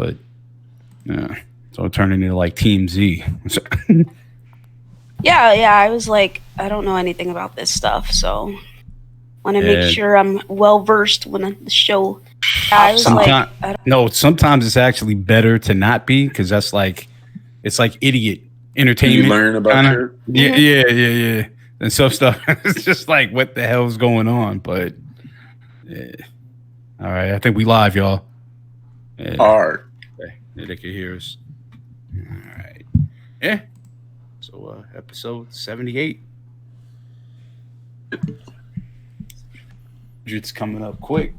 but so it turned into like Team Z. Yeah. I was like, I don't know anything about this stuff, so want to make sure I'm well versed when the show. I was sometimes it's actually better to not be, because that's like, it's like idiot entertainment. You learn about her. Yeah. And some stuff, it's just like, what the hell's going on? But all right, I think we live, y'all. Hard. Okay. They can hear us. All right. Yeah. So episode 78. It's coming up quick.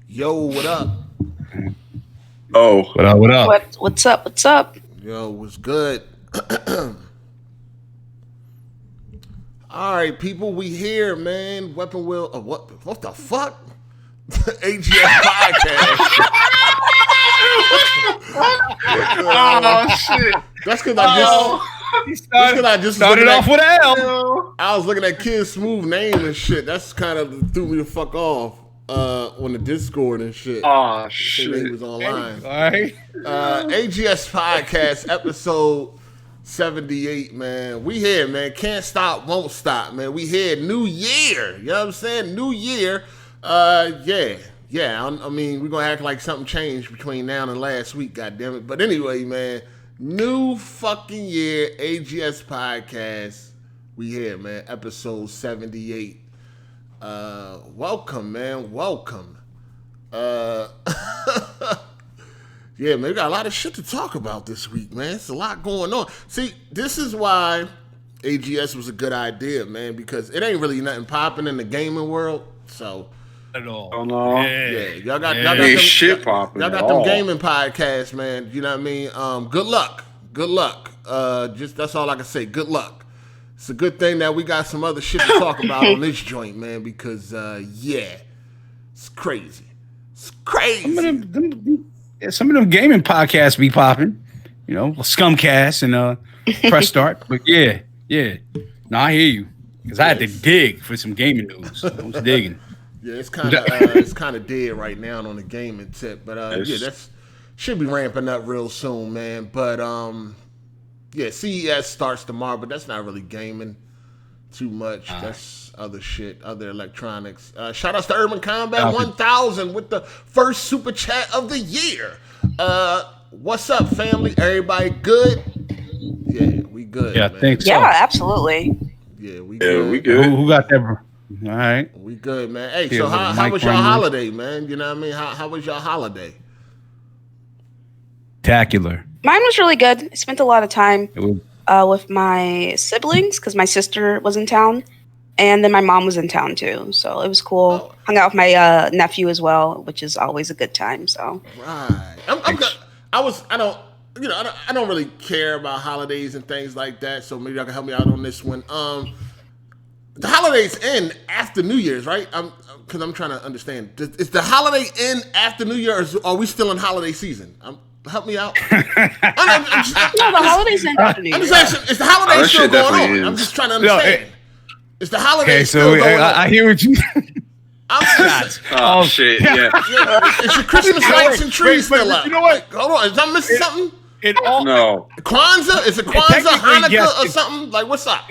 Yo, what up? Oh, what up? What's up? Yo, what's good? All right, people, we here, man. Weapon Wheel. What the fuck? AGS podcast. oh shit! That's because I just started off with L. I was looking at Kid Smooth name and shit. That's kind of threw me the fuck off on the Discord and shit. Oh shit! He was online. All right. AGS podcast episode 78, man. We here, man. Can't stop, won't stop, man. We here. New year. You know what I'm saying? New year. Yeah. I mean, we're gonna act like something changed between now and last week, goddammit. But anyway, man, new fucking year, AGS podcast. We here, man. Episode 78. Welcome, man. Welcome. Yeah, man, we got a lot of shit to talk about this week, man. It's a lot going on. See, this is why AGS was a good idea, man, because it ain't really nothing popping in the gaming world, so. At all. Oh no. Yeah, y'all got shit popping. Y'all got them gaming podcasts, man. You know what I mean? Good luck. Just that's all I can say. Good luck. It's a good thing that we got some other shit to talk about on this joint, man, because it's crazy. It's crazy. Some of them gaming podcasts be popping, you know, Scumcast and Press Start. But yeah. No, I hear you, because I had to dig for some gaming news. I was digging. Yeah, it's kind of dead right now on the gaming tip, but that's should be ramping up real soon, man. But CES starts tomorrow, but that's not really gaming too much. That's other shit, other electronics. Shout outs to Urban Combat 1000 with the first super chat of the year. What's up, family? Everybody good? Yeah, we good. Yeah, man. thanks. Yeah, absolutely. Yeah, we good. We good. Who got that? All right. We good, man. Hey, so how was your holiday, man? You know what I mean? How was your holiday? Spectacular. Mine was really good. I spent a lot of time with my siblings because my sister was in town, and then my mom was in town too. So it was cool. Oh. Hung out with my nephew as well, which is always a good time. So right, I'm good. I don't really care about holidays and things like that. So maybe y'all can help me out on this one. The holidays end after New Year's, right? Because I'm trying to understand. Is the holiday end after New Year's, or are we still in holiday season? Help me out. No, the holidays end after New Year's. Is the holiday still going on? I'm just trying to understand. Is the holiday still going on? I hear what you. Oh shit! Yeah. Is your Christmas lights and trees still up? You know what? Hold on, is I missing something? No. Kwanzaa? Is it Kwanzaa, Hanukkah, or something? Like, what's up?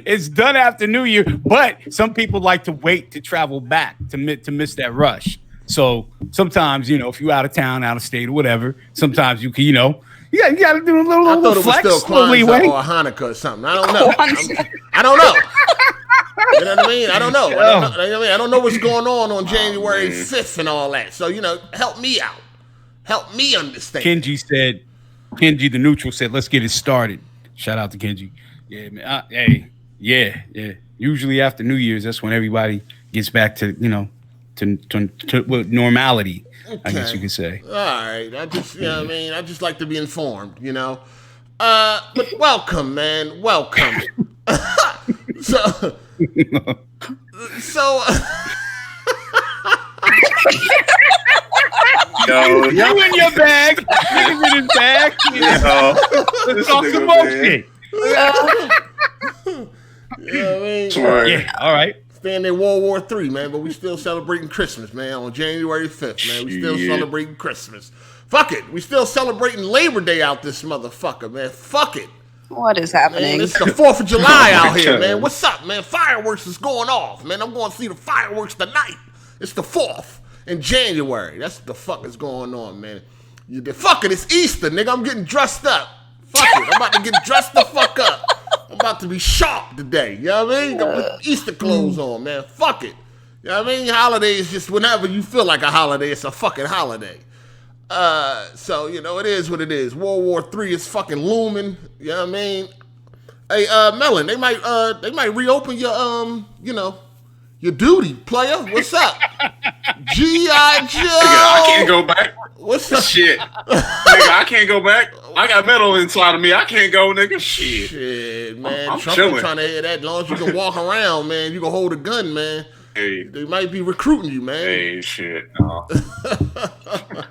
It's done after New Year, but some people like to wait to travel back to miss that rush. So sometimes, if you're out of town, out of state, or whatever, sometimes you can, you got to do a little flex, it was still Kwanzaa leeway. or Hanukkah or something. I don't know. I don't know. You know what I mean? I don't know. I don't know what's going on January 5th and all that. So, help me out. Help me understand. Kenji the neutral said, let's get it started. Shout out to Kenji. Yeah, man. Yeah. Usually after New Year's, that's when everybody gets back to, to normality, okay. I guess you could say. All right. I just like to be informed, But welcome, man. Welcome. So Yo, you in your bag. Niggas in his bag. Let's talk some more shit. You know what I mean? Swear. Yeah, all right. Stand in World War III, man, but we still celebrating Christmas, man, on January 5th, man. We still celebrating Christmas. Fuck it. We still celebrating Labor Day out this motherfucker, man. Fuck it. What is happening? Man, it's the 4th of July out here, man. What's up, man? Fireworks is going off, man. I'm going to see the fireworks tonight. It's the 4th in January. That's what the fuck is going on, man. Fuck it, it's Easter, nigga. I'm getting dressed up. Fuck it. I'm about to get dressed the fuck up. I'm about to be sharp today. You know what I mean? Got put Easter clothes on, man. Fuck it. You know what I mean? Holidays, just whenever you feel like a holiday, it's a fucking holiday. So, you know, it is what it is. World War III is fucking looming. You know what I mean? Hey, Melon, they might reopen your, you know, your duty, player. What's up? G.I. Joe. I can't go back. What's up? Shit. Nigga, I can't go back. I got metal inside of me. I can't go, nigga. Shit, man. I'm Trump chilling. ain't trying to hear that. As long as you can walk around, man, you can hold a gun, man. Hey. They might be recruiting you, man. Hey, shit. No.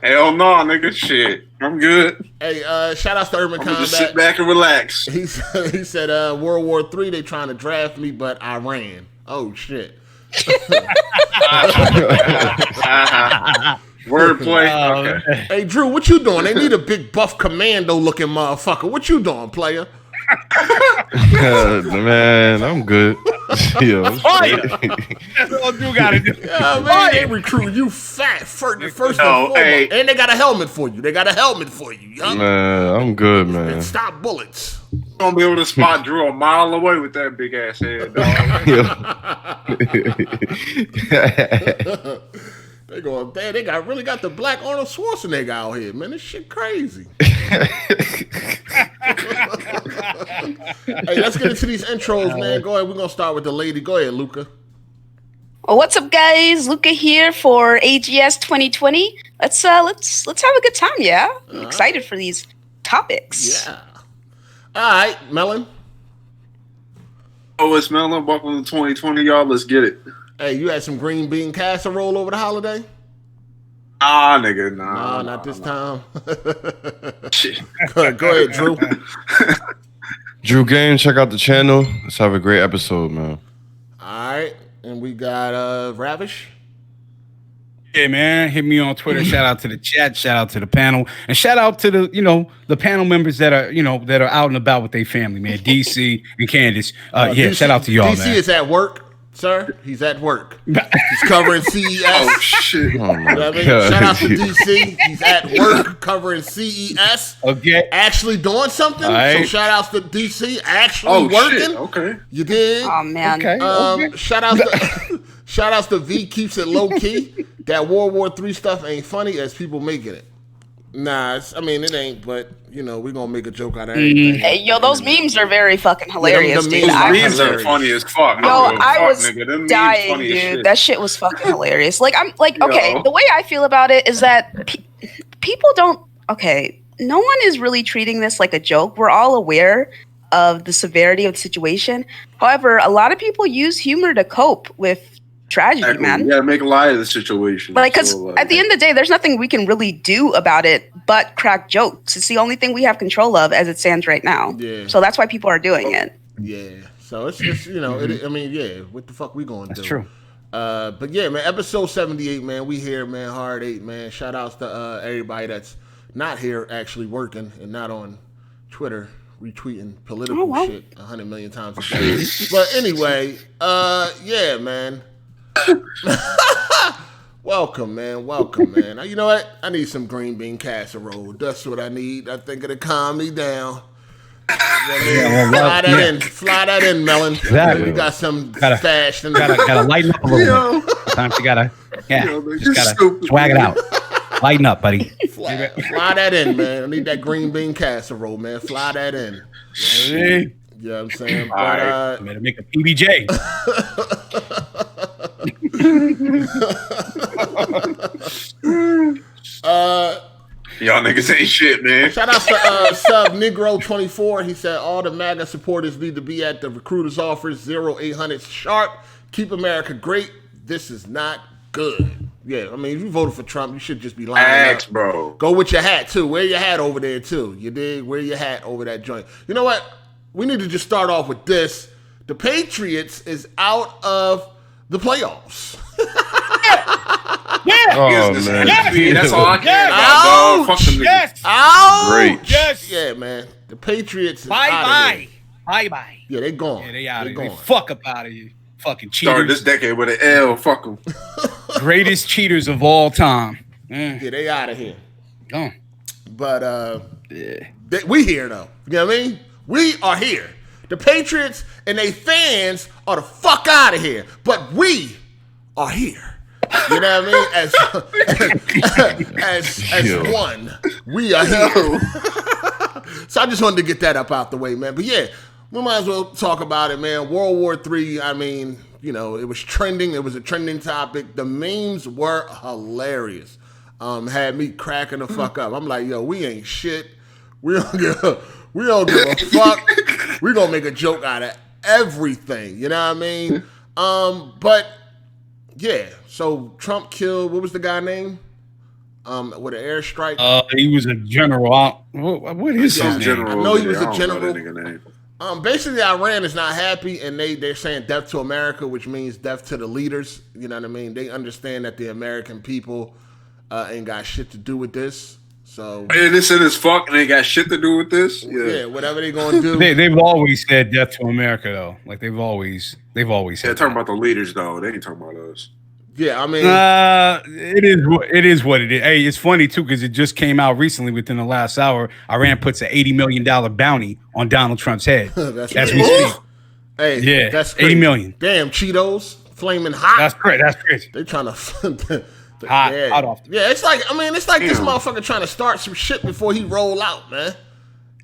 Hell no, nigga. Shit. I'm good. Hey, shout outs to Urban I'm Combat. just sit back and relax. He said, World War III, they trying to draft me, but I ran. Oh, shit. Wordplay. Okay. Hey, Drew, what you doing? They need a big buff commando looking motherfucker. What you doing, player? Man, I'm good. Yo, That's all you gotta do. Yeah, man, they recruit you fat first and foremost. hey. And they got a helmet for you. Young. man, I'm good, man. And stop bullets. You gonna be able to spot Drew a mile away with that big ass head, dog. They going, damn, they really got the black Arnold Schwarzenegger out here, man. This shit crazy. Hey, let's get into these intros, man. Go ahead. We're gonna start with the lady. Go ahead, Luca. Well, what's up, guys? Luca here for AGS 2020. Let's have a good time, yeah? I'm excited for these topics. Yeah. All right, Melon. Oh, it's Melon. Welcome to 2020, y'all. Let's get it. Hey, you had some green bean casserole over the holiday? Ah, nigga, nah. No, not this time. Shit. Go ahead, Drew. Drew Game, check out the channel. Let's have a great episode, man. All right, and we got Ravish. Yeah, man. Hit me on Twitter. Shout out to the chat. Shout out to the panel, and shout out to the panel members that are out and about with their family, man. DC and Candace. DC, shout out to y'all, DC man. is at work. Sir, he's at work. He's covering CES. Oh, shit. Oh, my You know what I mean? God. Shout out to DC. He's at work covering CES. Okay. Actually doing something. All right. So shout outs to DC. Actually working. Shit. Okay. You did. Oh, man. Okay. Shout outs to V keeps it low key. That World War III stuff ain't funny as people making it. Nah, it ain't, but we're gonna make a joke out of everything. Hey, yo, those memes are very fucking hilarious, them dude. memes are Memes are hilarious. funny as fuck. Yo, I was nigga. Them memes dying, funny as dude. shit. That shit was fucking hilarious. Like, I'm like, okay, Yo. the way I feel about it is that people don't. Okay, no one is really treating this like a joke. We're all aware of the severity of the situation. However, a lot of people use humor to cope with tragedy, Exactly. man. You gotta make light of the situation. Like, because So, at the end of the day, there's nothing we can really do about it but crack jokes. It's the only thing we have control of as it stands right now. Yeah. So that's why people are doing it. Yeah. So it's just what the fuck we gonna do? That's true. But yeah, man, episode 78, man. We here, man. Hard 8, man. Shout outs to everybody that's not here actually working and not on Twitter retweeting political shit 100 million times a day. But anyway, yeah, man. Welcome, man. You know what? I need some green bean casserole. That's what I need. I think it'll calm me down. Fly that in, Melon. Exactly. We got some stashed in Gotta lighten up a little bit. Sometimes you gotta, just gotta swag it out. Lighten up, buddy. Fly that in, man. I need that green bean casserole, man. Fly that in. Hey. You know what I'm saying? But, better make a PBJ. Y'all niggas ain't shit, man. Shout out to Sub Negro 24. He said all the MAGA supporters need to be at the recruiter's office 0800 sharp. Keep America great. This is not good. Yeah, I mean, if you voted for Trump, you should just be lying. Bro. Go with your hat too. Wear your hat over there too. You dig? Wear your hat over that joint. You know what? We need to just start off with this. the Patriots is out of the playoffs. Oh, Business man. entity, that's all I care about, Ouch. dog. Fuck them niggas. Yes. Ouch! Great. Yes. Yeah, man. The Patriots is Bye outta bye. here. Bye bye. Yeah, they gone. Yeah, they out of here. gone. Fuck up out of here. Fucking Start this cheaters. decade with an L. Fuck them. Greatest cheaters of all time. Yeah, they out of here. Gone. But we here though. You know what I mean? We are here. The Patriots and they fans are the fuck out of here. But we are here. You know what I mean? As one, we are here. So I just wanted to get that up out the way, man. But yeah, we might as well talk about it, man. World War III, I mean, you know, it was trending. It was a trending topic. The memes were hilarious. Had me cracking the fuck up. I'm like, yo, we ain't shit. We don't give a fuck. We gonna make a joke out of everything. You know what I mean? But yeah, so Trump killed, what was the guy name? With an airstrike. He was a general. What is his name? General I know he over was there. a I don't know general. that nigga name. Basically, Iran is not happy, and they're saying death to America, which means death to the leaders. You know what I mean? They understand that the American people ain't got shit to do with this. So Innocent as fuck, and they got shit to do with this. yeah, whatever they gonna do. They've always said death to America, though. Like they've always Yeah, said. talking about the leaders though. They ain't talking about us. Yeah, I mean, It is what it is. Hey, it's funny too because it just came out recently within the last hour. Iran puts an $80 million bounty on Donald Trump's head. that's as crazy. we speak. Hey, Yeah, that's 80 crazy. million. Damn, Cheetos, flaming hot. That's crazy. That's crazy. They trying to Hot off the- Yeah, it's like this Damn. motherfucker trying to start some shit before he roll out, man.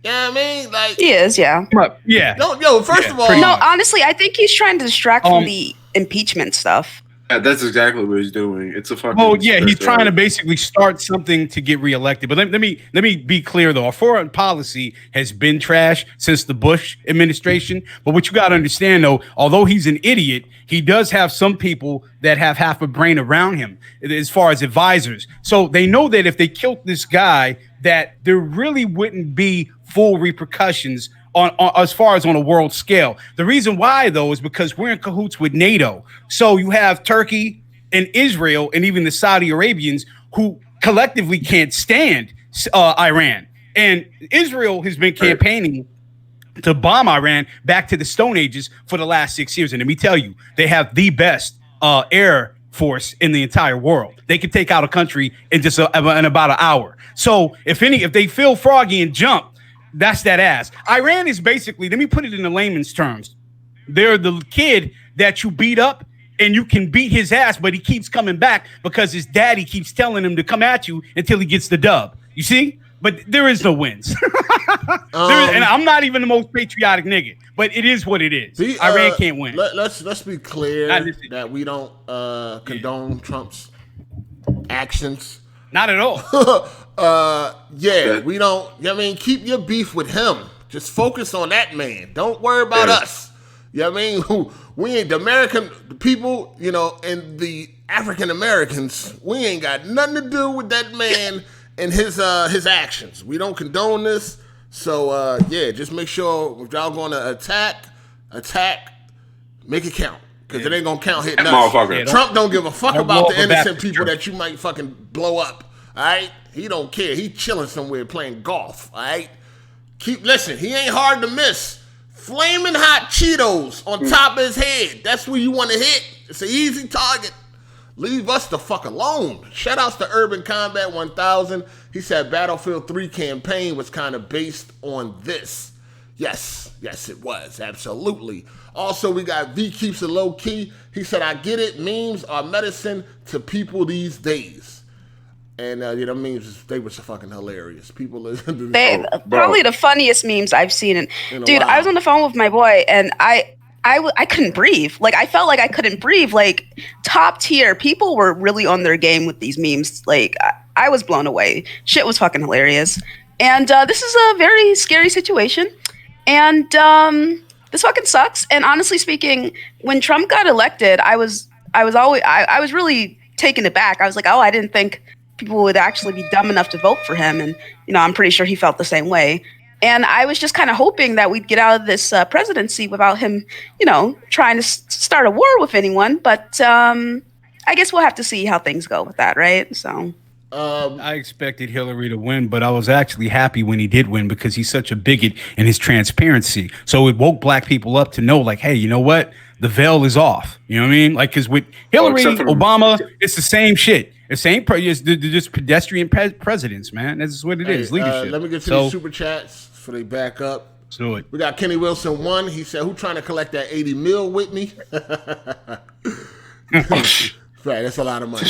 You know what I mean? Like, He is, yeah. Yeah. no, first of all, pretty No, much. honestly, I think he's trying to distract from the impeachment stuff. Yeah, that's exactly what he's doing. It's a fucking. Oh yeah, he's trying to basically start something to get reelected. But let me be clear though, our foreign policy has been trash since the Bush administration. But what you got to understand though, although he's an idiot, he does have some people that have half a brain around him as far as advisors. So they know that if they killed this guy, that there really wouldn't be full repercussions on as far as on a world scale. The reason why, though, is because we're in cahoots with NATO. So you have Turkey and Israel and even the Saudi Arabians who collectively can't stand Iran. And Israel has been campaigning to bomb Iran back to the Stone Ages for the last 6 years. And let me tell you, they have the best air force in the entire world. They can take out a country in just in about an hour. So if they feel froggy and jump, that's that ass. Iran is basically, let me put it in the layman's terms. They're the kid that you beat up and you can beat his ass, but he keeps coming back because his daddy keeps telling him to come at you until he gets the dub. You see? But there is no wins. And I'm not even the most patriotic nigga, but it is what it is. Iran can't win. Let's be clear that we don't condone Trump's actions. Not at all. We don't. I mean, keep your beef with him. Just focus on that man. Don't worry about us. You know what I mean? We ain't the American people, you know, and the African Americans. We ain't got nothing to do with that man and his actions. We don't condone this. So just make sure if y'all gonna attack, make it count. Because it ain't gonna count hitting us. Motherfucker. Trump don't give a fuck Don't about blow the up a innocent Baptist people church. that you might fucking blow up. All right? He don't care. He chilling somewhere playing golf. All right? Listen, he ain't hard to miss. Flaming hot Cheetos on top of his head. That's where you want to hit. It's an easy target. Leave us the fuck alone. Shout outs to Urban Combat 1000. He said Battlefield 3 campaign was kind of based on this. Yes, it was. Absolutely. Also, we got V Keeps It Low Key. He said, I get it. Memes are medicine to people these days. And memes, they were so fucking hilarious. People listen to this. Probably the funniest memes I've seen. And dude, while. I was on the phone with my boy and I couldn't breathe. Like, I felt like I couldn't breathe. Like, top tier. People were really on their game with these memes. Like, I was blown away. Shit was fucking hilarious. And this is a very scary situation. And this fucking sucks. And honestly speaking, when Trump got elected, I was really taken aback. I was like, oh, I didn't think people would actually be dumb enough to vote for him. And, I'm pretty sure he felt the same way. And I was just kind of hoping that we'd get out of this presidency without him, trying to start a war with anyone. But I guess we'll have to see how things go with that, right? So. I expected Hillary to win, but I was actually happy when he did win because he's such a bigot in his transparency. So it woke black people up to know, like, hey, you know what? The veil is off. You know what I mean? Like, because with Hillary, Obama, it's the same shit. It's the same. They're just pedestrian presidents, man. That's what it is. Leadership. Let me get to the super chats for they back up. Do it. We got Kenny Wilson 1. He said, "Who trying to collect that 80 mil with me?" Right, that's a lot of money.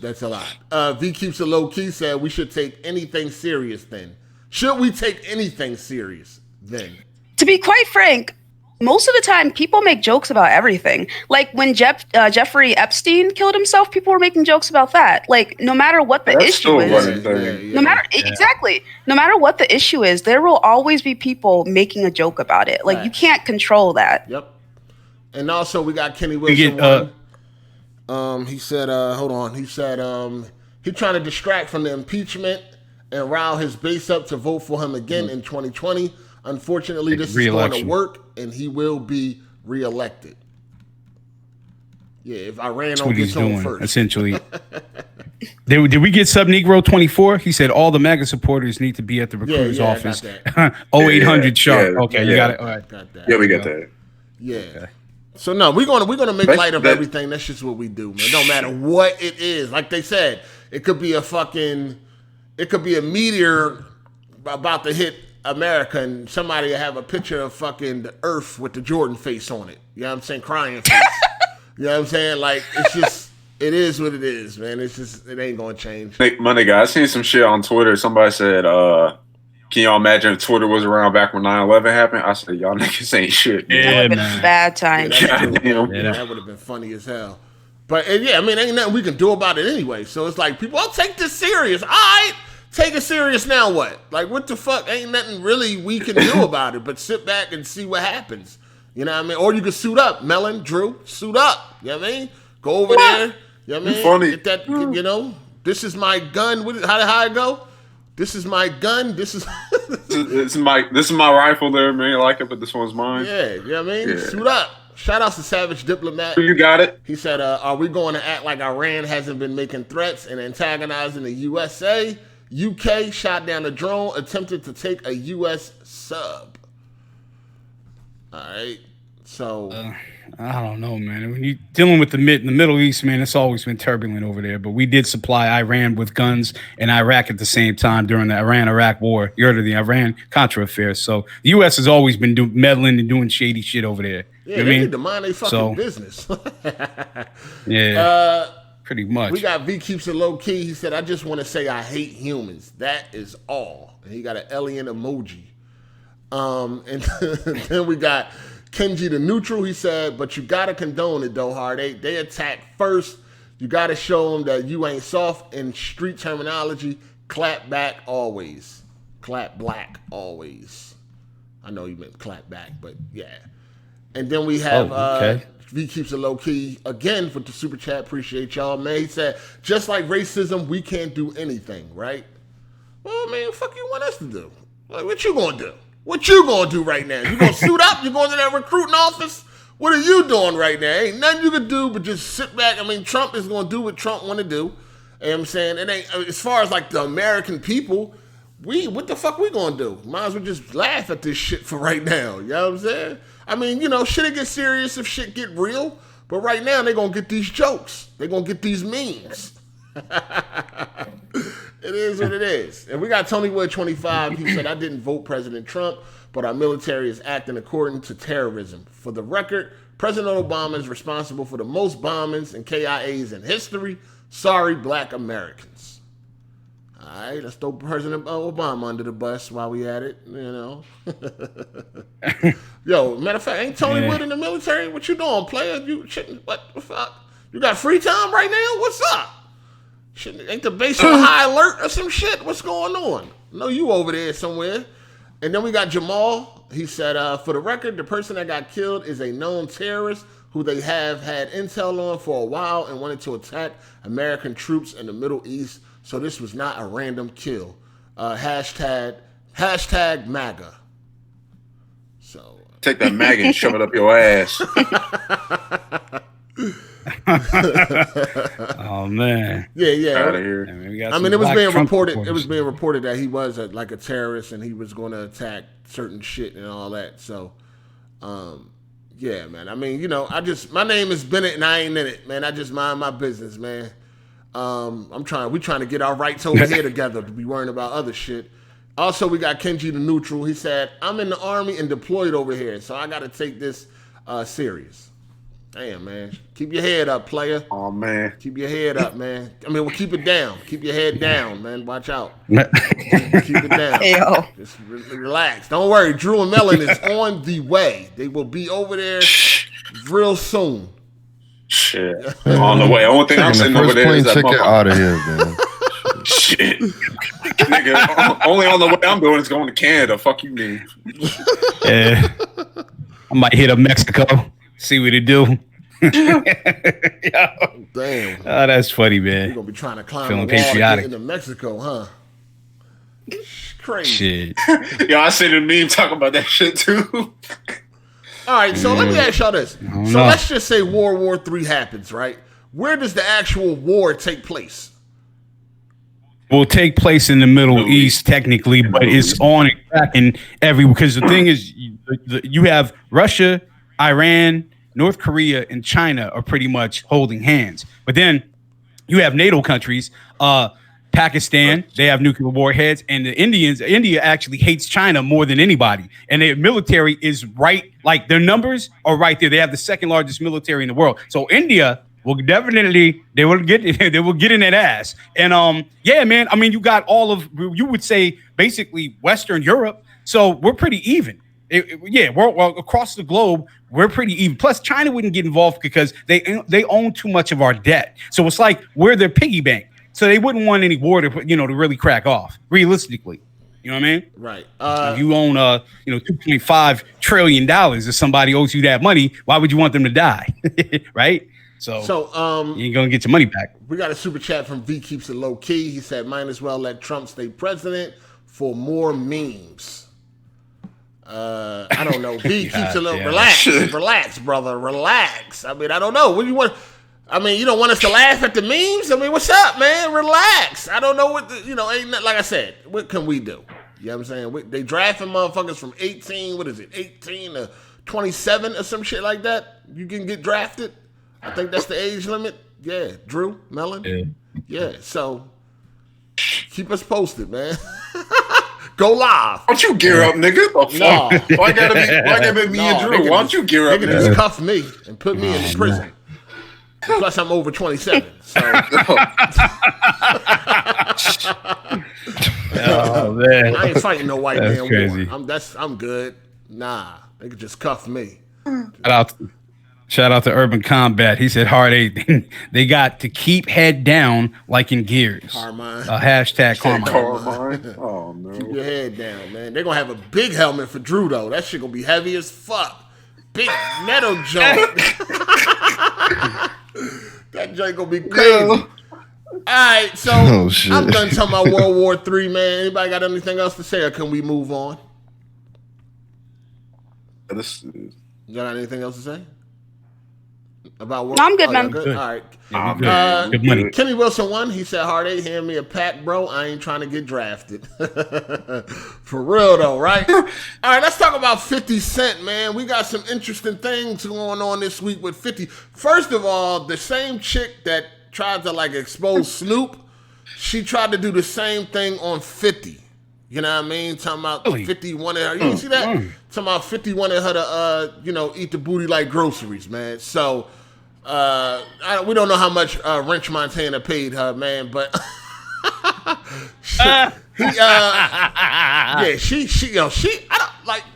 That's a lot. V keeps it low key. Said we should take anything serious. Then should we take anything serious? Then to be quite frank, most of the time people make jokes about everything. Like when Jeffrey Epstein killed himself, people were making jokes about that. Like no matter what the issue is, exactly. No matter what the issue is, there will always be people making a joke about it. Like you can't control that. Yep. And also we got Kenny Wilson. He said, hold on. He said, he trying to distract from the impeachment and rile his base up to vote for him again in 2020. Unfortunately, this is going to work, and he will be reelected. Yeah, if Iran don't get to him first. Essentially. Did we get Sub Negro 24? He said all the MAGA supporters need to be at the recruiter's office. 0800 sharp. Okay, you got it. All right. Got that. Yeah, we got that. Yeah. Okay. So no, we're gonna make light of everything. That's just what we do, man. No matter what it is. Like they said, it could be a meteor about to hit America, and somebody have a picture of fucking the Earth with the Jordan face on it. You know what I'm saying? Crying face. You know what I'm saying? Like it's just, it is what it is, man. It's just, it ain't gonna change. My nigga, I seen some shit on Twitter. Somebody said, can y'all imagine if Twitter was around back when 9/11 happened? I said, y'all niggas ain't shit. Yeah, that would have been a bad time. That would have been funny as hell. But yeah, I mean, ain't nothing we can do about it anyway. So it's like, people, I'll take this serious. All right, take it serious now what? Like, what the fuck? Ain't nothing really we can do about it but sit back and see what happens. You know what I mean? Or you can suit up, Melon, Drew, suit up. You know what I mean? Go over there. You know what I mean? Funny. Get that, this is my gun. How it go? This is my gun. This is my rifle there, man. I like it, but this one's mine. Yeah, you know what I mean? Yeah. Suit up. Shout out to Savage Diplomat. You got it. He said, are we going to act like Iran hasn't been making threats and antagonizing the USA? UK shot down a drone, attempted to take a US sub. All right. So I don't know, man. When you're dealing with the Middle East, man, it's always been turbulent over there. But we did supply Iran with guns and Iraq at the same time during the Iran-Iraq war. You heard of the Iran-Contra affair. So the U.S. has always been meddling and doing shady shit over there. Yeah, you know they need to mind their fucking business. Yeah, pretty much. We got V keeps it low key. He said, I just want to say I hate humans. That is all. And he got an alien emoji. And then we got Kenji the neutral. He said, but you got to condone it, though, Hard8. They attack first. You got to show them that you ain't soft. In street terminology, clap back always. Clap black always. I know you meant clap back, but yeah. And then we have V keeps it low key again for the super chat. Appreciate y'all, man. He said, just like racism, we can't do anything, right? Well, man, fuck you want us to do? Like, what you gonna do? What you gonna do right now? You gonna suit up? You going to that recruiting office? What are you doing right now? Ain't nothing you can do but just sit back. I mean, Trump is gonna do what Trump want to do. You know what I'm saying? It ain't, as far as like the American people, what the fuck we gonna do? Might as well just laugh at this shit for right now. You know what I'm saying? I mean, shit will get serious if shit get real. But right now, they gonna get these jokes. They gonna get these memes. It is what it is. And we got Tony Wood 25. He said, I didn't vote President Trump, but our military is acting according to terrorism. For the record, President Obama is responsible for the most bombings and KIAs in history. Sorry, black Americans. All right, let's throw President Obama under the bus while we at it, Yo, matter of fact, ain't Tony Wood in the military? What you doing, player? What the fuck? You got free time right now? What's up? Ain't the base on high alert or some shit? What's going on? No, you over there somewhere. And then we got Jamal. He said, for the record, the person that got killed is a known terrorist who they have had intel on for a while and wanted to attack American troops in the Middle East. So this was not a random kill. Hashtag Hashtag MAGA. So take that mag and shove it up your ass. Oh man. Yeah. Out of here. I mean, it was being reported. It was being reported that he was like a terrorist and he was going to attack certain shit and all that. So, yeah, man. I mean, my name is Bennett and I ain't in it, man. I just mind my business, man. We trying to get our rights over here together to be worrying about other shit. Also, we got Kenji the Neutral. He said, I'm in the Army and deployed over here, so I got to take this serious. Damn, man. Keep your head up, player. Oh, man. Keep your head up, man. I mean, keep it down. Keep your head down, man. Watch out. Keep it down. Hey, yo. Just relax. Don't worry. Drew and Melon is on the way. They will be over there real soon. Shit. On the way. Only thing I'm sitting over there is that ticket out of here, man. Shit. Nigga, only on the way I'm doing is going to Canada. Fuck you, man. Yeah. I might hit up Mexico. See what it do. Damn. Oh, that's funny, man. You're going to be trying to climb Feeling the wall to patriotic. get into Mexico, huh? Crazy. Shit. Yo, I seen a meme talking about that shit, too. All right, so let me ask y'all this. So let's just say World War III happens, right? Where does the actual war take place? Will take place in the Middle East technically, but it's on and cracking because the thing is, you have Russia, Iran, North Korea, and China are pretty much holding hands. But then you have NATO countries, Pakistan, they have nuclear warheads, and India actually hates China more than anybody. And their military is right, like their numbers are right there. They have the second largest military in the world. So India will definitely, they will get in that ass. And yeah, man, I mean, you got you would say basically Western Europe. So we're pretty even. We're across the globe, we're pretty even. Plus, China wouldn't get involved because they own too much of our debt. So it's like we're their piggy bank. So they wouldn't want any war to really crack off. Realistically, you know what I mean? Right. If you own $2.5 trillion, if somebody owes you that money, why would you want them to die? Right? So you ain't gonna get your money back. We got a super chat from V Keeps It Low Key. He said, might as well let Trump stay president for more memes. I don't know. V keeps a little relax, brother. Relax. I mean, I don't know. What do you want? I mean, you don't want us to laugh at the memes? I mean, what's up, man? Relax. I don't know what ain't like I said. What can we do? You know what I'm saying? They drafting motherfuckers from 18 to 27 or some shit like that. You can get drafted. I think that's the age limit. Yeah, Drew, Melon. Yeah. So keep us posted, man. Go live. Why don't you gear up, nigga? No. Why gotta be me and Drew? Why don't you gear up? They can just cuff me and put me in prison. Plus, I'm over 27. So. Oh man, I ain't fighting no white That's man crazy. war. I'm good. Nah, they could just cuff me. Shout out to Urban Combat. He said Hard 8. They got to keep head down like in Gears. Carmine. Hashtag Carmine. Carmine. Oh no. Keep your head down, man. They're gonna have a big helmet for Drew though. That shit gonna be heavy as fuck. Big metal joint. That joint gonna be crazy. Alright, so I'm done talking about World War III, man. Anybody got anything else to say, or can we move on? You got anything else to say? About World? No, I'm good, oh, man. Good. All right. Yeah, good money. Kenny Wilson won. He said, Hard 8, hand me a pack, bro. I ain't trying to get drafted. For real, though, right? All right, let's talk about 50 Cent, man. We got some interesting things going on this week with 50. First of all, the same chick that tried to, expose Snoop, she tried to do the same thing on 50. You know what I mean? Talking about 50 wanted her. You didn't see that? Talking about 50 wanted her to, eat the booty like groceries, man. So, we don't know how much Wrench Montana paid her, man, but she, I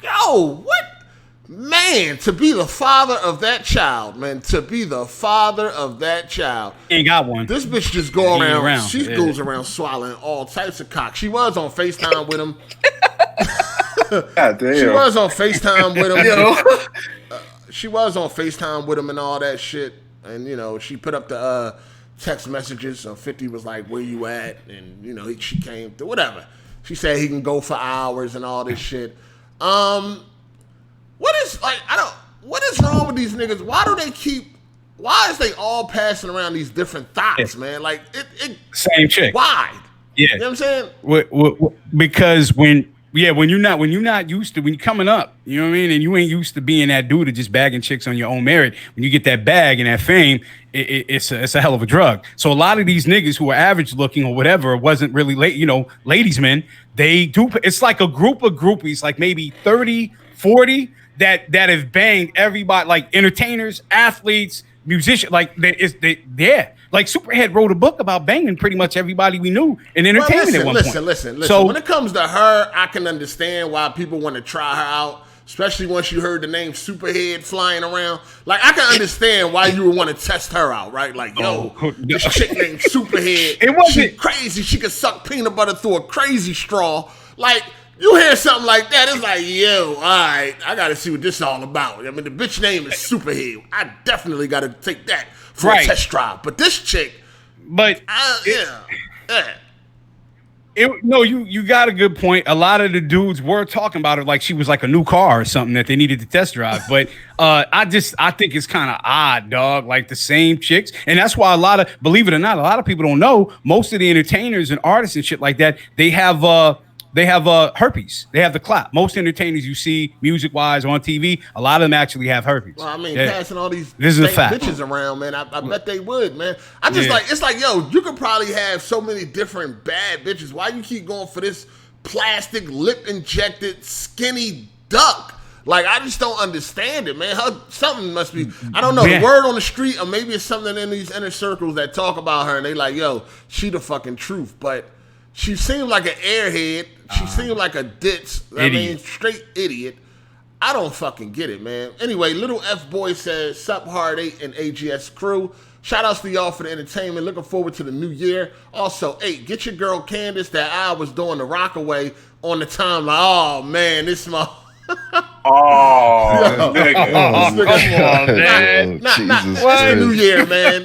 don't what? Man, to be the father of that child, man, Ain't got one. This bitch just go around. She goes around swallowing all types of cock. She was on FaceTime with him. God damn. She was on FaceTime with him. She was on FaceTime with him and all that shit. And, she put up the text messages. So 50 was like, where you at? And, she came to whatever. She said he can go for hours and all this shit. What is wrong with these niggas? Why is they all passing around these different thoughts, man? Like it same chick. Why? Yeah. You know what I'm saying? Because when you're not used to, when you're coming up, you know what I mean, and you ain't used to being that dude of just bagging chicks on your own merit. When you get that bag and that fame, it's a hell of a drug. So a lot of these niggas who are average looking or whatever, wasn't really ladies men, they do. It's like a group of groupies, like maybe 30, 40 that have banged everybody, like entertainers, athletes, musicians, like like Superhead wrote a book about banging pretty much everybody we knew in entertainment at one point. Listen. So when it comes to her, I can understand why people want to try her out, especially once you heard the name Superhead flying around. Like, I can understand why you would want to test her out, right? Like, this chick named Superhead, she crazy. She could suck peanut butter through a crazy straw. Like, you hear something like that, it's like, yo, all right, I got to see what this is all about. I mean, the bitch name is Superhead. I definitely got to take that for a test drive. But this chick, you got a good point. A lot of the dudes were talking about her like she was like a new car or something that they needed to test drive. But I think it's kind of odd, dog. Like the same chicks, and that's why believe it or not, a lot of people don't know. Most of the entertainers and artists and shit like that, they have herpes. They have the clap. Most entertainers you see music-wise on TV, a lot of them actually have herpes. Well, I mean, passing all these bitches around, man, I bet they would, man. It's like, yo, you could probably have so many different bad bitches. Why you keep going for this plastic, lip-injected, skinny duck? Like, I just don't understand it, man. Something must be, I don't know, the word on the street, or maybe it's something in these inner circles that talk about her, and they like, yo, she the fucking truth, but she seemed like an airhead. She seemed like a ditz. I mean, straight idiot. I don't fucking get it, man. Anyway, Little F Boy says, Sup Hard 8 and AGS crew. Shout outs to y'all for the entertainment. Looking forward to the new year. Also, 8, get your girl Candace that I was doing the Rockaway on the timeline. Oh, man, this my... nigga. Come on, man. It's the new year, man.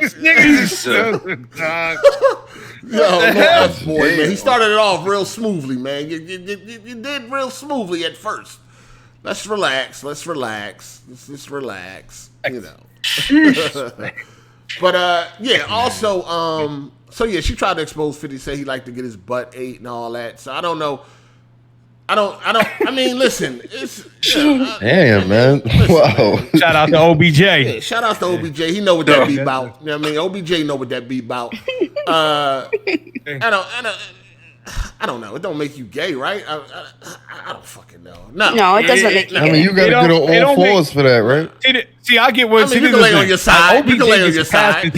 Yo, Little F Boy, man. He started it off real smoothly, man. You did real smoothly at first. Let's relax. Let's just relax. You know. But yeah, also, so yeah, she tried to expose 50, say he liked to get his butt ate and all that. So I don't know. I mean, listen, it's damn, man. Listen, wow. Man. Shout out to OBJ. Yeah, shout out to OBJ. He know what that be about. You know what I mean? OBJ know what that be about. I don't know. It don't make you gay, right? I don't fucking know. No, it doesn't make you gay. I mean, you got to get on all fours for that, right? See, I get what. I mean, you can lay on your side. You can lay on your side.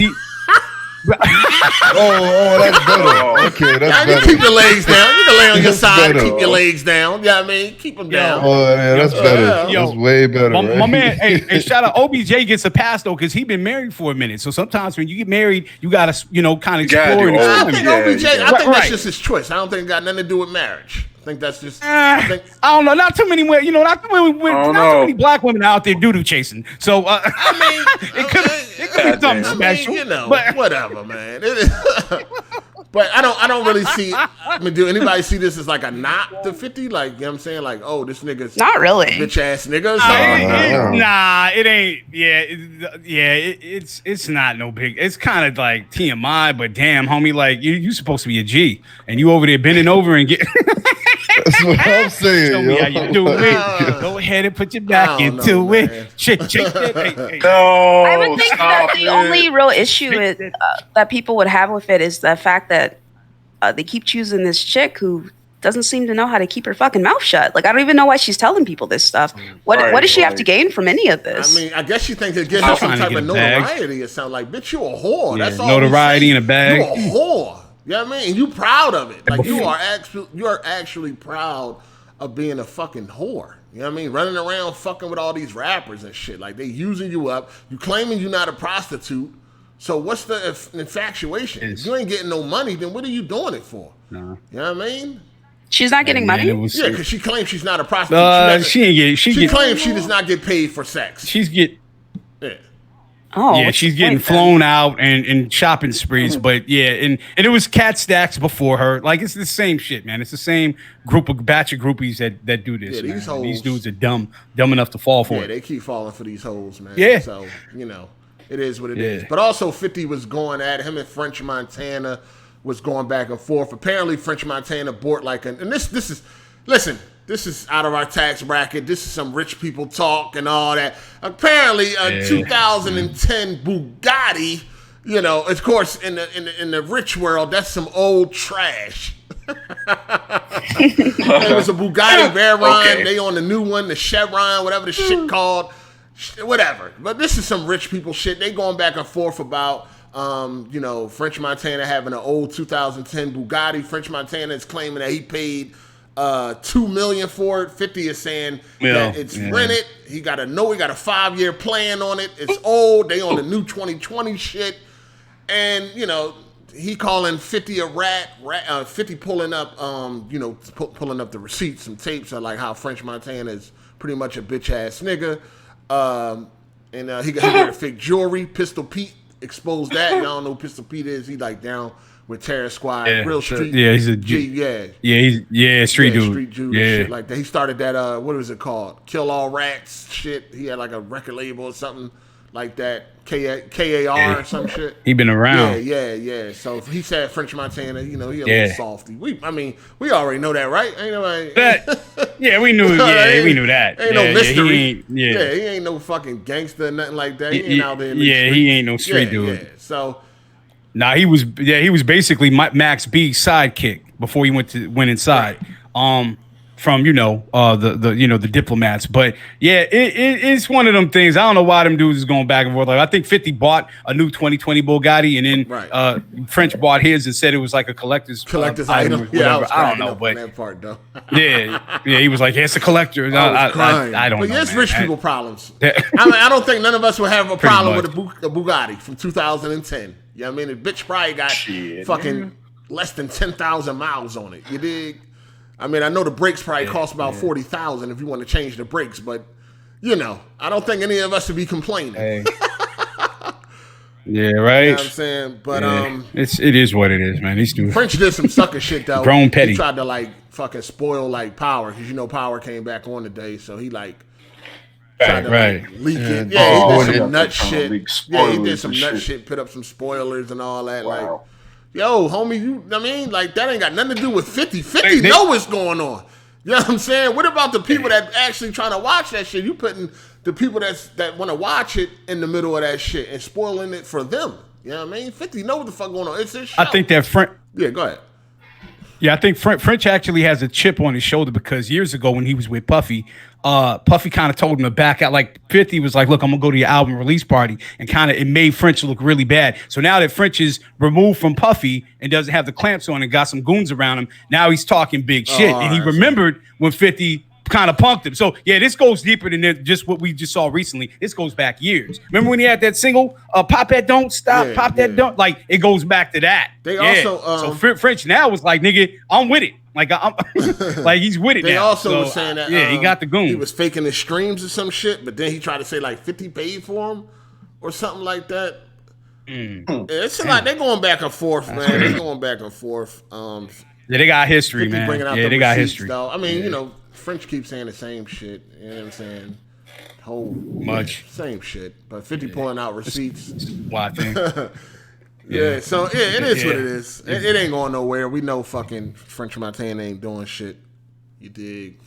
Oh, that's better. Okay, that's better. Keep your legs down. You can lay on your side. Keep your legs down. Yeah, I mean, keep them down. Oh, yeah, that's better. That's way better. My man, hey, shout out OBJ gets a pass though because he been married for a minute. So sometimes when you get married, you gotta, kind of explore. I think OBJ. I think that's just his choice. I don't think it got nothing to do with marriage. I think that's just. I don't know. Not too many women. Not too many black women out there doo-doo chasing. So I mean, it could be something special. But whatever, man. But I don't really see. I mean, do anybody see this as like a knock to 50? Like, you know what I'm saying? Like, oh, this nigga's not really bitch ass nigga. Or something? Nah, it ain't. It's not no big. It's kind of like TMI, but damn, homie, like you supposed to be a G, and you over there bending over and get. That's what I'm saying. Show me how you do it. Go ahead and put your back into it. Shake it. No, I would think that the only real issue that people would have with it is the fact that they keep choosing this chick who doesn't seem to know how to keep her fucking mouth shut. Like, I don't even know why she's telling people this stuff. What does she have to gain from any of this? I mean, I guess she thinks it gives her some type of notoriety. It sounds like, bitch, you a whore. That's all. Notoriety in a bag. You a whore. You know what I mean? And you proud of it. Like, you are actually proud of being a fucking whore. You know what I mean? Running around fucking with all these rappers and shit. Like, they using you up. You claiming you're not a prostitute. So what's the infatuation? If you ain't getting no money, then what are you doing it for? No. You know what I mean? She's not getting money? Yeah, because she claims she's not a prostitute. She claims she does not get paid for sex. Yeah. Oh, Yeah, what's she's the getting point, then? flown out and shopping sprees. But yeah, and it was Cat Stacks before her. Like it's the same shit, man. It's the same batch of groupies that do this. Yeah, these man. And these hoes- dudes are dumb enough to fall for Yeah, it. they keep falling for these hoes, man. Yeah. So, it is what it Yeah. is. But also 50 was going at him, and French Montana was going back and forth. Apparently French Montana bought and this is out of our tax bracket. This is some rich people talk and all that. Apparently a 2010 Bugatti, of course in the rich world, that's some old trash. It was a Bugatti Veyron. Okay. They on the new one, the Chevron, whatever the shit called, whatever. But this is some rich people shit. They going back and forth about, French Montana having an old 2010 Bugatti. French Montana is claiming that he paid $2 million for it. 50 is saying that it's rented. He got a 5-year plan on it. It's old. They on the new 2020 shit, and he calling 50 a rat. 50 pulling up, pulling up the receipts, some tapes of like how French Montana is pretty much a bitch ass nigga. And he got fake jewelry. Pistol Pete exposed that. Y'all don't know who Pistol Pete is. He like down with Terror Squad, real street. Yeah, he's a G. street dude. Street dude. Yeah, And shit like that. He started that. What was it called? Kill All Rats shit. He had like a record label or something like that. KAR or some shit. he been around. Yeah. So he said French Montana. He a little softy. We already know that, right? Ain't nobody. We knew. Yeah, we knew that. Ain't no mystery. He ain't no fucking gangster or nothing like that. He ain't out there. In the street. he ain't no street dude. Yeah. So. Nah, he was basically Max B's sidekick before he went inside. From the diplomats, but yeah, it's one of them things. I don't know why them dudes is going back and forth. Like I think 50 bought a new 2020 Bugatti, and then French bought his and said it was like a collector's item. Yeah, I don't know, but that part though. yeah, he was like, it's a collector. I don't know. But it's man. rich people problems. I don't think none of us would have a problem with a Bugatti from 2010. You know what I mean? The bitch probably got fucking less than 10,000 miles on it. You dig? I mean, I know the brakes probably cost about 40,000 if you want to change the brakes, but I don't think any of us would be complaining. Hey. Yeah, right. You know what I'm saying? But it is what it is, man. These dudes. French did some sucker shit though. Grown petty. He tried to like fucking spoil like Power because Power came back on today, so he like tried to like, leak it. Yeah, he did some nut shit. Yeah, he did some nut shit. Put up some spoilers and all that. Wow. Like, yo, homie, like that ain't got nothing to do with 50. 50 know what's going on. You know what I'm saying? What about the people that actually trying to watch that shit? You putting the people that want to watch it in the middle of that shit and spoiling it for them. You know what I mean? 50 know what the fuck going on. It's his show. I think that Yeah, go ahead. Yeah, I think French actually has a chip on his shoulder because years ago when he was with Puffy, Puffy kind of told him to back out. Like 50 was like, look, I'm going to go to your album release party. And kind of it made French look really bad. So now that French is removed from Puffy and doesn't have the clamps on and got some goons around him, now he's talking big shit. And he remembered when 50 kind of punked him. So yeah, this goes deeper than just what we just saw recently. This goes back years. Remember when he had that single, Pop That Don't Stop, Pop That Don't? Like it goes back to that. They also so French now was like, nigga, I'm with it. Like I'm like he's with it they now. also was saying that he got the goon. He was faking his streams or some shit, but then he tried to say like 50 paid for him or something like that. It's like they're going back and forth, man. They're going back and forth. Yeah, they got history, man. Yeah, they got history. Though. I mean, French keeps saying the same shit. You know what I'm saying? Same shit. But 50 pulling out receipts. Why I think. Yeah, so it is what it is. It ain't going nowhere. We know fucking French Montana ain't doing shit. You dig?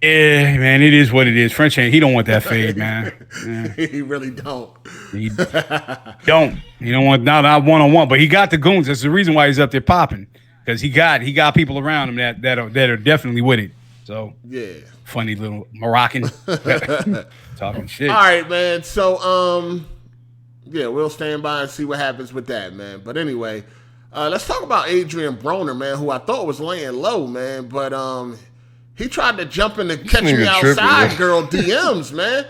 Yeah, man, it is what it is. French he don't want that fade, man. Yeah. He really don't. He don't want not one-on-one, but he got the goons. That's the reason why he's up there popping. Because he got people around him that are definitely with it. So yeah. Funny little Moroccan talking shit. All right, man. So yeah, we'll stand by and see what happens with that, man. But anyway, let's talk about Adrian Broner, man, who I thought was laying low, man, but he tried to jump in the Catch Me Outside girl DMs, man.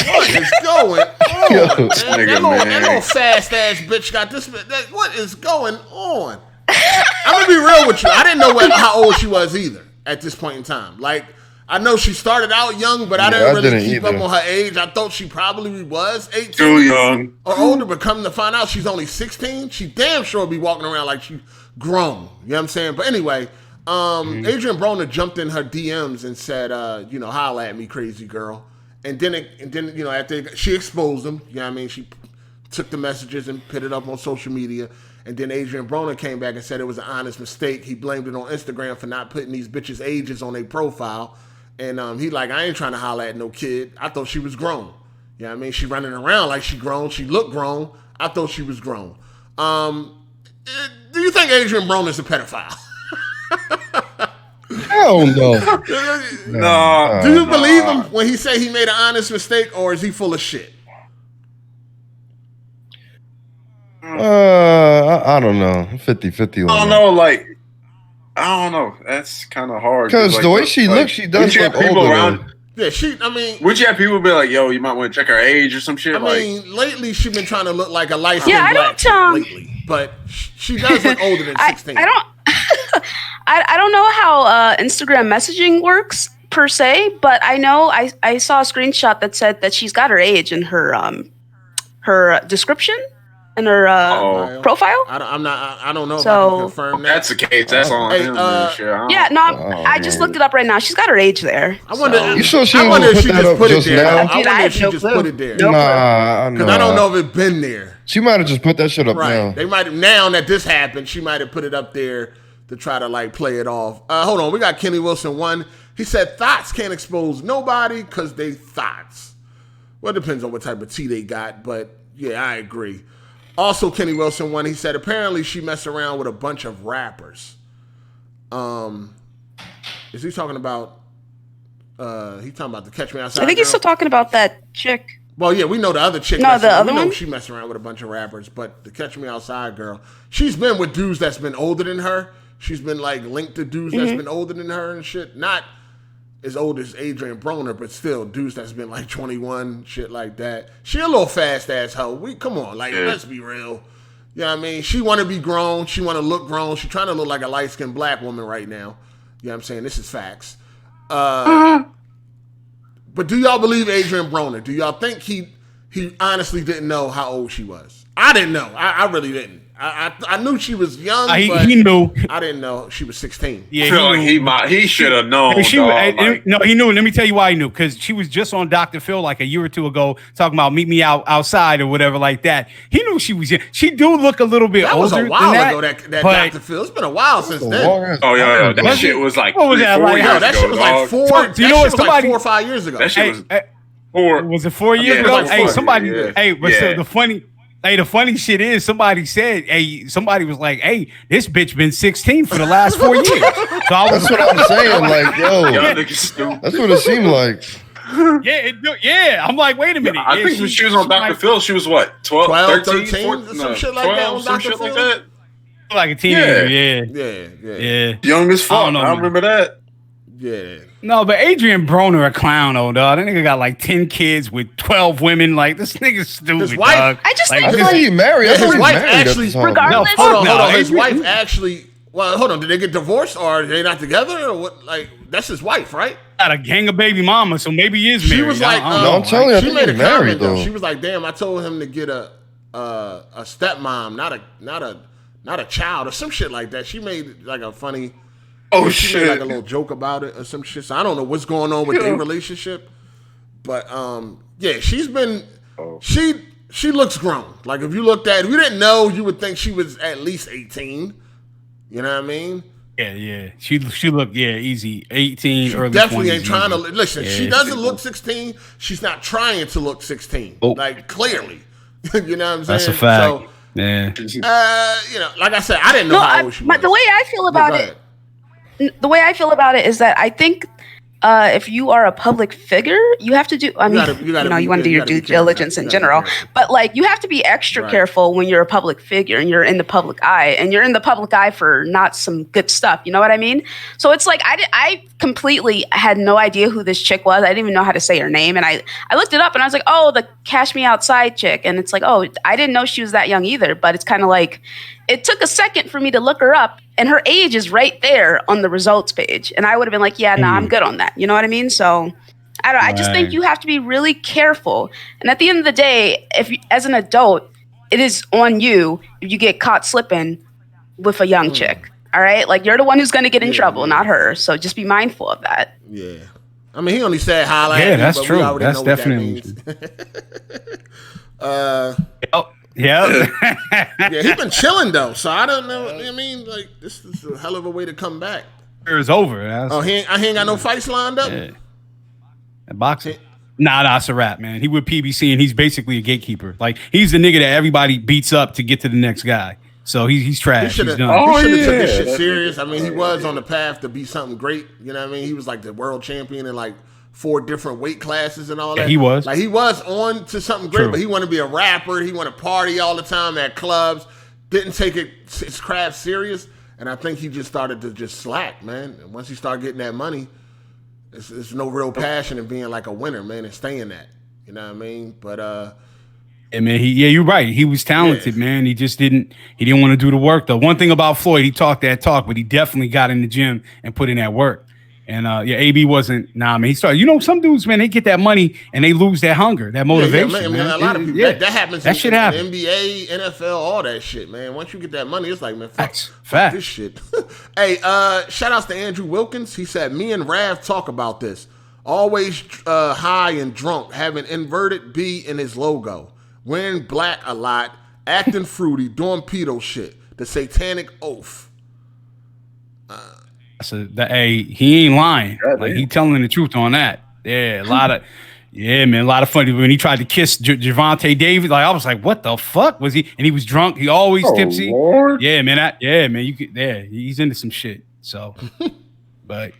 What is going on, man? That little fast ass bitch got this. What is going on? I'm gonna be real with you. I didn't know how old she was either at this point in time. Like, I know she started out young, but I didn't really keep up on her age. I thought she probably was 18. Too young. Or older, but come to find out she's only 16. She damn sure be walking around like she grown. You know what I'm saying? But anyway, Adrian Broner jumped in her DMs and said, holla at me, crazy girl. And then after she exposed him, you know what I mean? She took the messages and put it up on social media. And then Adrian Broner came back and said it was an honest mistake. He blamed it on Instagram for not putting these bitches' ages on their profile. And he like, I ain't trying to holler at no kid. I thought she was grown. You know what I mean? She running around like she grown. She looked grown. I thought she was grown. Do you think Adrian Broner's a pedophile? Hell no. No. Do you believe him when he say he made an honest mistake, or is he full of shit? I don't know. 50-50. I don't know. I don't know. That's kind of hard. Because the way she looks, she does look older. Around. Yeah, would you have people be like, yo, you might want to check her age or some shit? Lately she's been trying to look like a light-skinned black chick lately. But she does look older than 16. I don't know how Instagram messaging works per se, but I know I saw a screenshot that said that she's got her age in her description and her profile. I don't know if I So- can confirm that. That's the case. That's on him. I just looked it up right now. She's got her age there. I wonder. You sure she I wonder if put she that just up put it just there. now? I Dude, I wonder have if she no just clue. put it there. Nah, Because I don't know if it's been there. She might have just put that shit up Right. now. They might have, now that this happened, she might have put it up there to try to play it off. Hold on, we got Kenny Wilson 1. He said thoughts can't expose nobody because they thoughts. Well, it depends on what type of tea they got, but yeah, I agree. Also, Kenny Wilson 1, he said apparently she messed around with a bunch of rappers. Is he talking about? He's talking about the Catch Me Outside. I think he's still talking about that chick. Well, yeah, we know the other chick. No, the other one? She messed around with a bunch of rappers, but the Catch Me Outside girl, she's been with dudes that's been older than her. She's been linked to dudes that's been older than her and shit. Not as old as Adrian Broner, but still dudes that's been 21, shit like that. She a little fast ass hoe. Come on, let's be real. You know what I mean? She want to be grown. She want to look grown. She trying to look like a light skinned black woman right now. You know what I'm saying? This is facts. But do y'all believe Adrian Broner? Do y'all think he honestly didn't know how old she was? I didn't know. I really didn't. I knew she was young, but he knew. I didn't know she was 16. Yeah, I feel like he should have known. No, he knew. Let me tell you why he knew. Because she was just on Dr. Phil like a year or two ago talking about meet me outside or whatever like that. He knew she was young. She do look a little bit older. That was a while than ago. That Dr. Phil. It's been a while since then. Oh yeah, that shit was like what was that? 4 years That shit was ago, four. So, do you know what? Like 4 or 5 years ago. That shit was 4. Was it 4 years Yeah, ago? like Hey, 4, somebody. yeah. Hey, but so the funny shit is somebody said, somebody was like, hey, this bitch been 16 for the last 4 years. So That's what I'm saying. Y'all niggas stupid. That's what it seemed like. Yeah. I'm like, wait a minute. I think when she was on Dr. Phil, she was what, 12, 13, 14, some shit like that on some Dr. shit like Phil? that. Like a teenager, Yeah. Young as fuck. I remember that. Yeah. No, but Adrian Broner a clown, though, dog. That nigga got 10 kids with 12 women. This nigga's stupid, His wife- dog. I just think I think he married. Yeah, I think his he's wife married at actually- the time. regardless- Hold on. His Adrian- wife actually. Well, hold on. Did they get divorced or are they not together or what? That's his wife, right? Got a gang of baby mamas, so maybe he is married. She was like, I don't No, know. I'm telling you, I she think made a he's married comment though. though. She was like, "Damn, I told him to get a stepmom, not a child, or some shit like that." She made a funny. Oh she shit! made a little joke about it or some shit. So I don't know what's going on with their relationship, but yeah, she's been she looks grown. If you if you didn't know, you would think she was at least 18. You know what I mean? Yeah. She looked, easy. 18, She early definitely 20s, ain't trying to easy. listen. She doesn't look 16. She's not trying to look 16. Oh. Clearly, you know what I'm saying? That's a fact. So, Yeah. like I said, I didn't know how old she was. But the way I feel about it is that I think if you are a public figure, you have to do. I mean, you want to do your due diligence in general, but you have to be extra careful when you're a public figure and you're in the public eye, and you're in the public eye for not some good stuff. You know what I mean? So it's I completely had no idea who this chick was. I didn't even know how to say her name, and I looked it up, and I was like, oh, the Cash Me Outside chick, and it's like, oh, I didn't know she was that young either. But it's kind of it took a second for me to look her up, and her age is right there on the results page. And I would have been like, yeah, nah, I'm good on that. You know what I mean? So I just think you have to be really careful. And at the end of the day, as an adult, it is on you if you get caught slipping with a young chick. All right? Like, you're the one who's going to get in trouble, not her. So just be mindful of that. Yeah. I mean, he only said holla at me, that's but true. we already That's know what definitely that means. Yeah, he's been chilling, though. So I don't know. I mean, like, this is a hell of a way to come back. It's over. He ain't got no fights lined up? Yeah. And boxing? Nah, it's a wrap, man. He with PBC, and he's basically a gatekeeper. Like, he's the nigga that everybody beats up to get to the next guy. So he's trash. He's done. He should have took this shit serious. I mean, he was on the path to be something great. You know what I mean? He was like the world champion in like 4 different weight classes and all that. He was. Like, he was on to something great, but he wanted to be a rapper. He wanted to party all the time at clubs. Didn't take his craft serious. And I think he just started to just slack, man. And once he started getting that money, it's no real passion in being like a winner, man, and staying that. You know what I mean? But yeah, man. You're right. He was talented, man. He just didn't want to do the work, though. One thing about Floyd, he talked that talk, but he definitely got in the gym and put in that work. And AB wasn't. Nah, man. He started. You know, some dudes, man, they get that money and they lose that hunger, that motivation. Yeah, man. A lot of people. That happens. That shit happens. NBA, NFL, all that shit, man. Once you get that money, it's like, man, fuck this shit. Hey, shout outs to Andrew Wilkins. He said, me and Rav talk about this. Always high and drunk, having inverted B in his logo. Wearing black a lot, acting fruity, doing pedo shit. The satanic oath. He ain't lying. Like, he telling the truth on that. Yeah, a lot of funny. When he tried to kiss Javante Davis, like, I was like, what the fuck was he? And he was drunk. He always tipsy. Lord. Yeah, man. You could. Yeah, he's into some shit. So, but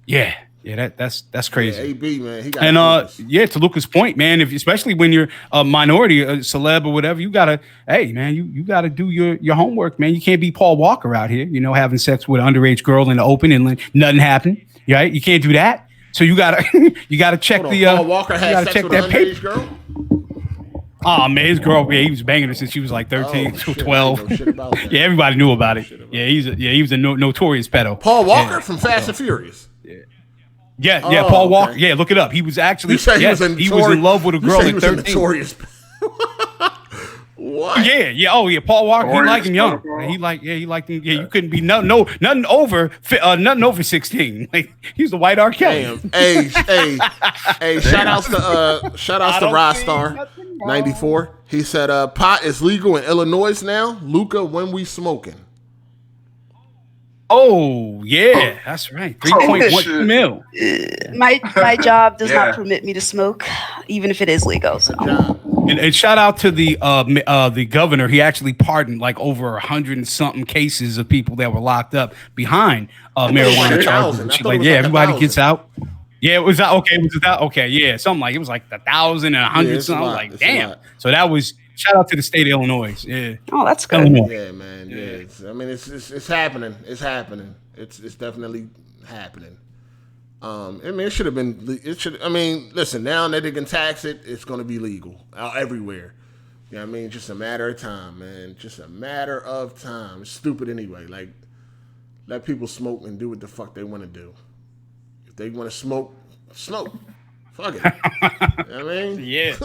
yeah. Yeah, that's crazy. Yeah, AB, man, he got to Lucas' point, man, especially when you're a minority, a celeb or whatever, you gotta, hey, man, you gotta do your homework, man. You can't be Paul Walker out here, having sex with an underage girl in the open and nothing happened, right? You can't do that. So you gotta check Paul Walker had sex with an underage girl. Oh man, his girl, he was banging her since she was like 13, 12. Yeah, everybody knew about it. He was a notorious pedo. Paul Walker from Fast and Furious. Yeah, Paul Walker. Yeah, look it up. He was actually he was in love with a girl at 13. Notorious. What? Yeah. Oh, yeah. Paul Walker. He liked him young. He liked him. Yeah, you couldn't be nothing over 16. Like, he's the white R. Kelly. Hey. Shout outs to Rostar 94. He said pot is legal in Illinois now. Luca, when we smoking? Oh yeah, that's right. 3.1 mil. My job does not permit me to smoke, even if it is legal. So. And shout out to the governor. He actually pardoned like over 100 and something cases of people that were locked up behind marijuana charges. Like, yeah, everybody gets out. Yeah, it was okay. Okay, yeah, something like it was like 1,000 and 100 something. Like, damn. So that was. Shout out to the state of Illinois. Yeah. Oh, that's good. Yeah, man. Yeah. I mean, it's happening. It's happening. It's definitely happening. I mean, it should have been. It should. I mean, listen. Now that they can tax it, it's going to be legal everywhere. You know what I mean? Just a matter of time, man. Just a matter of time. It's stupid anyway. Like, let people smoke and do what the fuck they want to do. If they want to smoke. Fuck it. You know what I mean? Yeah.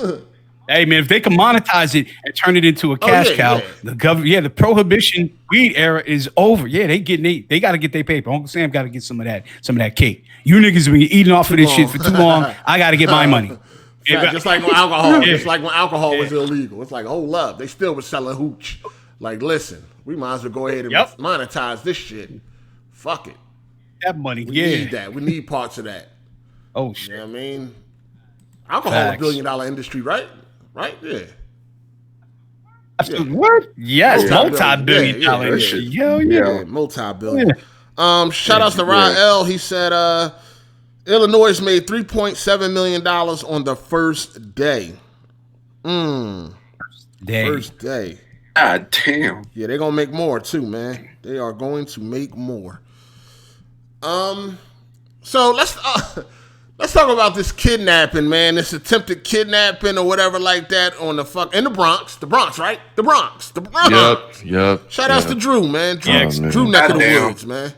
Hey man, if they can monetize it and turn it into a cash cow, the prohibition weed era is over. Yeah, they got to get their paper. Uncle Sam got to get some of that cake. You niggas have been eating off of this shit for too long. I got to get my money. Just like when alcohol, just like when alcohol was illegal. It's like, hold up, they still was selling hooch. Like, listen, we might as well go ahead and monetize this shit. Fuck it. That money, we need that. We need parts of that. Oh shit. You know what I mean? Alcohol is $1 billion industry, right? Right? Yeah. What? Yes, multi-billion dollar industry. Yeah, multi-billion. Shout outs to Ron L. He said Illinois made $3.7 million on the first day. First day. God damn. Yeah, they're gonna make more too, man. They are going to make more. So let's Let's talk about this kidnapping, man. This attempted kidnapping or whatever like that on in the Bronx. The Bronx, right? The Bronx. Yep. Shout outs to Drew, man. Drew, man. Drew neck of the woods, man.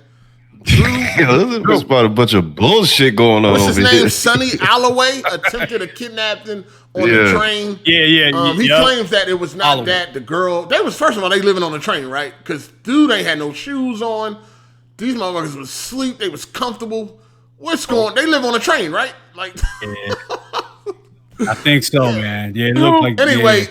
There's about a bunch of bullshit going on. What's his over name? here. Sonny Alloway attempted a kidnapping on the train. He claims that it was not Alloway. that the girl. First of all, they living on the train, right? Because dude ain't had no shoes on. These motherfuckers was asleep. They was comfortable. What's going? They live on a train, right? Like, I think so, man. Yeah, it looked like. Anyway,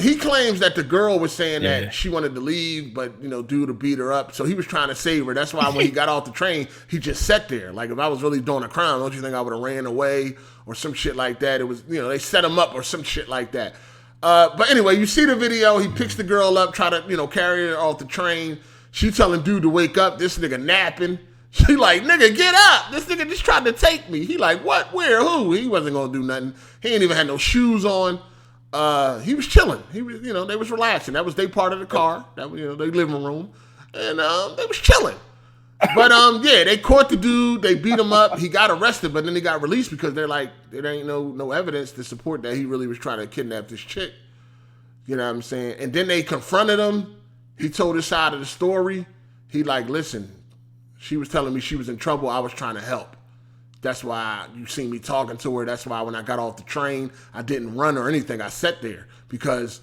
he claims that the girl was saying that she wanted to leave, but dude beat her up, so he was trying to save her. That's why when he got off the train, he just sat there. Like, if I was really doing a crime, don't you think I would have ran away or some shit like that? It was, they set him up or some shit like that. But anyway, you see the video. He picks the girl up, try to carry her off the train. She telling dude to wake up. This nigga napping. She like, nigga, get up. This nigga just tried to take me. He like, what, where, who? He wasn't going to do nothing. He ain't even had no shoes on. He was chilling. He was, they was relaxing. That was their part of the car. That was, their living room. And they was chilling. But, they caught the dude. They beat him up. He got arrested, but then he got released because they're like, there ain't no evidence to support that he really was trying to kidnap this chick. You know what I'm saying? And then they confronted him. He told his side of the story. He like, listen, she was telling me she was in trouble. I was trying to help. That's why you see me talking to her. That's why when I got off the train, I didn't run or anything. I sat there because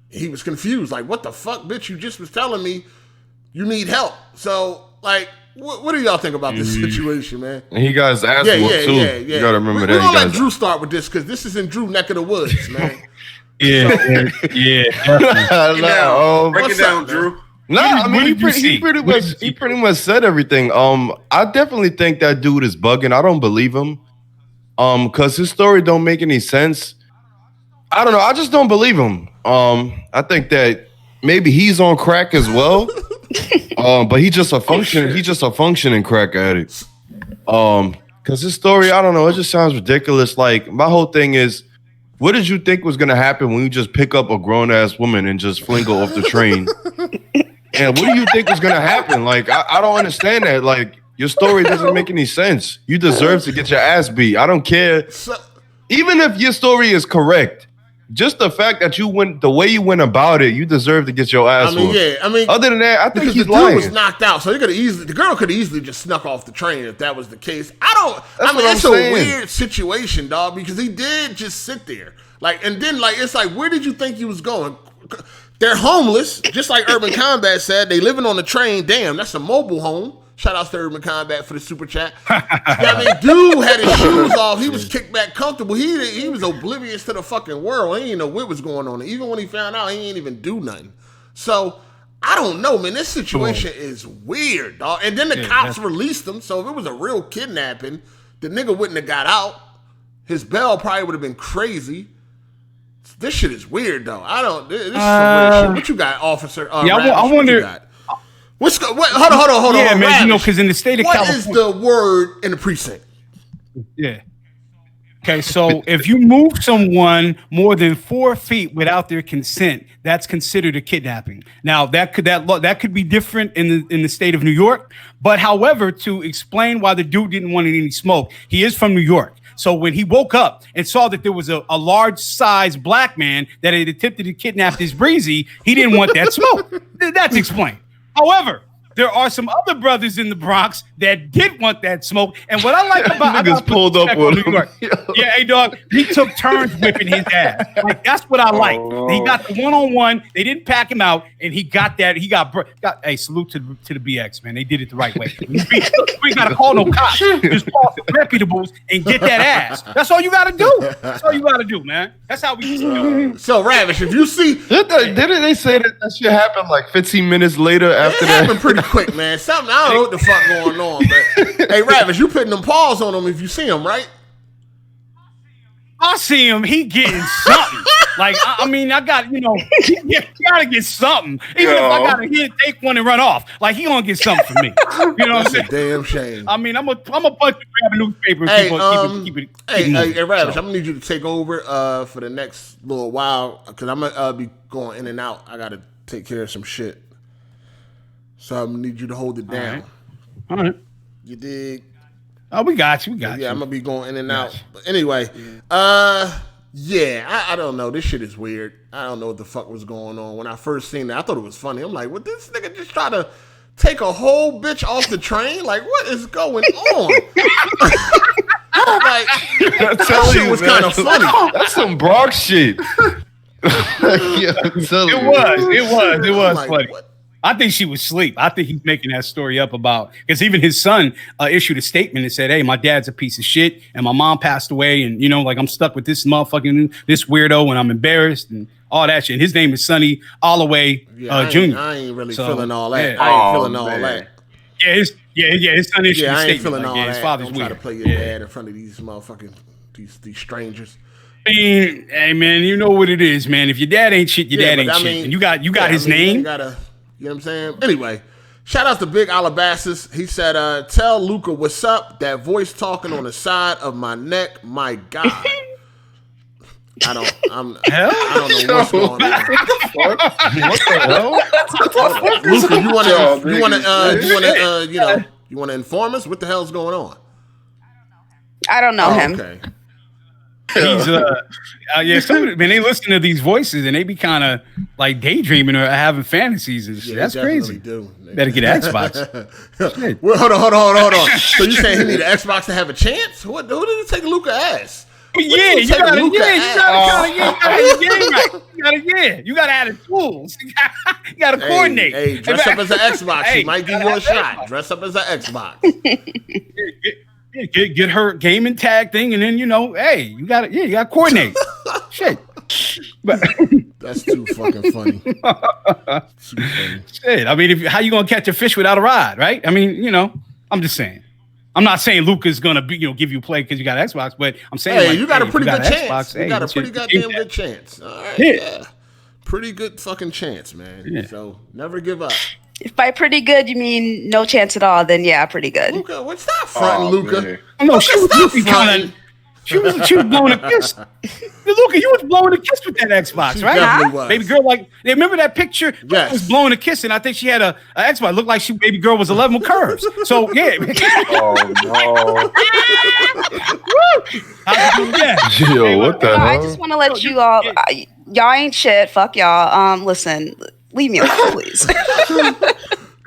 he was confused. Like, what the fuck, bitch? You just was telling me you need help. So, like, what do y'all think about this situation, man? And he got his ass whooped, too. You got to remember that. We're going to let Drew start with this because this is in Drew neck of the woods, man. Yeah. Break it down, Drew. No, I mean he pretty much said everything. I definitely think that dude is bugging. I don't believe him. Cause his story don't make any sense. I don't know. I just don't believe him. I think that maybe he's on crack as well. But he's just a functioning crack addict. Cause his story, I don't know. It just sounds ridiculous. Like my whole thing is, what did you think was gonna happen when you just pick up a grown ass woman and just fling her off the train? And what do you think was gonna happen? Like, I don't understand that. Like, your story doesn't make any sense. You deserve to get your ass beat. I don't care. Even if your story is correct, just the fact that the way you went about it, you deserve to get your ass whooped. Other than that, I think he's lying. The dude was knocked out, so the girl could easily just snuck off the train if that was the case. It's a weird situation, dog, because he did just sit there. Like, and then it's like, where did you think he was going? They're homeless, just like Urban Combat said. They living on the train. Damn, that's a mobile home. Shout out to Urban Combat for the super chat. Dude had his shoes off. He was kicked back comfortable. He was oblivious to the fucking world. He didn't know what was going on. Even when he found out, he ain't even do nothing. So, I don't know, man. This situation is weird, dog. And then the cops released him. So, if it was a real kidnapping, the nigga wouldn't have got out. His bail probably would have been crazy. This shit is weird, though. This is some weird shit. What you got, officer? I wonder. Hold on. Yeah, man. Because in the state of California, what is the word in the precinct? Yeah. Okay, so if you move someone more than 4 feet without their consent, that's considered a kidnapping. Now that could be different in the state of New York, but however, to explain why the dude didn't want any smoke, he is from New York. So when he woke up and saw that there was a large-sized black man that had attempted to kidnap this breezy, he didn't want that smoke. That's explained. However, there are some other brothers in the Bronx that did want that smoke. And what I like about niggas pulled up on New York. Yeah, hey dog, he took turns whipping his ass. Like that's what I like. He got the one-on-one. They didn't pack him out, and he got that. He got hey, salute to the BX, man. They did it the right way. We ain't gotta call no cops. Just call some reputables and get that ass. That's all you gotta do. That's all you gotta do, man. That's how we used to do it. So Ravish, if you see, didn't they say that shit happened like 15 minutes later after that? It happened pretty quick, man. Something I don't know what the fuck going on, but hey, Ravish, you putting them paws on him if you see him, right? I see him. He getting something. Like I mean, I got you gotta get something. Even if I gotta take one and run off, like he gonna get something from me. You know what I'm saying? Damn shame. I mean, I'm a bunch of grab a newspaper. And keep it. Hey, Ravish, I'm gonna need you to take over for the next little while because I'm gonna be going in and out. I gotta take care of some shit. So I'm gonna need you to hold it down. All right. You dig? Oh, we got you. Yeah, I'm gonna be going in and out. But anyway, I don't know. This shit is weird. I don't know what the fuck was going on. When I first seen it, I thought it was funny. I'm like, what, this nigga just try to take a whole bitch off the train? Like, what is going on? Like, that shit was kind of funny. That's some Bronx shit. It was like, funny. What? I think she was asleep. I think he's making that story up about, because even his son issued a statement and said, hey, my dad's a piece of shit and my mom passed away. And, like, I'm stuck with this motherfucking, this weirdo and I'm embarrassed and all that shit. And his name is Sonny Alloway Jr. I ain't really feeling all that. Yeah. I ain't feeling all that. Yeah, his son issued a I ain't statement. feeling Like, all his that. father's Don't try weird. to play your dad in front of these motherfucking, these strangers. I mean, hey, man, you know what it is, man. If your dad ain't shit, your dad ain't shit. And you got his name. You know what I'm saying? Anyway, shout out to Big Alabasas. He said, tell Luca what's up. That voice talking on the side of my neck. My God. I don't know what's going on. What the hell? Luca, you want to inform us? What the hell's going on? I don't know him. Okay. He's man, they listen to these voices and they be kind of like daydreaming or having fantasies and shit. That's crazy. Do. Better get an Xbox. Well, hold on. So you saying he need an Xbox to have a chance? Who did it take Luca ass? You gotta add the tools. You gotta coordinate. Hey, dress up as an Xbox. She might give you a shot. Dress up as an Xbox. Get her gaming tag thing, and then you gotta coordinate. Shit. But that's too fucking funny. Shit. I mean, how you gonna catch a fish without a rod, right? I mean, I'm just saying. I'm not saying Luca's gonna be, give you play because you got an Xbox, but I'm saying you got a pretty good chance. Xbox, you got a pretty goddamn good chance. All right, yeah. Pretty good fucking chance, man. Yeah. So never give up. If by pretty good you mean no chance at all, then yeah, pretty good. Luca, what's that fronting, Luca? Man. No, she was blowing a kiss. Luca, you was blowing a kiss with that Xbox, she right? Definitely was. Baby girl, remember that picture? Yes. Was blowing a kiss, and I think she had a Xbox. It looked like baby girl was 11 curves. So yeah. Oh no. Yo, what the hell? I just want to let you all. Y'all ain't shit. Fuck y'all. Listen, leave me alone, please.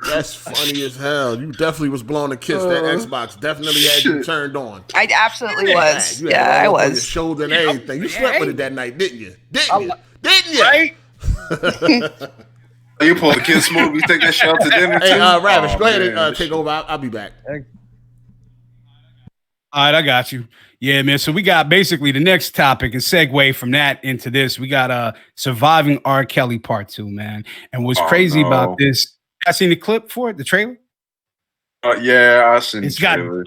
That's funny as hell. You definitely was blowing a kiss. That Xbox definitely had you turned on. I absolutely was. You had I it all up on was. your shoulder and everything. You slept with it that night, didn't you? Didn't you? Right? You pull the kids smooth. We take that shit out to dinner. Hey, Ravish, go ahead and take over. I'll be back. All right, I got you. Yeah, man. So we got basically the next topic and segue from that into this. We got Surviving R. Kelly Part 2, man. And what's crazy about this, I seen the clip for it, the trailer? Yeah, I seen the trailer.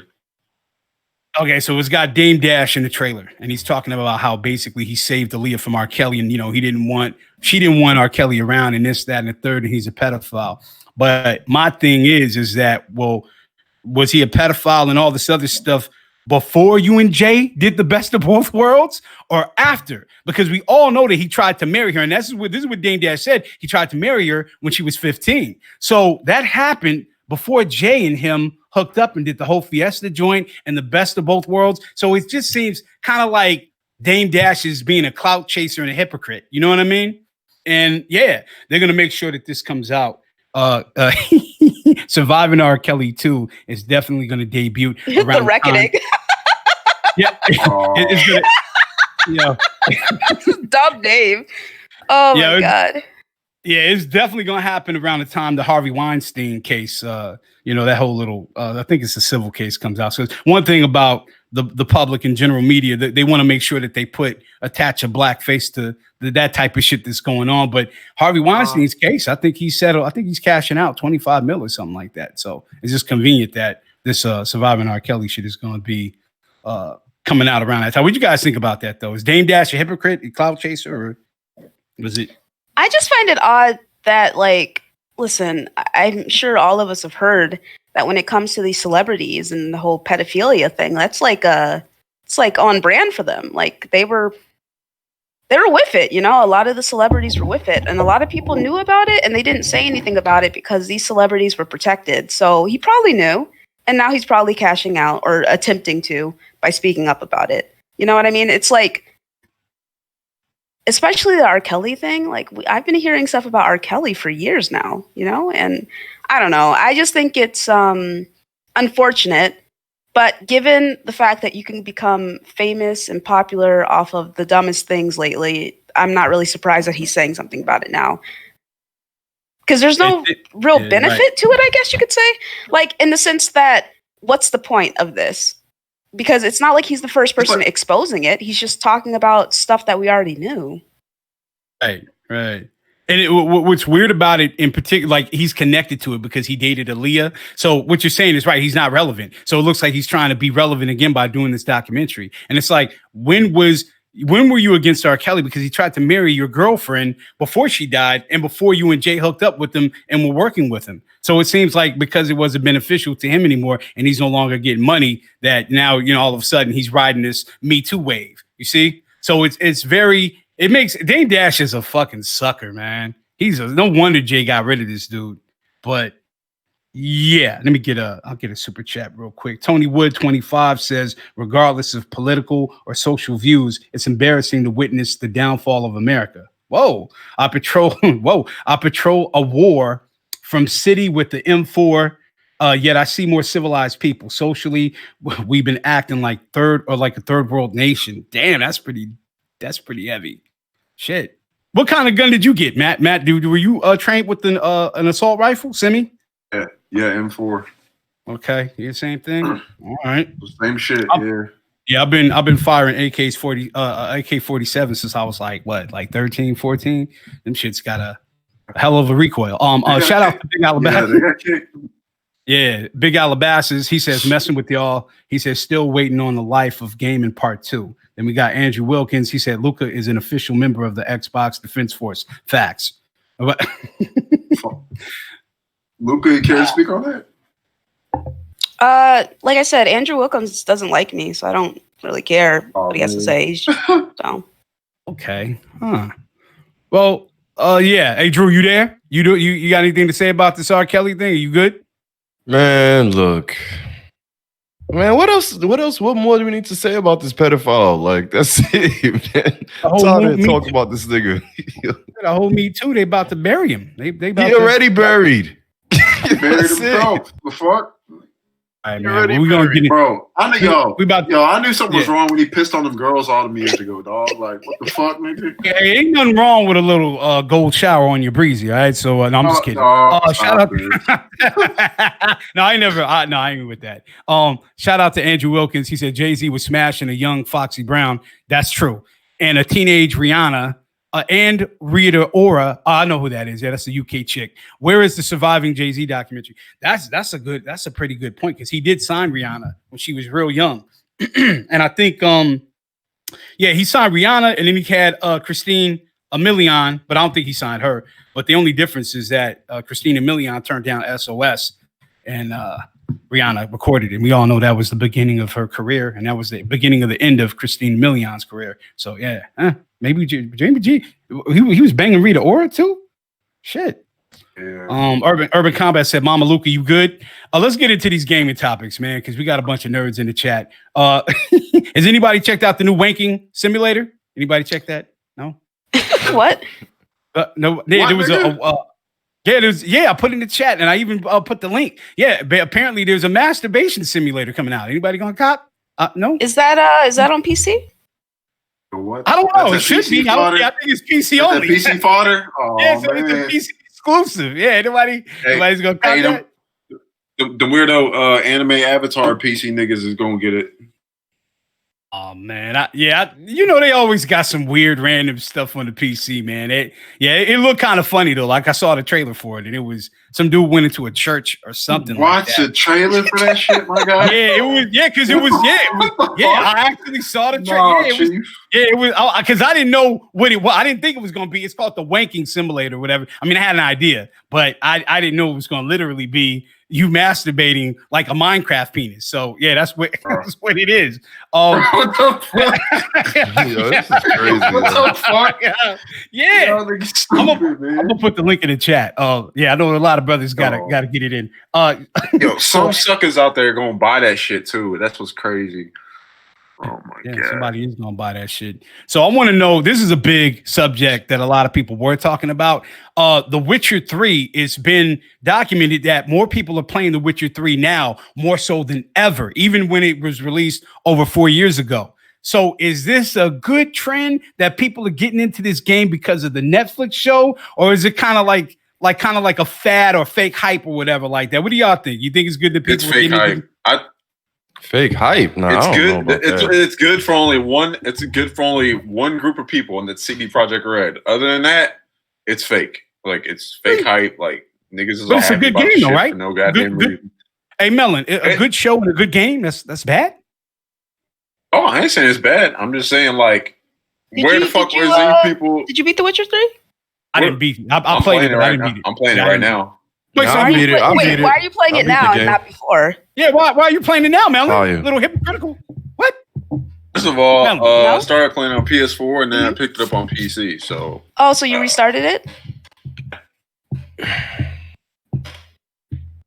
Okay, so it's got Dame Dash in the trailer, and he's talking about how basically he saved Aaliyah from R. Kelly, and she didn't want R. Kelly around, and this, that, and the third, and he's a pedophile. But my thing is that, well, was he a pedophile and all this other stuff before you and Jay did the best of both worlds, or after? Because we all know that he tried to marry her, and this is what Dame Dash said. He tried to marry her when she was 15. So that happened before Jay and him hooked up and did the whole Fiesta joint and the best of both worlds. So it just seems kind of like Dame Dash is being a clout chaser and a hypocrite. You know what I mean? And yeah, they're going to make sure that this comes out. Surviving R. Kelly 2 is definitely going to debut around the reckoning. Yeah, it's gonna. Dumb name. Oh my God. Yeah, it's definitely going to happen around the time the Harvey Weinstein case. That whole little. I think it's a civil case comes out. So it's one thing about the public and general media that they want to make sure that they attach a black face to that type of shit that's going on. But Harvey Weinstein's case, I think he's cashing out $25 million or something like that. So it's just convenient that this Surviving R. Kelly shit is going to be coming out around that time. What do you guys think about that, though? Is Dame Dash a hypocrite, a clout chaser, or was it? I just find it odd that, listen, I'm sure all of us have heard that when it comes to these celebrities and the whole pedophilia thing, that's it's like on brand for them. Like they were with it, a lot of the celebrities were with it, and a lot of people knew about it and they didn't say anything about it because these celebrities were protected. So he probably knew, and now he's probably cashing out or attempting to by speaking up about it. You know what I mean? It's like, especially the R. Kelly thing. Like, I've been hearing stuff about R. Kelly for years now, you know? And I don't know. I just think it's unfortunate. But given the fact that you can become famous and popular off of the dumbest things lately, I'm not really surprised that he's saying something about it now. Because there's no real benefit to it, I guess you could say. Like, in the sense that, what's the point of this? Because it's not like he's the first person exposing it. He's just talking about stuff that we already knew. Right. And what's weird about it in particular, like, he's connected to it because he dated Aaliyah. So what you're saying is right. He's not relevant. So it looks like he's trying to be relevant again by doing this documentary. And it's like, when were you against R. Kelly? Because he tried to marry your girlfriend before she died and before you and Jay hooked up with him and were working with him. So it seems like because it wasn't beneficial to him anymore and he's no longer getting money, that now, you know, all of a sudden he's riding this Me Too wave. You see? So it makes Dame Dash is a fucking sucker, man. No wonder Jay got rid of this dude. But yeah, I'll get a super chat real quick. Tony Wood 25 says, regardless of political or social views, it's embarrassing to witness the downfall of America. Whoa, I patrol a war from city with the M4. Yet I see more civilized people. Socially, we've been acting like a third world nation. Damn, that's pretty heavy. Shit. What kind of gun did you get, Matt? Matt, were you trained with an assault rifle, semi? Yeah, M4. Okay, you the same thing. All right, same shit. Yeah, I've been firing AK-47 since I was like 13, 14. Them shit's got a hell of a recoil. Shout out to Big Alabama. Yeah, Big Alabasas. He says, messing with y'all. He says, still waiting on the life of gaming part 2. Then we got Andrew Wilkins. He said, Luca is an official member of the Xbox Defense Force. Facts. Luca, you care to speak on that? Like I said, Andrew Wilkins doesn't like me, so I don't really care what he has to say. So. Okay. Huh. Well, yeah. Hey, Drew, you there? You got anything to say about this R. Kelly thing? Are you good? Man, look. Man, what else? What more do we need to say about this pedophile? Like, that's it, man. It's all to talk about this nigga. The whole Me Too, they about to bury him. He already buried. He buried himself. The fuck? All right, man. We're gonna get it, bro. I knew I knew something was wrong when he pissed on them girls all them years ago, dog. Like, what the fuck, nigga? Yeah, ain't nothing wrong with a little gold shower on your breezy, all right? So no, I'm just kidding. Shout out. No, I ain't with that. Shout out to Andrew Wilkins. He said Jay-Z was smashing a young Foxy Brown. That's true. And a teenage Rihanna. And Rita Ora, I know who that is. Yeah, that's the UK chick. Where is the surviving Jay-Z documentary? That's a pretty good point because he did sign Rihanna when she was real young, and I think he signed Rihanna, and then he had Christine Milian, but I don't think he signed her. But the only difference is that Christine Milian turned down SOS, and Rihanna recorded it. We all know that was the beginning of her career, and that was the beginning of the end of Christine Milian's career. So yeah. Maybe Jamie G. He was banging Rita Ora too. Shit. Yeah. Urban Combat said, "Mama Luca, you good?" Let's get into these gaming topics, man, because we got a bunch of nerds in the chat. Has anybody checked out the new wanking simulator? Anybody check that? No. What? No. There was I put it in the chat, and I even put the link. Yeah, but apparently there's a masturbation simulator coming out. Anybody gonna cop? No. Is that on PC? What? I don't know. It should be. I think it's PC only. PC fodder? Oh, yeah, so it's a PC exclusive. Yeah, nobody's gonna cop that. The weirdo anime avatar PC niggas is gonna get it. Oh man, they always got some weird random stuff on the PC, man. It looked kind of funny though. Like I saw the trailer for it, and it was some dude went into a church or something. Watch the trailer for that shit, my guy. Yeah, it was. Yeah, because it was. Yeah, I actually saw the trailer. Yeah, it was because I didn't know what it was. I didn't think it was going to be. It's called the wanking simulator, or whatever. I mean, I had an idea, but I didn't know it was going to literally be you masturbating like a Minecraft penis. So yeah, that's what it is. What the fuck? Yo, this is crazy. What the fuck? Yeah, Yo, I'm gonna put the link in the chat. Yeah, I know a lot of brothers gotta get it in. Yo, some suckers out there gonna buy that shit too. That's what's crazy. Oh my god! Somebody is gonna buy that shit. So I want to know. This is a big subject that a lot of people were talking about. The Witcher 3. It's been documented that more people are playing The Witcher 3 now, more so than ever, even when it was released over 4 years ago. So is this a good trend that people are getting into this game because of the Netflix show, or is it kind of like a fad or fake hype or whatever like that? What do y'all think? You think it's good that people? It's fake hype. Fake hype. No, it's good. It's It's good for only one. It's good for only one group of people, and that's CD Projekt Red. Other than that, it's fake. Like it's fake hype. Like niggas is. But it's a good game, though, right? No goddamn reason. Hey, Melon, a good show and a good game. That's bad. Oh, I ain't saying it's bad. I'm just saying like, where the fuck was these people? Did you beat The Witcher 3? I didn't beat it. I played it, but I didn't beat it. I'm playing it right now. Wait, why are you playing it now and not before? Yeah, why are you playing it now, Melon? A little hypocritical. What? First of all, I started playing on PS4 and then I picked it up on PC. So. Oh, so you restarted it?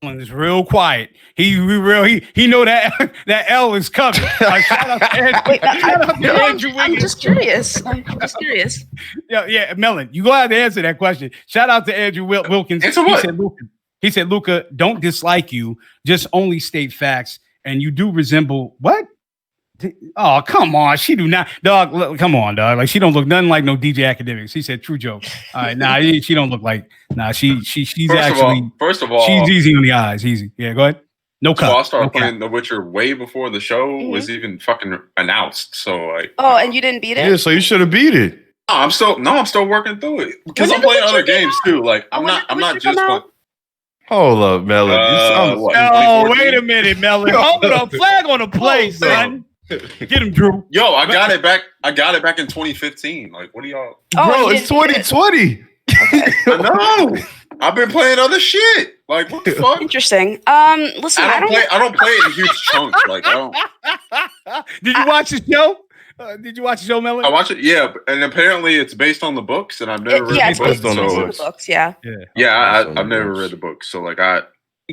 It's real quiet. He know that L is coming. Like, shout out to Andrew. I'm just curious. Yeah, Melon, you go ahead and answer that question. Shout out to Andrew Wilkins. He said, Luca, don't dislike you. Just only state facts. And you do resemble what? Oh, come on. She do not. Dog, look, come on, dog. Like, she don't look nothing like no DJ Academics. He said, true joke. All right, nah, she don't look like. Nah, she's first of all, she's easy on the eyes. Easy. Yeah, go ahead. No cut. I started playing The Witcher way before the show was even fucking announced. So like. Oh, and you didn't beat it? Yeah, so you should have beat it. I'm still working through it because I'm playing other games too. Like I'm not just playing. Hold up, Melon. Wait a minute, Melon. Hold up, flag on the play, son. Get him, Drew. Yo, I got it back in 2015. Like, what are y'all? Bro, it's 2020. I know. I've been playing other shit. Like, what the fuck? Interesting. Listen, I don't play it in huge chunks. Like, I don't. Did you watch the show? Did you watch the show, Melon? I watched it, yeah, and apparently it's based on the books, and I've never read the books. Based on the books, yeah. I've never read the books, so like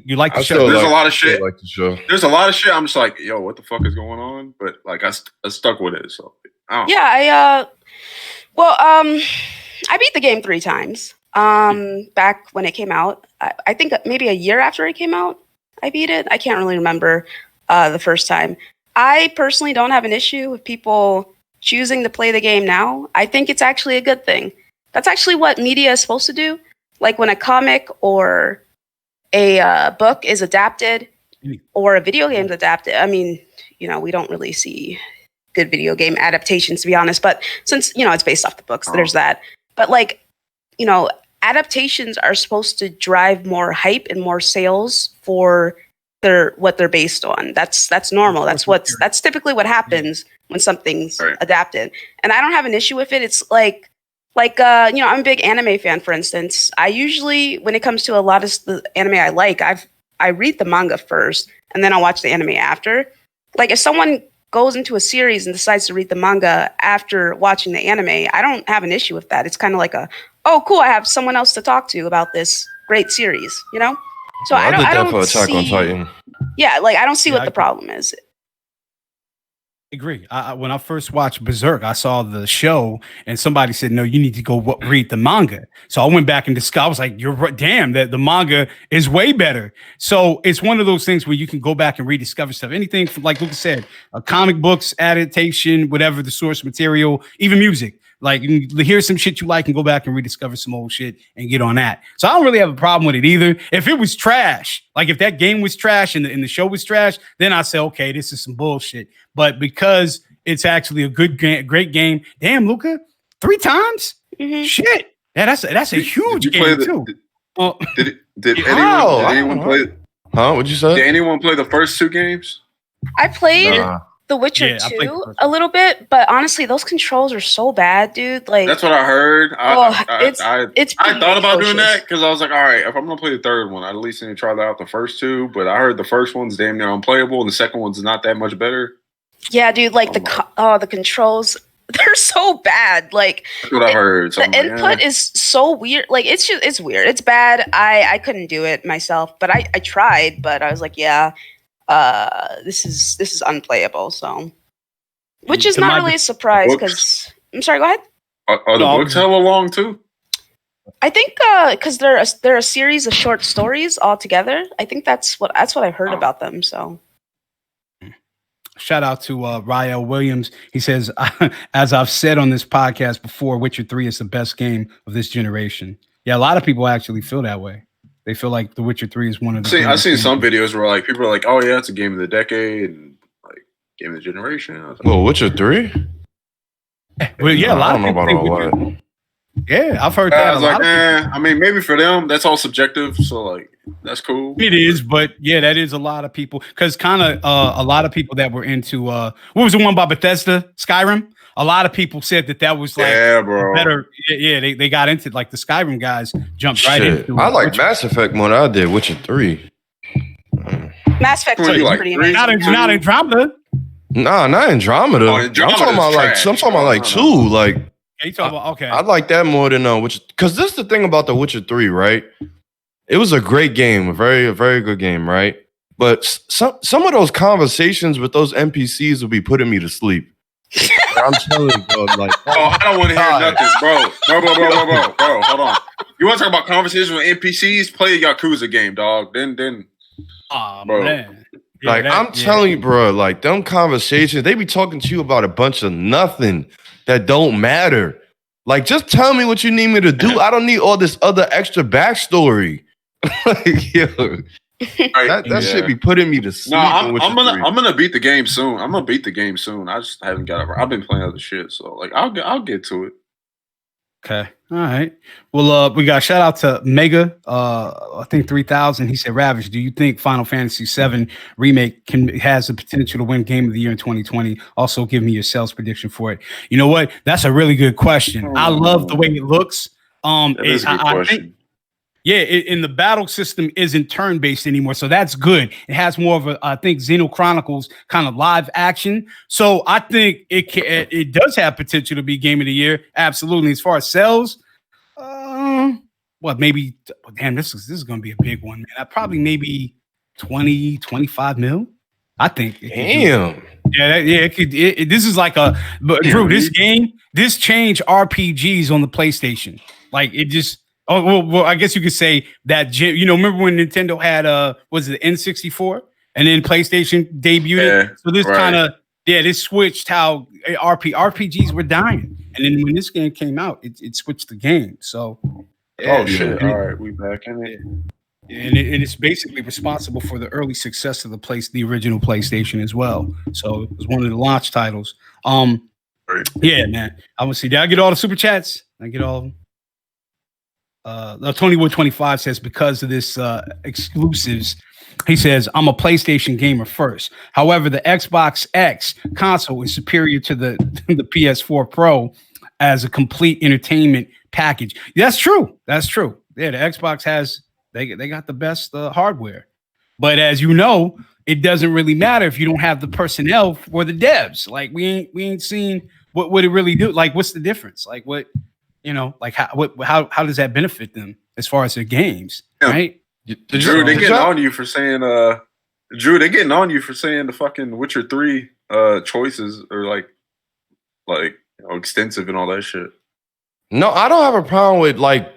you like the show? There's a lot of shit. Like the show. There's a lot of shit. I'm just like, yo, what the fuck is going on? But like, I stuck with it. So I beat the game 3 times. Back when it came out, I think maybe a year after it came out, I beat it. I can't really remember the first time. I personally don't have an issue with people choosing to play the game now. I think it's actually a good thing. That's actually what media is supposed to do. Like when a comic or a book is adapted or a video game is adapted. I mean, we don't really see good video game adaptations, to be honest. But since, it's based off the books, there's that. But like, adaptations are supposed to drive more hype and more sales for what they're based on. That's normal. That's typically what happens when something's adapted. And I don't have an issue with it. It's like I'm a big anime fan, for instance. I usually, when it comes to a lot of the anime I like, I read the manga first and then I'll watch the anime after. Like if someone goes into a series and decides to read the manga after watching the anime, I don't have an issue with that. It's kind of like oh cool, I have someone else to talk to about this great series, So I did that for Attack on Titan. Yeah, like I don't see what the problem is. I agree. When I first watched Berserk, I saw the show and somebody said, no, you need to go read the manga. So I went back and discussed. I was like, you're right. Damn, that the manga is way better. So it's one of those things where you can go back and rediscover stuff. Anything from, like Lucas said, comic books, adaptation, whatever the source material, even music. Like you can hear some shit you like and go back and rediscover some old shit and get on that. So I don't really have a problem with it either. If it was trash, like if that game was trash and the show was trash, then I say, okay, this is some bullshit. But because it's actually a good game, great game, damn, Luca, 3 times? Mm-hmm. Shit. That's a huge game too. Did anyone play? Huh? What'd you say? Did anyone play the first 2 games? I played The Witcher Yeah, I played 2 the first a one. little bit, but honestly, those controls are so bad, dude. Like, That's what I heard. it's I pretty thought about doing atrocious. that because I was like, all right, if I'm gonna play the third one, I at least need to try out the first two. But I heard the first one's damn near unplayable, and the second one's not that much better. Yeah, dude. Like the controls, they're so bad. Like That's what I heard. So the input is so weird. Like it's weird. It's bad. I couldn't do it myself, but I tried. But I was like, yeah, this is unplayable. So, which is not really a surprise because I'm sorry. Go ahead. Are the books hella long too? I think because they're a series of short stories all together. I think that's what I heard about them. So. Shout out to Rael Williams. He says, as I've said on this podcast before, Witcher 3 is the best game of this generation. Yeah, a lot of people actually feel that way. They feel like The Witcher 3 is one of the I've seen some videos where like people are like, oh yeah, it's a game of the decade and like game of the generation. I was like, Well, Witcher 3? Well, yeah, a lot I don't of know people about think all that. Yeah, I've heard that. I was like, I mean, maybe for them, that's all subjective. So like, that's cool. It is, but yeah, that is a lot of people because kind of a lot of people that were into what was the one by Bethesda, Skyrim? A lot of people said that was like better. Yeah, they got into like the Skyrim guys jumped right into it. I like Mass Effect more than I did Witcher 3. Mass Effect 2 is pretty amazing. Not Andromeda. Nah, not Andromeda. I'm talking about like 2. Like, you talking about okay? I like that more than Witcher, because this is the thing about the Witcher 3, right? It was a great game, a very good game, right? But some of those conversations with those NPCs will be putting me to sleep. I'm telling you, bro. Like, I don't want to hear nothing, bro. Hold on. You want to talk about conversations with NPCs? Play a Yakuza game, dog. Then. Oh bro. man. Yeah, like I'm telling you, bro. Like them conversations, they be talking to you about a bunch of nothing that don't matter. Like, just tell me what you need me to do. I don't need all this other extra backstory. Like, yo, that shit be putting me to sleep. No, I'm gonna beat the game soon. I just haven't got it. I've been playing other shit, so like I'll get to it. Okay. All right. Well, we got shout out to Mega. I think 3000. He said, Ravage, do you think Final Fantasy VII Remake has the potential to win Game of the Year in 2020? Also, give me your sales prediction for it. You know what? That's a really good question. I love the way it looks. That is a good question. And the battle system isn't turn-based anymore, so that's good. It has more of a, I think, Xenochronicles kind of live action. So I think it does have potential to be Game of the Year, absolutely. As far as sales, maybe, damn, this is going to be a big one, man. Probably maybe 20, 25 mil. I think. Damn. It could. This is like Drew. This changed RPGs on the PlayStation. Like it just. Oh well, I guess you could say that. Remember when Nintendo had was it the N64 and then PlayStation debuted it? So this kind of this switched how RPGs were dying, and then when this game came out, it switched the game. So shit! All right, we back in it. And it's basically responsible for the early success of the original PlayStation as well. So it was one of the launch titles. Yeah, man. I want to see. Did I get all the super chats? Did I get all of them? Tony Wood 25 says because of this exclusives, he says I'm a PlayStation gamer first. However, the Xbox X console is superior to the PS4 Pro as a complete entertainment package. That's true. Yeah, the Xbox has they got the best hardware, but as you know, it doesn't really matter if you don't have the personnel for the devs. Like we ain't seen what it really do. Like what's the difference? Like what? Like how does that benefit them as far as their games, right? Drew, they're getting on you for saying the fucking Witcher 3 choices are like extensive and all that shit. No, I don't have a problem with like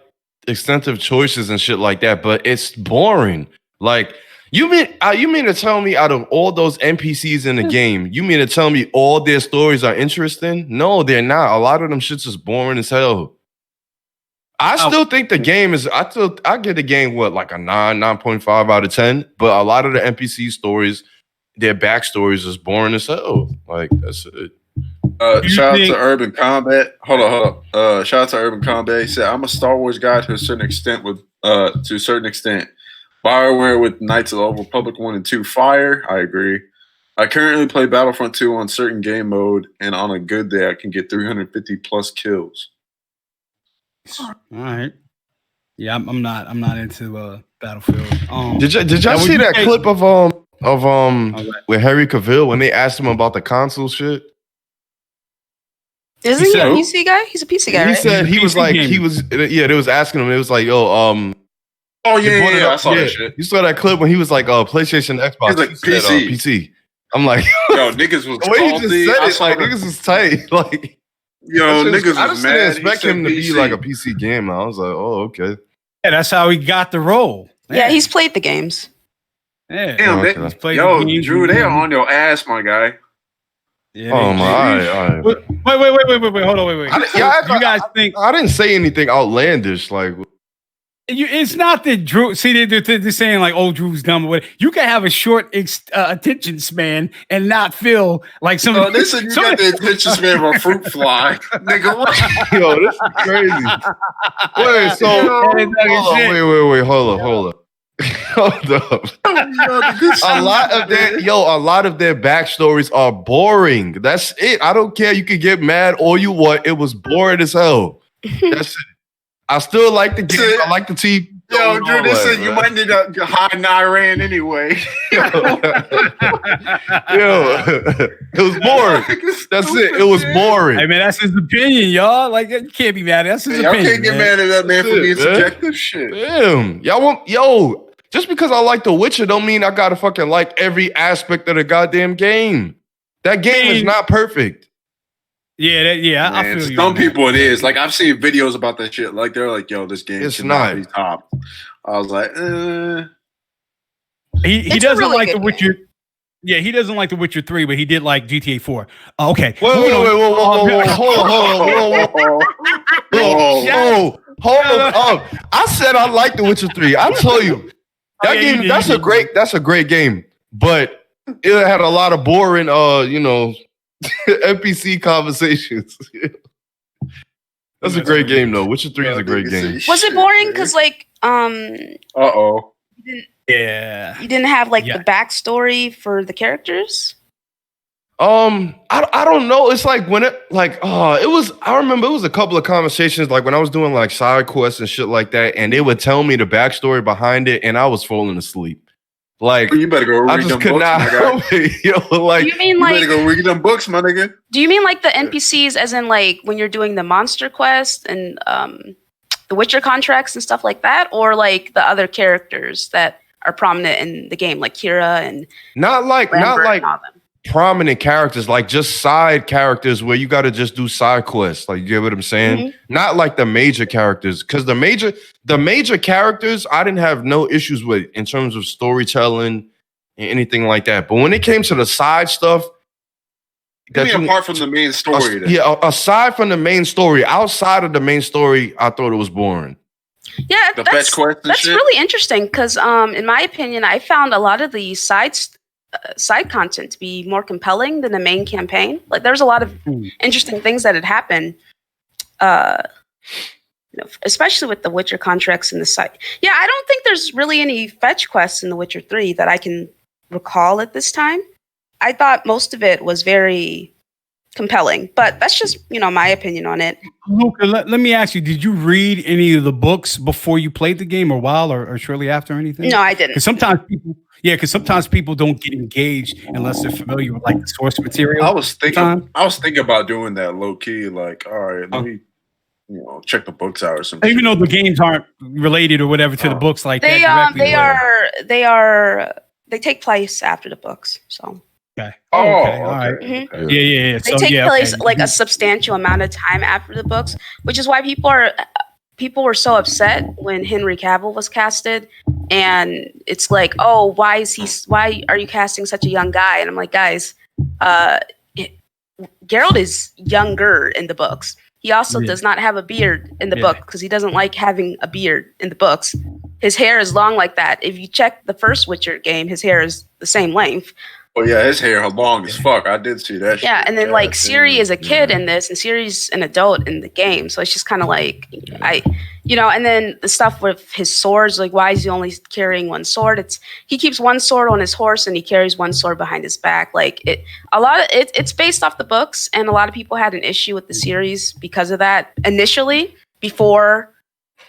extensive choices and shit like that, but it's boring. Like you mean to tell me out of all those NPCs in the game, you mean to tell me all their stories are interesting? No, they're not. A lot of them shits is boring as hell. I still think the game is. I get the game like a 9.5 out of 10. But a lot of the NPC stories, their backstories is boring as hell. Like that's it. Shout out to Urban Combat. Hold on. Shout out to Urban Combat. He said, "I'm a Star Wars guy to a certain extent. BioWare with Knights of the Old Republic 1 and 2 fire. I agree. I currently play Battlefront 2 on certain game mode, and on a good day, I can get 350 plus kills. All right. Yeah, I'm not into Battlefield. Did y'all see that clip of with Harry Cavill when they asked him about the console shit? Isn't he a PC guy? He's a PC guy, right? He said he was like they was asking him. It was like, yo, oh yeah, I saw that shit. You saw that clip when he was like, PlayStation, Xbox. He's like PC. Said, PC. I'm like, yo, niggas was the way he just said it, like niggas was tight. Like, yo, niggas I was just mad. didn't expect him to be like a PC gamer. I was like, oh, okay. Yeah, that's how he got the role. Yeah, he's played the games. Yeah, damn, he's played yo, the games. Drew, they are on your ass, my guy. Yeah, oh my! All right. Wait! Hold on, wait. You guys think I didn't say anything outlandish? Like, it's not that Drew. See, they're saying like, "Oh, Drew's dumb." Or whatever. You can have a short attention span and not feel like some. Oh, this is you got the attention span of a fruit fly, nigga. What? Yo, this is crazy. Wait, so wait, hold up. Hold up. A lot of their backstories are boring. That's it. I don't care. You can get mad all you want. It was boring as hell. That's it. I still like the game. I like the team. Yo, Drew, this is you might need to hide in Iran anyway. Yo, it was boring. That's it. It was boring. Hey man, that's his opinion, y'all. Like you can't be mad. That's his opinion. Y'all can't get mad at that man for being subjective. Shit. Damn, y'all want just because I like The Witcher don't mean I gotta fucking like every aspect of the goddamn game. That game is not perfect. Yeah, man, I feel you. Some people it is. Like I've seen videos about that shit. Like they're like, "Yo, this game should not be top." I was like, He doesn't really like The Witcher. Yeah, he doesn't like The Witcher 3, but he did like GTA 4. Okay. Wait, hold on. I said I like The Witcher 3. I told you that game. That's a great game, but it had a lot of boring, NPC conversations. That's a great game, though. Witcher 3 is a great game. Was it boring? Because like, yeah, you didn't have like the backstory for the characters. I don't know. It's like when it was. I remember it was a couple of conversations like when I was doing like side quests and shit like that, and they would tell me the backstory behind it, and I was falling asleep. Like you better go read I just them could books, not. my guy. You mean you like better go read them books, my nigga. Do you mean like the NPCs, as in like when you're doing the monster quest and the Witcher contracts and stuff like that, or like the other characters that are prominent in the game, like Kira and not like and all them? Prominent characters, like just side characters where you got to just do side quests. Like, you get what I'm saying? Mm-hmm. Not like the major characters, because the major characters I didn't have no issues with in terms of storytelling and anything like that. But when it came to the side stuff, apart from the main story, aside from the main story, outside of the main story, I thought it was boring. Yeah, that's really interesting because, in my opinion, I found a lot of the side content to be more compelling than the main campaign. Like there's a lot of interesting things that had happened, especially with the Witcher contracts in the side. Yeah, I don't think there's really any fetch quests in The Witcher 3 that I can recall at this time. I thought most of it was very compelling, but that's just, my opinion on it. Luca, let me ask you, did you read any of the books before you played the game or while or shortly after or anything? No, I didn't. Because sometimes people don't get engaged unless they're familiar with like the source material. I was thinking about doing that low key. Like, all right, let me, check the books out or something. Even though the games aren't related or whatever to the books like they that. They take place after the books. So. Okay. Okay. All right. Mm-hmm. Yeah. They take place like a substantial amount of time after the books, which is why people were so upset when Henry Cavill was casted, and it's like, oh, why are you casting such a young guy? And I'm like, guys, Geralt is younger in the books. He also does not have a beard in the book because he doesn't like having a beard in the books. His hair is long like that. If you check the first Witcher game, his hair is the same length. Oh yeah, his hair long as fuck. I did see that. Yeah, shit. and then like Siri is a kid in this, and Siri's an adult in the game. So it's just kind of like and then the stuff with his swords, like why is he only carrying one sword? He keeps one sword on his horse and he carries one sword behind his back. Like it's based off the books, and a lot of people had an issue with the series because of that initially before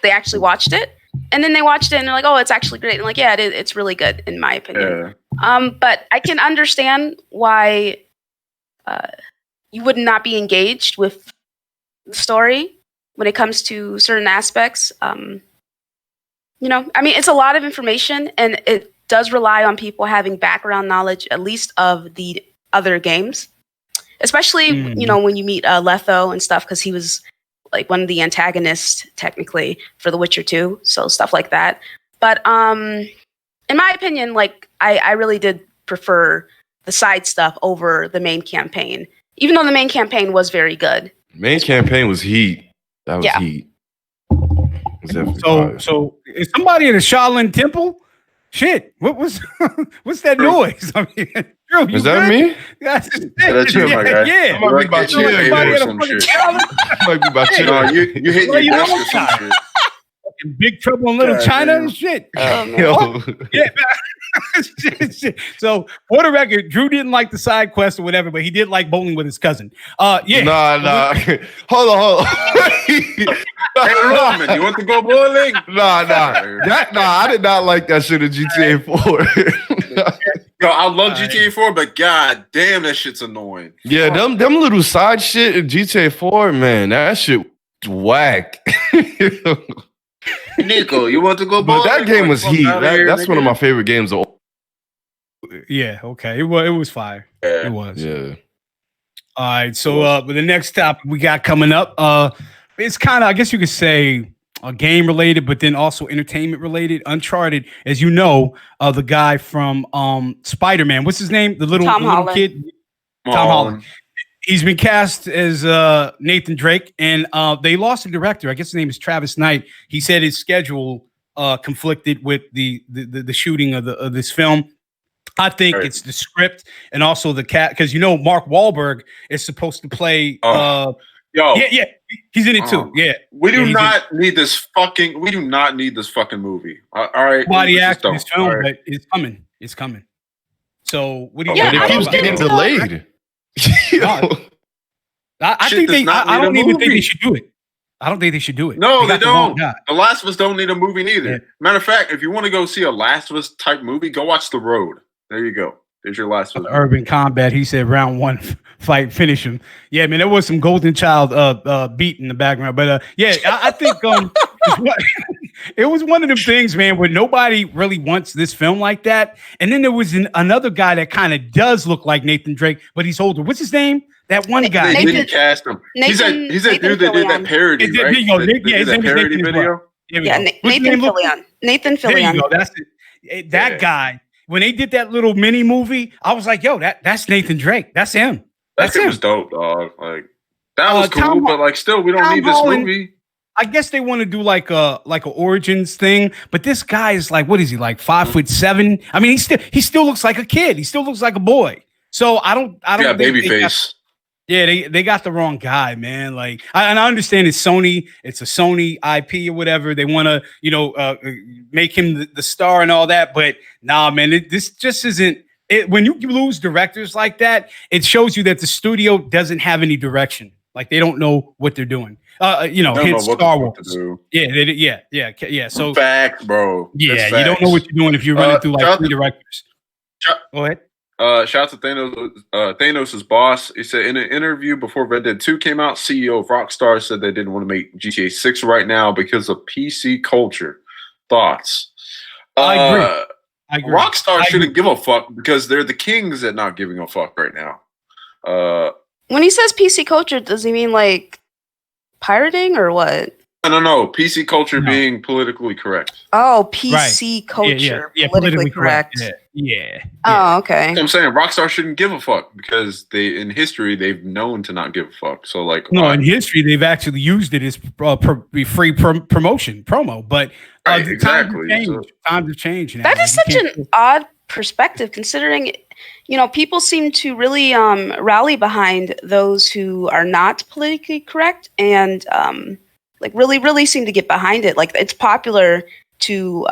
they actually watched it. And then they watched it and they're like, oh, it's actually great. And like, yeah, it's really good in my opinion. Yeah. But I can understand why you would not be engaged with the story when it comes to certain aspects. I mean, it's a lot of information and it does rely on people having background knowledge, at least of the other games, especially, when you meet Letho and stuff, because he was like one of the antagonists technically for The Witcher 2. So stuff like that. But in my opinion, like I really did prefer the side stuff over the main campaign, even though the main campaign was very good. Main campaign was heat. That was heat. So is somebody in a Shaolin temple? Shit, what's that noise? I mean, Drew, is that me? That's you, my guy. Yeah. Might be about you. Might be about you. No, you hit your desk or some shit. Big Trouble in Little China and shit. Yeah. So for the record, Drew didn't like the side quest or whatever, but he did like bowling with his cousin. Yeah. Nah. Hold on. Hey, Roman, you want to go bowling? Nah. I did not like that shit in GTA 4. Yo, I love GTA 4, but god damn, that shit's annoying. Yeah, them little side shit in GTA 4, man, that shit whack. Nico, you want to go bowling? But that game was heat. That's one of my favorite games. Yeah, okay. It was fire. Yeah. It was. Yeah. All right. So but the next topic we got coming up, it's kind of, I guess you could say, game related, but then also entertainment related. Uncharted, as you know, the guy from Spider-Man. What's his name? The little kid? Tom Holland. He's been cast as Nathan Drake, and they lost a director. I guess his name is Travis Knight. He said his schedule conflicted with the shooting of this film. I think it's the script and also the cat, because Mark Wahlberg is supposed to play. Yeah, he's in it too. Yeah, we do not need this fucking movie. All right, body act this film, but it's coming. It's coming. So what do you? But it keeps getting delayed. I think I don't even think they should do it. I don't think they should do it. No, they don't. The Last of Us don't need a movie neither. Yeah. Matter of fact, if you want to go see a Last of Us type movie, go watch The Road. There you go. There's your Last of Us. Urban Combat. He said round one fight, finish him. Yeah, man, there was some Golden Child beat in the background, but I think it was one of them things, man, where nobody really wants this film like that. And then there was another guy that kind of does look like Nathan Drake, but he's older. What's his name? That one guy. They didn't cast him. He's that dude that did that parody, right? His name parody video. Nathan Fillion. Nathan Fillion. There you go. That's it. That guy. When they did that little mini movie, I was like, "Yo, that's Nathan Drake. That's him. That shit was dope, dog. Like that was cool, but like, still, we don't need this movie." I guess they want to do like a origins thing, but this guy is like, what is he, like 5'7"? I mean, he still looks like a kid. He still looks like a boy. So I don't. Yeah, baby face. They got the wrong guy, man. Like, I understand it's Sony. It's a Sony IP or whatever. They want to, make him the star and all that. But nah, man, this just isn't. When you lose directors like that, it shows you that the studio doesn't have any direction. Like, they don't know what they're doing. Hence Star Wars. Yeah. So facts, bro. Yeah, you don't know what you're doing if you're running through like 3 directors. Go ahead. Shout out to Thanos' boss. He said in an interview before Red Dead 2 came out, CEO of Rockstar said they didn't want to make GTA 6 right now because of PC culture. Thoughts? I agree. Rockstar shouldn't give a fuck because they're the kings at not giving a fuck right now. When he says PC culture, does he mean like pirating or what? No. PC culture being politically correct. Oh, PC culture. Yeah, politically correct. Yeah. Oh, okay. So I'm saying Rockstar shouldn't give a fuck because in history they've known to not give a fuck. So like, in history they've actually used it as free promo. But exactly. Times have changed now. That is such an odd perspective, considering people seem to really rally behind those who are not politically correct, and like really seem to get behind it. Like it's popular to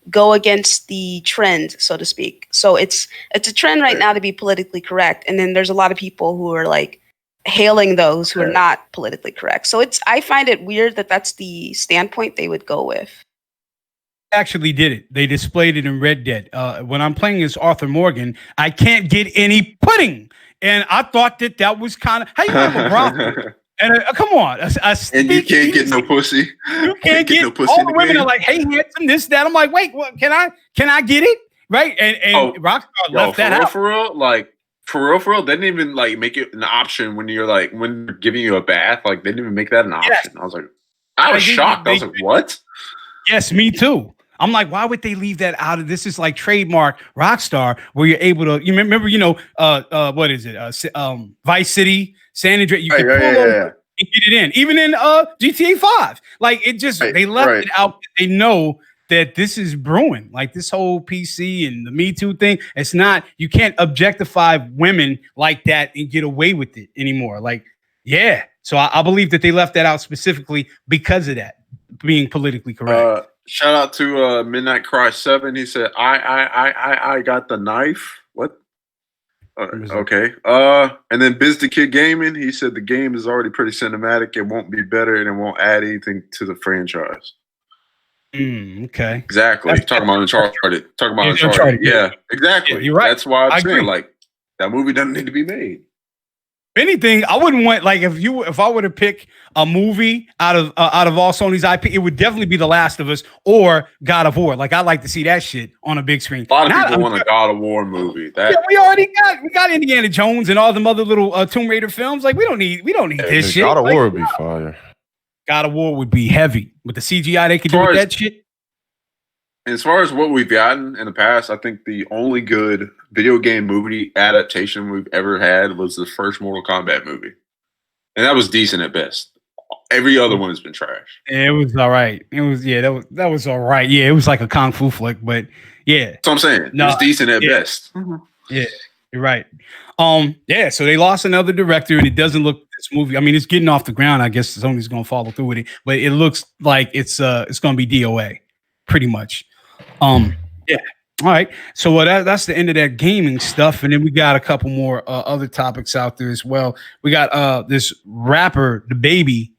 go against the trend, so to speak. So it's a trend right now to be politically correct, and then there's a lot of people who are like hailing those who are not politically correct. So I find it weird that that's the standpoint they would go with. Actually did it. They displayed it in Red Dead. When I'm playing as Arthur Morgan, I can't get any pudding, and I thought that was kind of how you have a brothel. And come on, and you can't get no pussy. You can't get no pussy. All the women are like, "Hey, handsome, this, that." I'm like, "Wait, what? Can I get it?" Right? And Rockstar left that out. For real, they didn't even like make it an option when they're giving you a bath. Like they didn't even make that an option. I was like, I was shocked. I was like, what? Yes, me too. I'm like, why would they leave that out of this? Is like trademark Rockstar, where you're able to. You remember, what is it? Vice City, San Andreas. You can pull over and get it in, even in GTA 5. Like it just they left it out. They know that this is brewing. Like this whole PC and the Me Too thing. It's not. You can't objectify women like that and get away with it anymore. Like, yeah. So I believe that they left that out specifically because of that being politically correct. Shout out to Midnight Cry 7. He said, I got the knife. What? Okay. And then Biz the Kid Gaming, he said the game is already pretty cinematic. It won't be better and it won't add anything to the franchise. Okay. Exactly. Talking about Uncharted. Yeah, exactly. Yeah, you're right. That's why I'm saying like that movie doesn't need to be made. If anything, I wouldn't want like if I were to pick a movie out of all Sony's IP, it would definitely be The Last of Us or God of War. Like I like to see that shit on a big screen. A lot of people want a God of War movie. We got Indiana Jones and all them other little Tomb Raider films. Like we don't need this shit. God of War would be fire. God of War would be heavy with the CGI they could do with that shit. As far as what we've gotten in the past, I think the only good video game movie adaptation we've ever had was the first Mortal Kombat movie. And that was decent at best. Every other one has been trash. It was all right. That was all right. Yeah, it was like a kung fu flick, but yeah. That's what I'm saying. It was decent at best. Yeah, you're right. So they lost another director, and it doesn't look this movie. I mean, it's getting off the ground. I guess Sony's gonna follow through with it, but it looks like it's gonna be DOA, pretty much. Yeah. All right. So that's the end of that gaming stuff, and then we got a couple more other topics out there as well. We got this rapper, the Baby,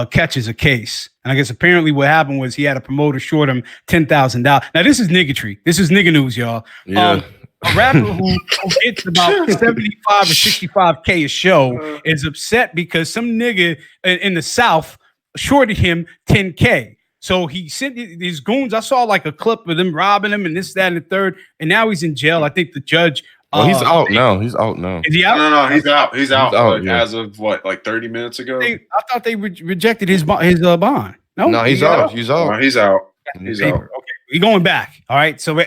catches a case, and I guess apparently what happened was he had a promoter short him $10,000. Now this is niggatry. This is nigga news, y'all. Yeah. A rapper who gets about 75 or 65K a show is upset because some nigga in the South shorted him 10K. So he sent these goons. I saw like a clip of them robbing him and this, that, and the third. And now he's in jail. I think the judge. He's out now. He's out now. Is he out? No, he's out. He's out. As of like 30 minutes ago. I thought they rejected his bond. No, he's out. He's out. No, he's out. He's out. Okay, he's going back. All right. So.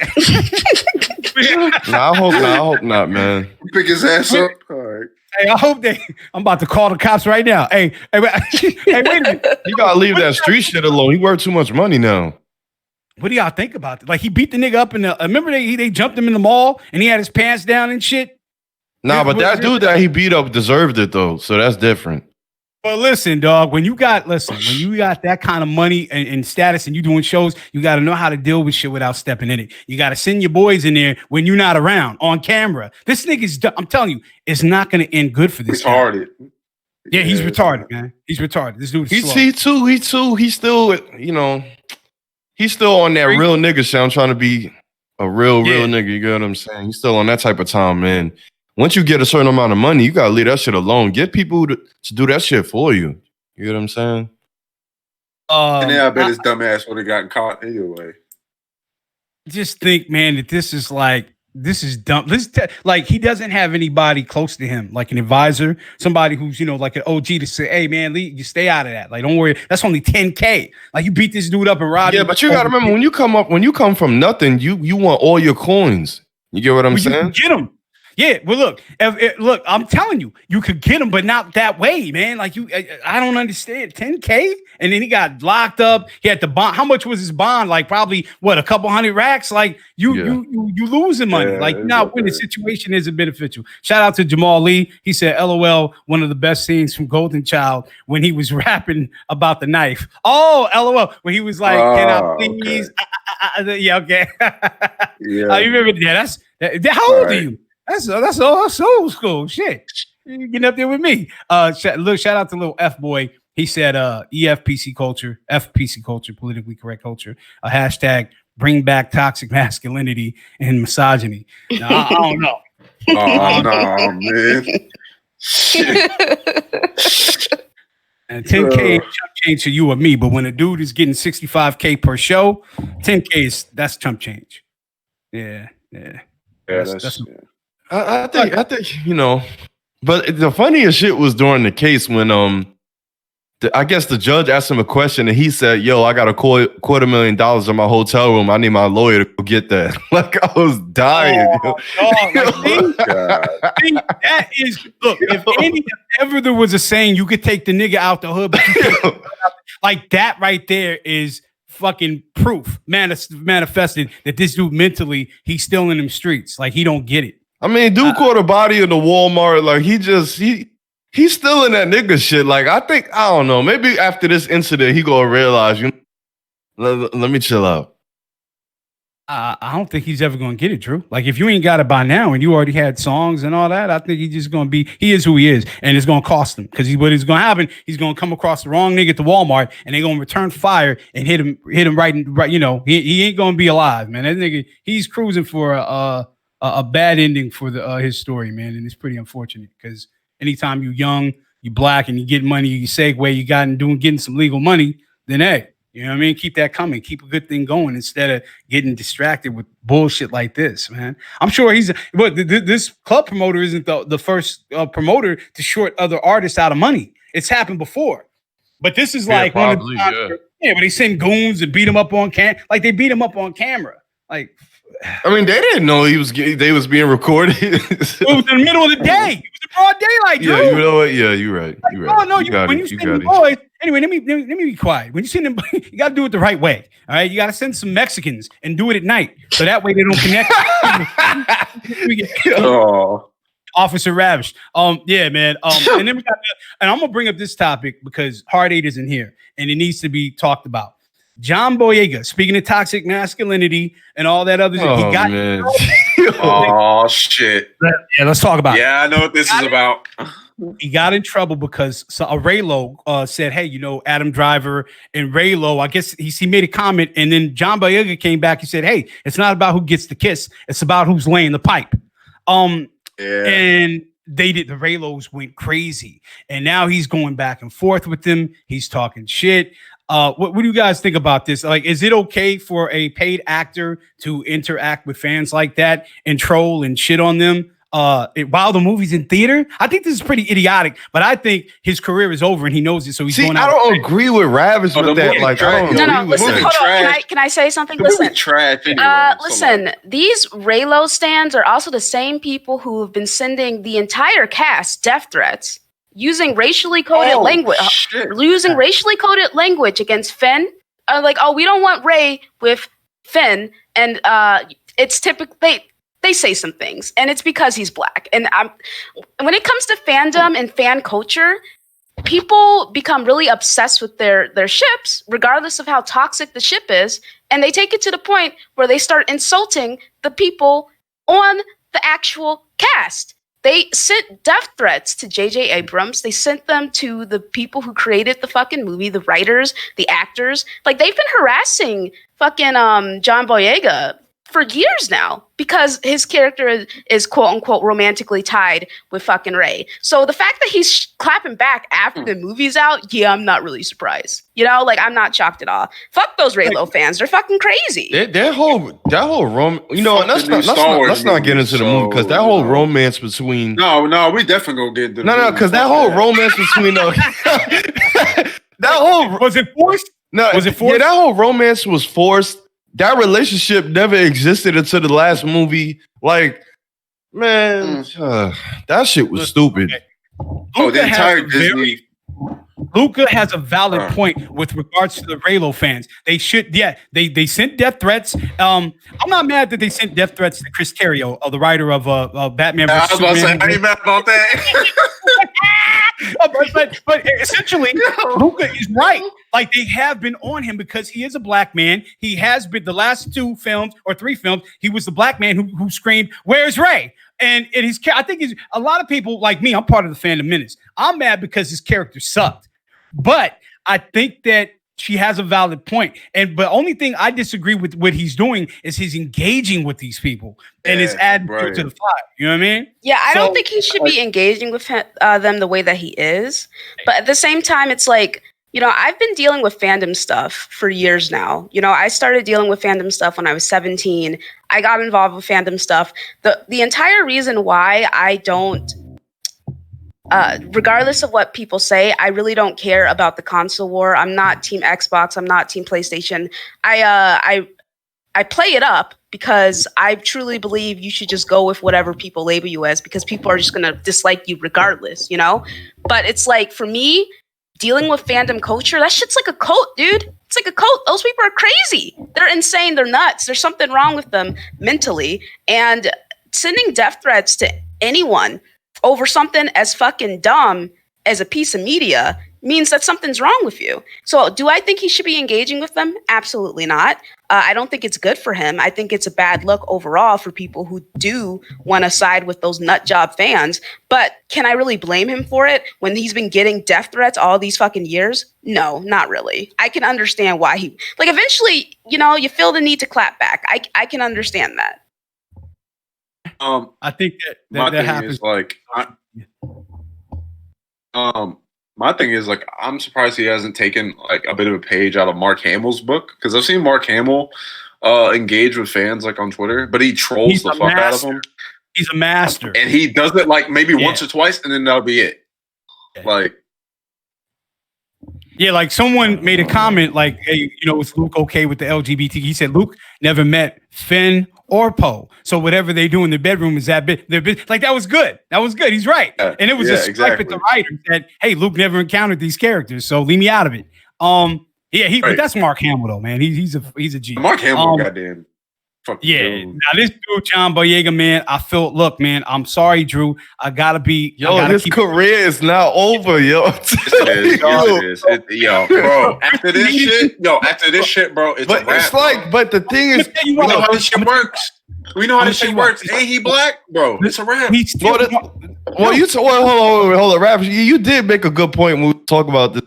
I hope not, man. Pick his ass up. All right. Hey, I hope I'm about to call the cops right now. Hey, wait a minute. You gotta leave that street shit alone. He worth too much money now. What do y'all think about it? Like he beat the nigga up remember they jumped him in the mall and he had his pants down and shit. Nah, but that dude that he beat up deserved it though, so that's different. Well, listen, dog. When you got that kind of money and status, and you doing shows, you got to know how to deal with shit without stepping in it. You got to send your boys in there when you're not around on camera. This nigga's, I'm telling you, it's not going to end good for this. Retarded. Yeah, he's retarded, man. He's retarded. This dude. He too. He's still, he's still on that real nigga shit. I'm trying to be a real nigga. You get what I'm saying? He's still on that type of time, man. Once you get a certain amount of money, you gotta leave that shit alone. Get people to do that shit for you. You know what I'm saying? And then I bet his dumb ass would have gotten caught anyway. Just think, man, that this is dumb. Like he doesn't have anybody close to him, like an advisor, somebody who's like an OG to say, "Hey, man, Lee, you stay out of that. Like, don't worry. That's only 10K. Like you beat this dude up and robbed him." Yeah, but you gotta remember when you come from nothing, you want all your coins. You get what I'm saying? You get them. Yeah, well, look, I'm telling you, you could get him, but not that way, man. Like I don't understand. 10K, and then he got locked up. He had the bond. How much was his bond? Like probably what, a couple hundred racks. Like you losing money. Yeah, like not when the situation isn't beneficial. Shout out to Jamal Lee. He said, "LOL, one of the best scenes from Golden Child when he was rapping about the knife." Oh, LOL, when he was like, "Can I please?" Okay. Yeah, okay. Yeah, you remember that? How old are you? That's old school shit. You getting up there with me. Shout out to little F boy. He said EFPC culture, FPC culture, politically correct culture, a hashtag bring back toxic masculinity and misogyny. Now, I don't know. Oh no, man. Shit. And 10K ain't chump change to you or me, but when a dude is getting 65K per show, 10K that's chump change. Yeah. That's I think, you know, but the funniest shit was during the case when I guess the judge asked him a question and he said, "Yo, I got $250,000 in my hotel room. I need my lawyer to go get that." Like I was dying. That is, look, if ever there was a saying you could take the nigga out the hood, but you can't, like that right there is fucking proof manifested that this dude mentally, he's still in them streets. Like he don't get it. I mean, dude caught a body in the Walmart. Like he's still in that nigga shit. Like I don't know. Maybe after this incident, he gonna realize, let me chill out. I don't think he's ever gonna get it, Drew. Like if you ain't got it by now and you already had songs and all that, I think he's just gonna he is who he is, and it's gonna cost him because what is gonna happen? He's gonna come across the wrong nigga at the Walmart, and they're gonna return fire and hit him right. You know, he ain't gonna be alive, man. That nigga, he's cruising for a bad ending for his story, man, and it's pretty unfortunate because anytime you young, you black, and you get money, you segue, you getting some legal money, then hey, you know what I mean? Keep that coming, keep a good thing going instead of getting distracted with bullshit like this, man. I'm sure but this club promoter isn't the first promoter to short other artists out of money. It's happened before, but this is like probably, one of the but they send goons and beat him up on like they beat him up on camera, like. I mean, they didn't know they was being recorded. It was in the middle of the day. It was in broad daylight, dude. Yeah, you know what? Yeah, you're right. You're right. No, when you send them boys, anyway, let me be quiet. When you send them, you got to do it the right way. All right, you got to send some Mexicans and do it at night, so that way they don't connect. Officer ravished. Yeah, man. And then and I'm gonna bring up this topic because Hard8 isn't here, and it needs to be talked about. John Boyega, speaking of toxic masculinity and all that other shit, he got oh shit. Yeah, let's talk about it. Yeah, I know what this is about. He got in trouble because Raylo said, "Hey, Adam Driver and Raylo." I guess he made a comment, and then John Boyega came back. He said, "Hey, it's not about who gets the kiss; it's about who's laying the pipe." And the Raylos went crazy, and now he's going back and forth with them. He's talking shit. What do you guys think about this? Like, is it okay for a paid actor to interact with fans like that and troll and shit on them while the movie's in theater? I think this is pretty idiotic, but I think his career is over and he knows it, so he's going out. I don't agree with Ravis with that. Like, I don't No, listen, hold on. Can I say something? Listen, listen. These Raylo stands are also the same people who have been sending the entire cast death threats. Using racially coded language, against Finn. Like, we don't want Ray with Finn, and it's typically they say some things, and it's because he's black. And when it comes to fandom and fan culture, people become really obsessed with their ships, regardless of how toxic the ship is, and they take it to the point where they start insulting the people on the actual cast. They sent death threats to J.J. Abrams. They sent them to the people who created the fucking movie, the writers, the actors. Like, they've been harassing fucking John Boyega for years now because his character is quote unquote romantically tied with fucking Ray. So the fact that he's clapping back after the movie's out, I'm not really surprised. Like, I'm not shocked at all. Fuck those Raylo fans. They're fucking crazy. That whole and let's not get into the movie because that whole romance between No, we definitely gonna get into No, because that whole romance between that whole was it forced? No, was it forced? Yeah, that whole romance was forced. That relationship never existed until the last movie. Like Man, that shit was stupid. Okay. The entire Disney. Luca has a valid point with regards to the Raylo fans. They should, they sent death threats. I'm not mad that they sent death threats to Chris Terrio, the writer of Batman. I was about to say, I ain't mad about that. but essentially, Luca is right. Like, they have been on him because he is a black man. He has been the last 2 films or 3 films. He was the black man who screamed, "Where's Ray?" And I think a lot of people like me. I'm part of the fandom menace. I'm mad because his character sucked, but I think that she has a valid point. But only thing I disagree with what he's doing is he's engaging with these people and is adding to the fire. You know what I mean? Yeah, I don't think he should be engaging with them the way that he is. But at the same time, it's like, you know, I've been dealing with fandom stuff for years now. You know, I started dealing with fandom stuff when I was 17. I got involved with fandom stuff. The entire reason why I don't, regardless of what people say, I really don't care about the console war. I'm not Team Xbox. I'm not Team PlayStation. I play it up because I truly believe you should just go with whatever people label you as, because people are just going to dislike you regardless, you know? But it's like, for me, dealing with fandom culture, that shit's like a cult, dude. It's like a cult. Those people are crazy. They're insane. They're nuts. There's something wrong with them mentally. And sending death threats to anyone over something as fucking dumb as a piece of media means that something's wrong with you. So do I think he should be engaging with them? Absolutely not. I don't think it's good for him. I think it's a bad look overall for people who do want to side with those nut job fans. But can I really blame him for it when he's been getting death threats all these fucking years? No, not really. I can understand why he, like, eventually, you know, you feel the need to clap back. I can understand that. I think that happens. Is like, my thing is, like, I'm surprised he hasn't taken like a bit of a page out of Mark Hamill's book, because I've seen Mark Hamill engage with fans like on Twitter, but he trolls the fuck out of them. He's a master, and he does it like maybe once or twice, and then that'll be it. Like, like someone made a comment like, "Hey, you know, is Luke okay with the LGBT?" He said Luke never met Finn or Poe, so whatever they do in the bedroom is that bit. Like, that was good. That was good. He's right, and it was a swipe at the writers that, hey, Luke never encountered these characters, so leave me out of it. But that's Mark Hamill though, man. He's a G. Mark Hamill, goddamn. Dude. Now this dude, John Boyega, man, I feel. Look, man, I'm sorry, Drew. I gotta be. His career is now over, yo. It is. Bro. After this shit, bro, it's a wrap. It's like, but the thing is, we know how this shit works. We know how this shit works. Ain't he black, bro? It's a wrap. Hold on, Rap. You did make a good point when we talk about this.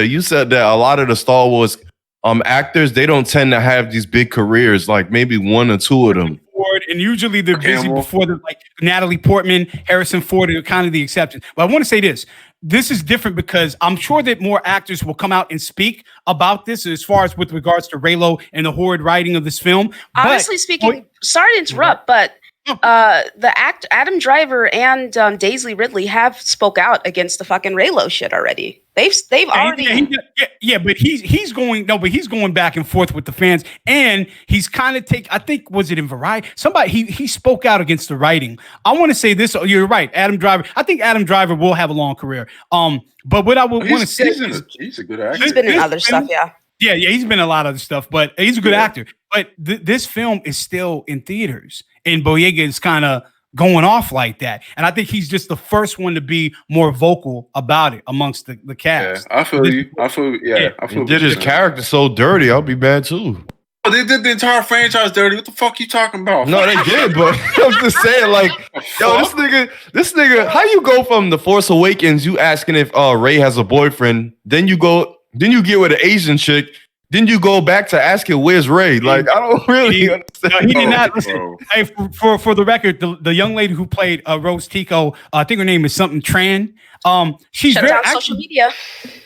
You said that a lot of the Star Wars actors, they don't tend to have these big careers, like maybe 1 or 2 of them. And usually they're busy before they're like Natalie Portman, Harrison Ford are kind of the exceptions. But I want to say this. This is different because I'm sure that more actors will come out and speak about this as far as with regards to Raylo and the horrid writing of this film. Honestly speaking, sorry to interrupt, but the Adam Driver and Daisy Ridley have spoke out against the fucking Raylo shit already. They've already but he's going back and forth with the fans, and he's kind of I think, was it in Variety? Somebody he spoke out against the writing. I want to say this. You're right, Adam Driver. I think Adam Driver will have a long career. But what I would want to say is he's a good actor. He's been in other stuff, Yeah, he's been in a lot of other stuff, but he's a good actor. But this film is still in theaters, and Boyega is kind of going off like that. And I think he's just the first one to be more vocal about it amongst the cast. Yeah, I feel you. I feel he did his character so dirty, I'll be bad too. Oh, they did the entire franchise dirty. What the fuck you talking about? No, they did, but I'm just saying, like, yo, this nigga, how you go from The Force Awakens, you asking if Rey has a boyfriend, then you get with an Asian chick, then you go back to asking where's Rey? Like, I don't really understand. No, he did not listen. Hey, for the record, the young lady who played Rose Tico, I think her name is something Tran. She's shut down social media.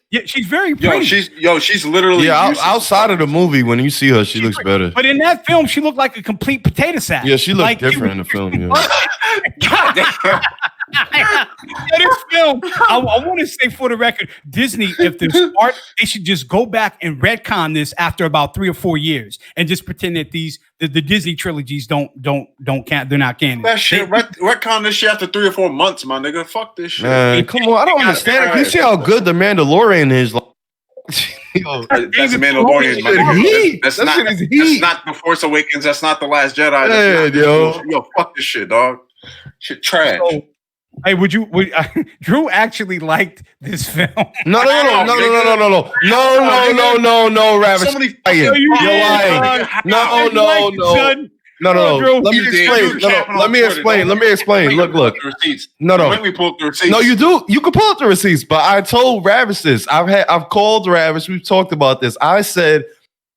Yeah, she's very pretty. She's literally outside of the movie, when you see her, she looks better. But in that film, she looked like a complete potato sack. Yeah, she looked different in the film. Yeah. God damn. this film, I want to say for the record, Disney, if they're smart, they should just go back and retcon this after about 3 or 4 years and just pretend that the Disney trilogies don't count. They're not canon. That shit, retcon this shit after 3 or 4 months, my nigga. Fuck this shit. Man, come on, I don't understand it. You see how good the Mandalorian is. Like, that's the Mandalorian. That's not the Force Awakens. That's not the Last Jedi. Yo, fuck this shit, dog. Shit trash. So, hey, would Drew actually liked this film? No, Ravis. No. Let me explain. Look. No. When we pull up the receipts. No, you do. You can pull up the receipts, but I told Ravis this. I've called Ravis. We've talked about this. I said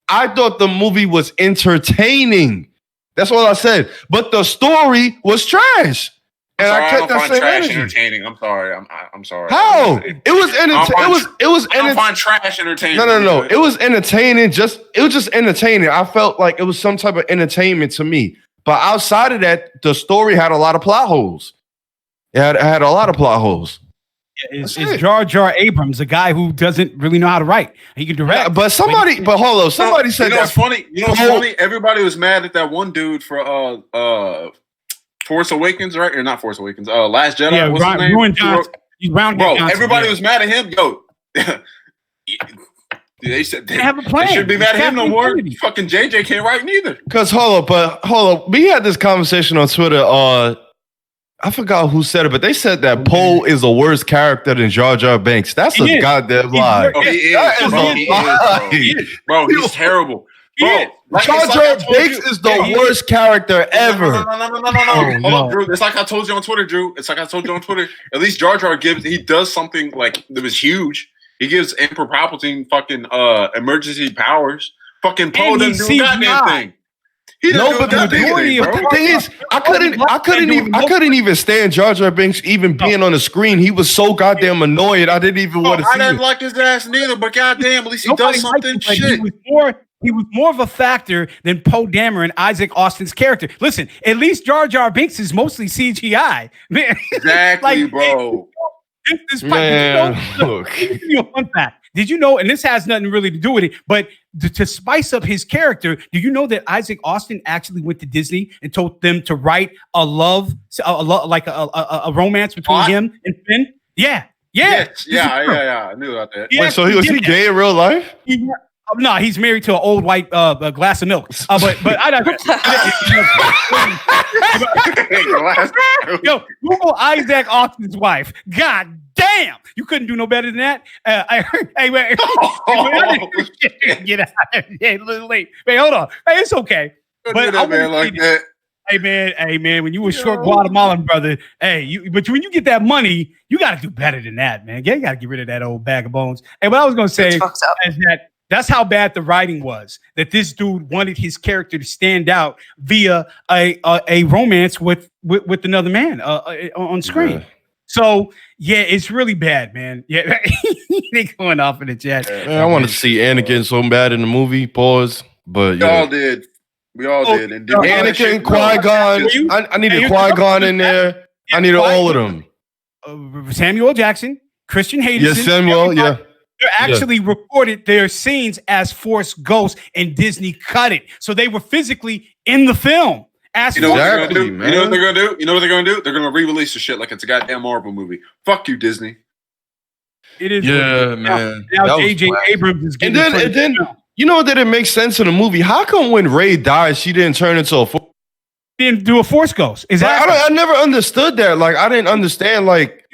I thought the movie was entertaining. That's what I said. But the story was trash. And I kept that same trash energy. entertaining. I'm sorry. I'm sorry. How? It was entertaining. I don't find trash entertaining. No. It was entertaining. It was just entertaining. I felt like it was some type of entertainment to me. But outside of that, the story had a lot of plot holes. It had a lot of plot holes. Yeah, it's Jar Jar Abrams, a guy who doesn't really know how to write. He can direct. Yeah, but hold on. Somebody said what's funny? You know what's funny? Everybody was mad at that one dude for Force Awakens, right? Or not Force Awakens. Last Jedi. Yeah, what's his name? Everybody was mad at him. Yo, they said they have a plan. They shouldn't be mad at him no more. Fucking JJ can't write neither. Because hold on. We had this conversation on Twitter. I forgot who said it, but they said that Poe is a worse character than Jar Jar Binks. That's a goddamn lie. Oh, he is. Bro, he's terrible. Bro, Jar Jar Binks is the worst character ever. No. Hold up, Drew. It's like I told you on Twitter, Drew. At least Jar Jar does something like that was huge. He gives Emperor Palpatine fucking emergency powers. Fucking Poe doesn't do a goddamn thing. But the thing is, I couldn't even stand Jar Jar Binks even being on the screen. He was so goddamn annoyed. I didn't even want to see I didn't like his ass neither, but goddamn, at least he does something shit. He was more of a factor than Poe Dameron, Isaac Austin's character. Listen, at least Jar Jar Binks is mostly CGI. Man. Exactly, bro. Fun fact. Did you know, and this has nothing really to do with it, but to spice up his character, do you know that Isaac Austin actually went to Disney and told them to write a romance between him and Finn? Yeah. I knew about that. Wait, so was he gay in real life? No, he's married to an old white glass of milk. But I don't. Yo, Google Isaac Austin's wife. God damn, you couldn't do no better than that. Get out. Yeah, a little late. Wait, hold on. Hey, it's okay. But I man like that. Hey man, when you were short Guatemalan brother, but when you get that money, you got to do better than that, man. You got to get rid of that old bag of bones. Hey, what I was gonna say is that. That's how bad the writing was. That this dude wanted his character to stand out via a romance with another man on screen. Yeah. So it's really bad, man. Yeah, they going off in the chat. Man, I want to see Anakin so bad in the movie. Pause. But we all did. And Anakin, Qui-Gon. I needed Qui-Gon in there. I needed all of them. Samuel Jackson, Christian Hayden. Yes, Samuel. Yeah. They actually recorded their scenes as Force ghosts, and Disney cut it. So they were physically in the film. You know what they're gonna do? You know what they're gonna do? They're gonna re-release the shit like it's a goddamn Marvel movie. Fuck you, Disney. It is. Yeah, man. Now J.J. Abrams is getting. And then you know that it makes sense in the movie. How come when Rey died, she didn't turn into a Force? Didn't do a Force ghost? Exactly. I never understood that. Like I didn't understand. Like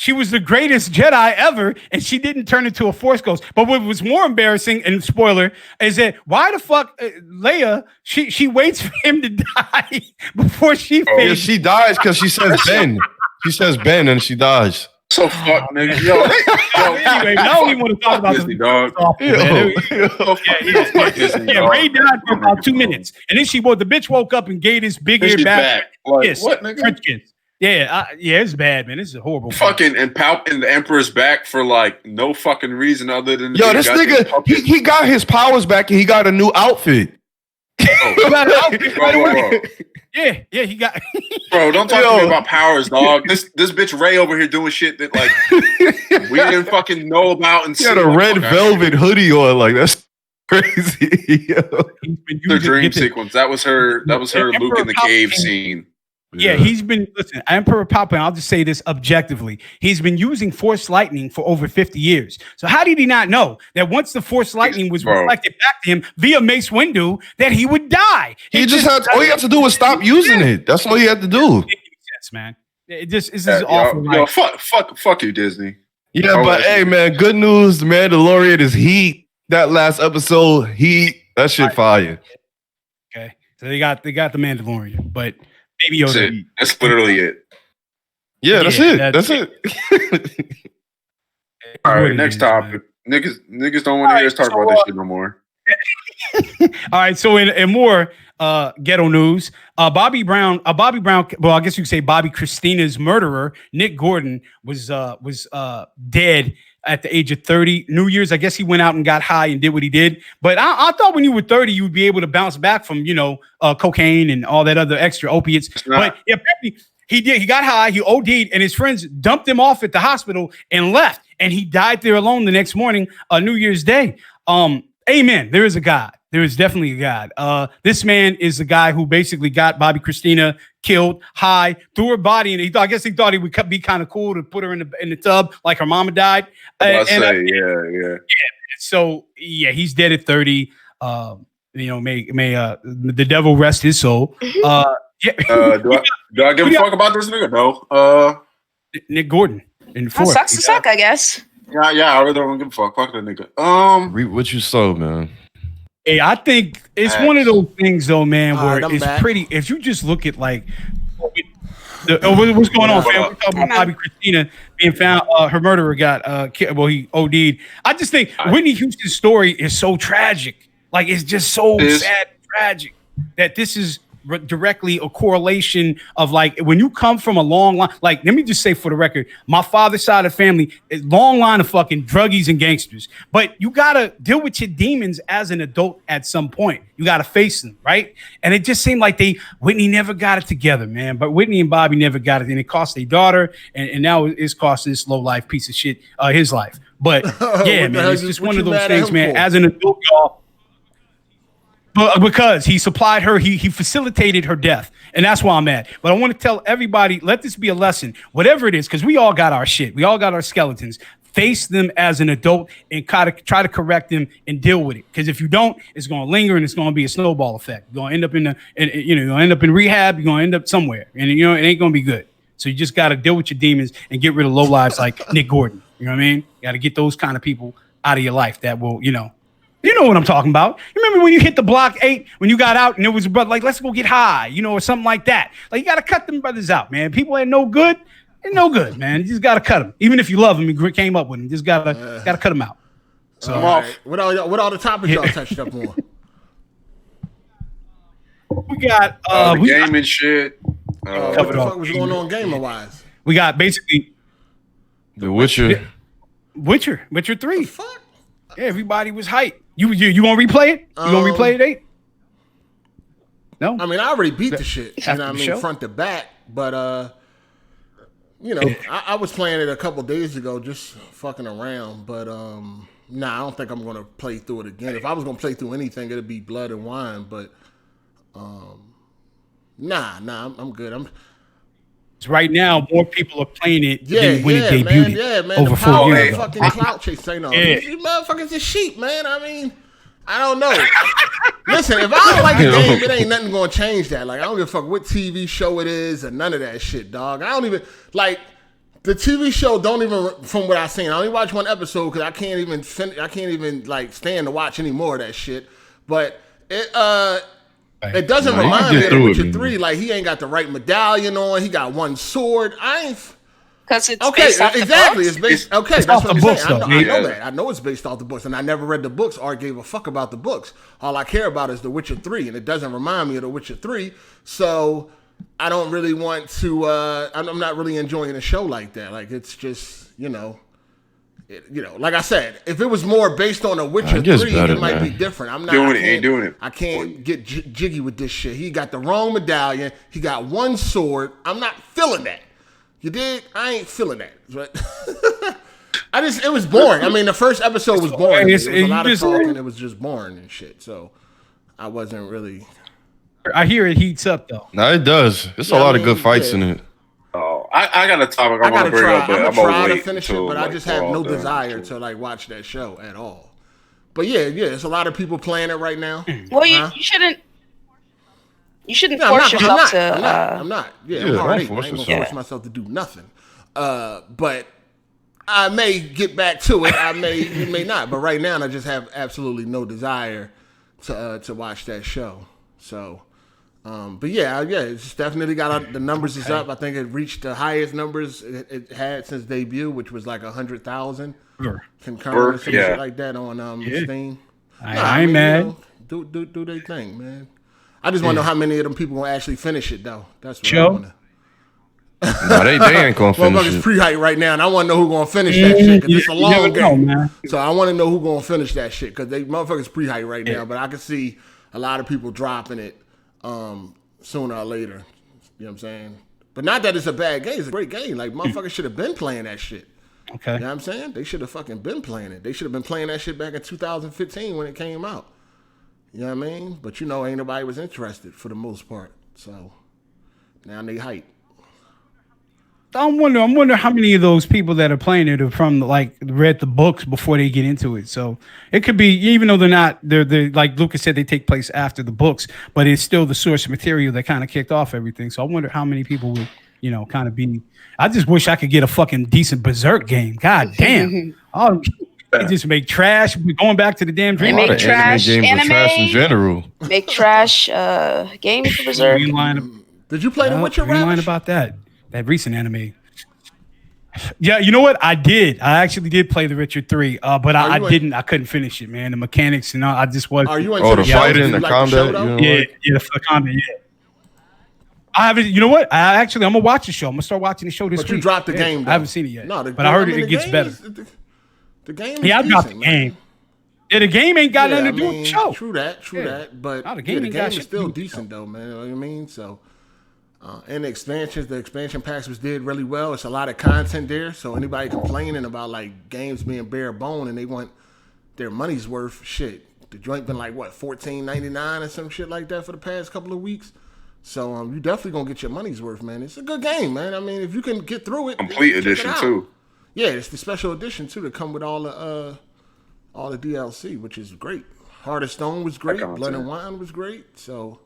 She was the greatest Jedi ever, and she didn't turn into a Force ghost. But what was more embarrassing, and spoiler, is that why the fuck Leia, she waits for him to die before she fades. She dies because she says Ben. She says Ben, and she dies. So fuck, nigga. Anyway, I don't even want to talk about Disney, dog. Ray died for about 2 minutes. And then the bitch woke up and gave this big ear back. Like, what, nigga? French kiss. Yeah, it's bad, man. This is a horrible. Fucking and Palpatine, the Emperor's back for like no fucking reason other than this nigga. He got his powers back and he got a new outfit. Whoa. Yeah, he got. Bro, don't talk to me about powers, dog. This bitch Ray over here doing shit that like we didn't fucking know about. And he had a red velvet hoodie on, like that's crazy. The dream sequence. That was her. That was her Luke in the cave scene. Yeah, he's been listen. Emperor Palpatine. I'll just say this objectively: he's been using Force lightning for over 50 years. So how did he not know that once the Force lightning was reflected back to him via Mace Windu, that he would die? He just had all he had to do was stop using it. That's all he had to do. Sense, man. It just this is awful. Yo, fuck you, Disney. Yeah, but hey, man, good news. The Mandalorian is heat. That last episode, heat. That shit fire. Okay, so they got the Mandalorian, but. Baby Yoda. That's literally it. Yeah, that's it. All right, next topic. Niggas don't want to hear us talk about this shit no more. All right, so in more ghetto news, Bobby Brown. Well, I guess you could say Bobby Christina's murderer, Nick Gordon, was dead at the age of 30. New Year's, I guess he went out and got high and did what he did. But I thought when you were 30, you would be able to bounce back from, cocaine and all that other extra opiates. But yeah, apparently he did. He got high, he OD'd, and his friends dumped him off at the hospital and left. And he died there alone the next morning, New Year's Day. Amen. There is a God. There is definitely a God. This man is the guy who basically got Bobby Christina killed high, threw her body, and I guess he thought he would be kind of cool to put her in the tub like her mama died. Yeah. So yeah, he's dead at 30. May the devil rest his soul. Yeah. Do I give a fuck about this nigga? No. Nick Gordon. Sucks to suck, I guess. Yeah. I really don't give a fuck. Fuck that nigga. Read what you sow, man. Hey, I think it's one of those things, though, man, where it's pretty. If you just look at like what's going on, fam? We're talking about Bobby Christina being found. Her murderer got he OD'd. I just think Whitney Houston's story is so tragic. Like it's just so sad, and tragic that this is directly a correlation of like when you come from a long line. Like, let me just say for the record, my father's side of the family is long line of fucking druggies and gangsters. But you gotta deal with your demons as an adult at some point. You gotta face them, right? And it just seemed like Whitney never got it together, man. But Whitney and Bobby never got it, and it cost their daughter, and now it's costing this low life piece of shit his life. But yeah, man, it's just one of those things, man. As an adult, y'all. Because he supplied her, he facilitated her death. And that's why I'm mad. But I want to tell everybody, let this be a lesson. Whatever it is, because we all got our shit. We all got our skeletons. Face them as an adult and try to correct them and deal with it. Because if you don't, it's going to linger and it's going to be a snowball effect. You're going to end up you're going to end up in rehab. You're going to end up somewhere. And, it ain't going to be good. So you just got to deal with your demons and get rid of lowlives like Nick Gordon. You know what I mean? You got to get those kind of people out of your life that will, You know what I'm talking about. You remember when you hit the block 8, when you got out and it was like, let's go get high, or something like that. Like, you got to cut them brothers out, man. People ain't no good. They're no good, man. You just got to cut them. Even if you love them and came up with them, just got to cut them out. So, right. What all the topics y'all touched up on? We got gaming shit. What the fuck was going on gamer-wise? We got basically The Witcher. Witcher 3. Fuck? Yeah, everybody was hyped. You gonna replay it? You gonna replay it, 8? No. I mean, I already beat the shit. Front to back. But I was playing it a couple days ago, just fucking around. But I don't think I'm gonna play through it again. If I was gonna play through anything, it'd be Blood and Wine. But I'm good. Right now, more people are playing it than when it debuted over 4 years ago. Fucking clout chase, these motherfuckers are sheep, man. I mean, I don't know. Listen, if I don't like the game, it ain't nothing gonna change that. Like, I don't give a fuck what TV show it is or none of that shit, dog. I don't even like the TV show. Don't even, from what I've seen, I only watched one episode because I can't even like stand to watch any more of that shit. But it doesn't remind me of Witcher 3. Like, he ain't got the right medallion on. He got one sword. Because it's based off exactly. The books? It's based. Okay, it's that's off what the I'm books, saying. though. I know that. I know it's based off the books, and I never read the books or gave a fuck about the books. All I care about is The Witcher 3, and it doesn't remind me of The Witcher 3. So I don't really want to. I'm not really enjoying a show like that. Like, it's just like I said, if it was more based on a Witcher 3, it might be different. I'm not doing it. I can't get jiggy with this shit. He got the wrong medallion. He got one sword. I'm not feeling that. You dig? I ain't feeling that. But it was boring. I mean, the first episode was boring. It was a lot of talking. It was just boring and shit. So I wasn't really. I hear it heats up though. No, it does. There's a lot of good fights in it. Oh, I got a topic I want to bring up, but I'm gonna try to to finish it. But I just have no desire to like watch that show at all. But yeah, there's a lot of people playing it right now. Well, you shouldn't. You shouldn't force yourself to. I'm not. Yeah, I'm hard. I ain't gonna force myself to do nothing. But I may get back to it. You may not. But right now, I just have absolutely no desire to watch that show. So. But yeah, it's definitely got the numbers is up. I think it reached the highest numbers it had since debut, which was like 100,000 concurrent or some shit like that on Steam. I ain't mad. Do their thing, man. I just want to know how many of them people gonna actually finish it though. That's what I want to. No, they ain't gonna finish it. It's pre-hype right now, and I want to know who's gonna finish that shit because it's a long game. Man. So I want to know who's gonna finish that shit because they motherfuckers pre-hype right now. But I can see a lot of people dropping it. Sooner or later, you know what I'm saying? But not that it's a bad game. It's a great game. Like, motherfuckers should have been playing that shit. Okay. You know what I'm saying? They should have fucking been playing it. They should have been playing that shit back in 2015 when it came out. You know what I mean? But ain't nobody was interested for the most part. So, now they hype. I'm wondering how many of those people that are playing it are from read the books before they get into it. So it could be, even though they're like Lucas said, they take place after the books, but it's still the source material that kind of kicked off everything. So I wonder how many people would, kind of be. I just wish I could get a fucking decent Berserk game. God damn. They just make trash. We're going back to the damn dream. They make trash anime. Trash in general. Make trash games for Berserk. Did you play The Witcher? Line about that recent anime. Yeah, you know what? I did. I actually did play The Witcher 3, but I didn't. I couldn't finish it, man. The mechanics and all. I just wasn't. Are you into the fighting, the combat? The combat. Yeah. I haven't. You know what? I'm gonna watch the show. I'm gonna start watching the show this week. But you dropped the game. Though. I haven't seen it yet. No, but I heard it gets better. The game. I dropped the game. Yeah, the game ain't got nothing to do with the show. True that. But the game is still decent though, man. You know what I mean? So. And the expansion packs did really well. It's a lot of content there. So anybody complaining about like games being bare bone and they want their money's worth, shit. The joint been like what, $14.99 or some shit like that for the past couple of weeks. So you definitely gonna get your money's worth, man. It's a good game, man. I mean, if you can get through it, complete edition too. Yeah, it's the special edition too to come with all the DLC, which is great. Heart of Stone was great. Blood and Wine was great. So.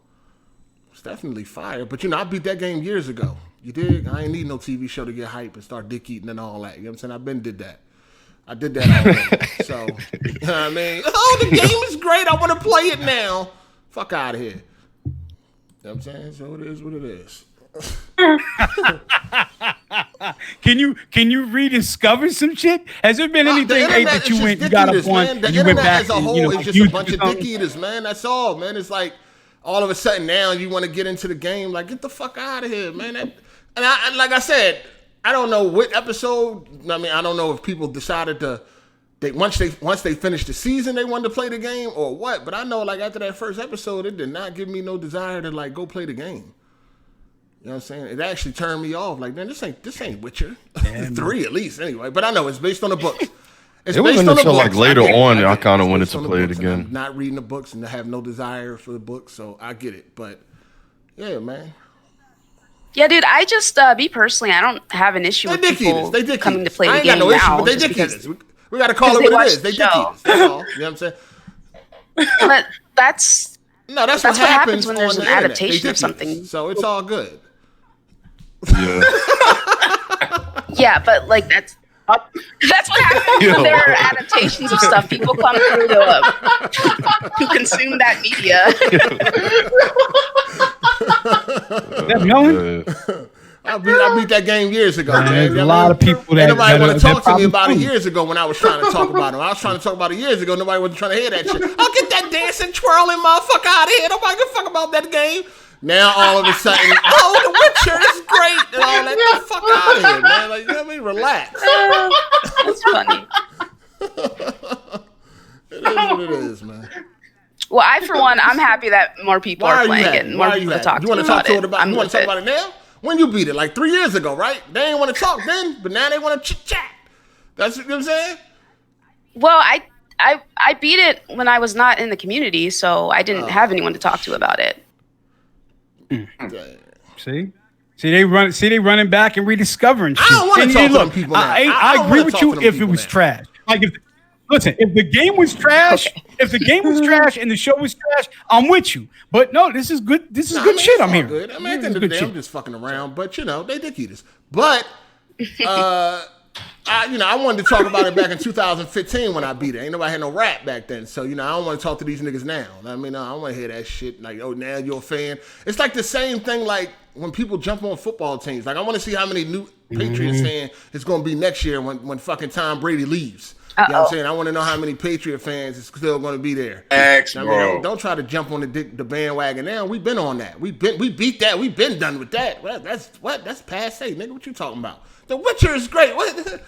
It's definitely fire. But, I beat that game years ago. You dig? I ain't need no TV show to get hype and start dick eating and all that. You know what I'm saying? I've been did that. I did that already. So, you know what I mean? Oh, the game is great. I want to play it now. Fuck out of here. You know what I'm saying? So, it is what it is. Can you rediscover some shit? Has there been anything that you got up on and you went back? As a whole, it's just a bunch of dick eaters, man. That's all, man. It's like, all of a sudden now you want to get into the game, like get the fuck out of here, man. And like I said, I don't know what episode. I mean, I don't know if people decided once they finished the season they wanted to play the game or what. But I know like after that first episode, it did not give me no desire to like go play the game. You know what I'm saying? It actually turned me off. Like, man, this ain't Witcher 3 at least anyway. But I know it's based on the books. It wasn't until like later on I kind of wanted to play it again. I'm not reading the books and I have no desire for the books, so I get it. But yeah, man. Yeah, dude. I just me personally, I don't have an issue with people coming to play the game now. But they dick eaters. We got to call it what it is. They dick eaters. That's all. You know what I'm saying? But that's what happens when there's an adaptation of something. So it's all good. Yeah. Yeah, but like that's what happens when there are adaptations of stuff. People come through to consume that media. I beat that game years ago, man. A lot of people that nobody want to talk to me about it years ago when I was trying to talk about it. I was trying to talk about it years ago. Nobody wasn't trying to hear that shit. I'll get that dancing, twirling motherfucker out of here. Nobody give a fuck about that game. Now all of a sudden, The Witcher is great and all that. Get the fuck out of here, man. Like, you know what I mean? Relax. That's funny. It is what it is, man. Well, for one, I'm happy that more people are playing it and more people talk to me about it. You want to talk about it now? When you beat it, like 3 years ago, right? They didn't want to talk then, but now they want to chat. That's what I'm saying? Well, I beat it when I was not in the community, so I didn't have anyone to talk to about it. See, they running back and rediscovering shit. I don't want to talk to them people now. I agree with you if it was trash. Like if the game was trash, and the show was trash, I'm with you. But no, this is good. This is good shit. I'm here. Good. I mean, at the end of the day, I'm just fucking around. But they dick eaters. But I wanted to talk about it back in 2015 when I beat it. Ain't nobody had no rap back then. So, I don't want to talk to these niggas now. I mean, I don't want to hear that shit. Like, oh, now you're a fan. It's like the same thing like when people jump on football teams. Like, I want to see how many new Patriots fans it's going to be next year when fucking Tom Brady leaves. You know what I'm saying? I want to know how many Patriot fans is still going to be there. Don't try to jump on the bandwagon now. We've been on that. We beat that. We've been done with that. Well, that's passe, nigga. What you talking about? The Witcher is great. What?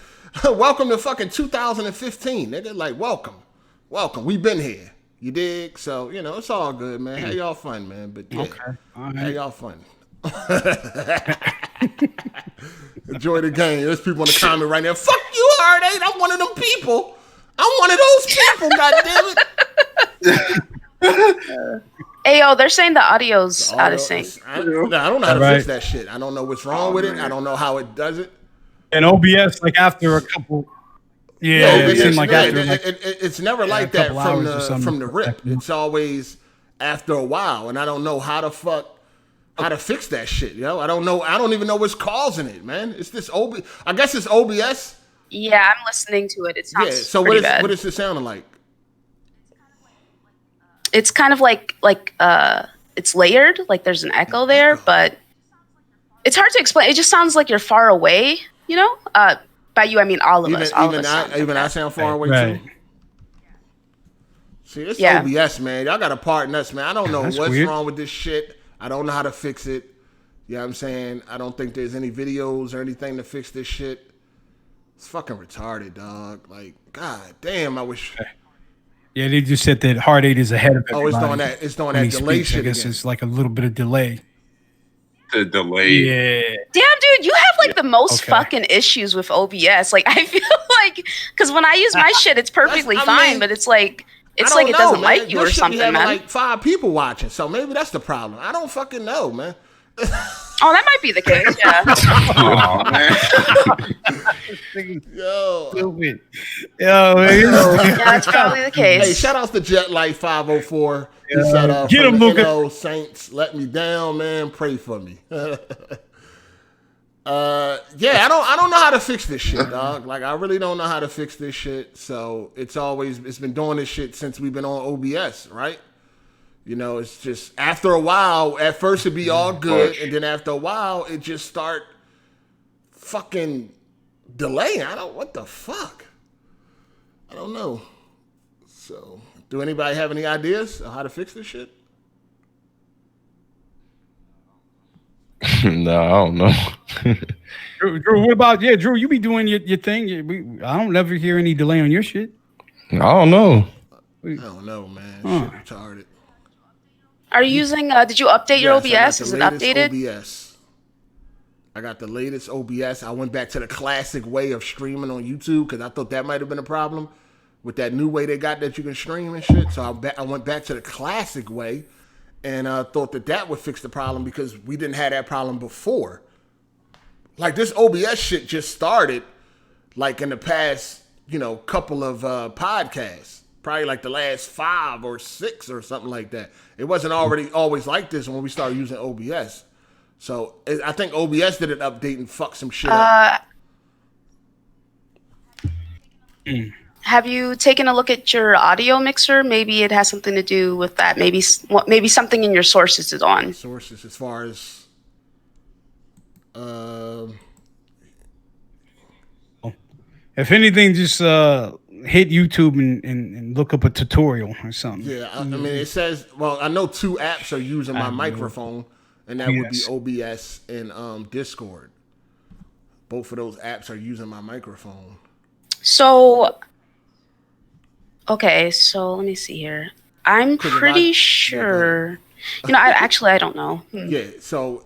Welcome to fucking 2015, nigga. Like, welcome. We've been here. You dig? So, it's all good, man. Have y'all fun, man. But yeah, okay. All right. Have y'all fun. Enjoy the game. There's people in the comment right now. Fuck you, Hard8. I'm one of them people. I'm one of those people, goddammit. Ayo, they're saying the audio's out of sync. I don't know how to fix that shit. I don't know what's wrong with it. I don't know how it does it. And OBS, like after a couple, it seemed like after it's never like that from the rip. It's always after a while, and I don't know how to fix that shit. I don't know. I don't even know what's causing it, man. It's this I guess it's OBS. Yeah, I'm listening to it. It sounds So bad. What is it sounding like? It's kind of like it's layered. Like there's an echo there, but it's hard to explain. It just sounds like you're far away. By you I mean all of us. I sound far away too. See, it's OBS, man. Y'all got to pardon us, man. I don't know what's wrong with this shit. I don't know how to fix it. You know what I'm saying? I don't think there's any videos or anything to fix this shit. It's fucking retarded, dog. Like, god damn, I wish. Yeah, they just said that Hard8 is ahead of everybody. It's doing that delay shit. I guess again. it's like a little bit of delay. The delay. Yeah. Damn, dude, you have like the most fucking issues with OBS. Like, I feel like, because when I use my shit, it's perfectly fine, but it's like it doesn't like you or something, man. Like 5 people watching, so maybe that's the problem. I don't fucking know, man. Oh, that might be the case. Yeah. Oh man. Yo, man. Yeah, that's probably the case. Hey, shout out to Jet Life 504. He said, get him, Luca. Saints, let me down, man. Pray for me. I don't know how to fix this shit, dog. Like, I really don't know how to fix this shit. So it's been doing this shit since we've been on OBS, right? It's just after a while, at first it'd be all good, and then after a while, it just start fucking delaying. What the fuck? I don't know. So, do anybody have any ideas on how to fix this shit? No, I don't know. Drew, what about Drew? You be doing your thing. I don't never hear any delay on your shit. I don't know. I don't know, man. Shit retarded. Are you using? Did you update your OBS? Is it updated? OBS. I got the latest OBS. I went back to the classic way of streaming on YouTube because I thought that might have been a problem with that new way they got that you can stream and shit. So I went back to the classic way and thought that would fix the problem because we didn't have that problem before. Like this OBS shit just started like in the past, couple of podcasts. Probably like the last 5 or 6 or something like that. It wasn't always like this when we started using OBS. So I think OBS did an update and fucked some shit up. Have you taken a look at your audio mixer? Maybe it has something to do with that. Maybe something in your sources is on. Sources as far as if anything, just hit YouTube and look up a tutorial or something. Yeah, I mean, it says, well, I know 2 apps are using my microphone, and that would be OBS and Discord. Both of those apps are using my microphone. So Okay, so let me see here. I'm pretty sure. I don't know. Yeah. So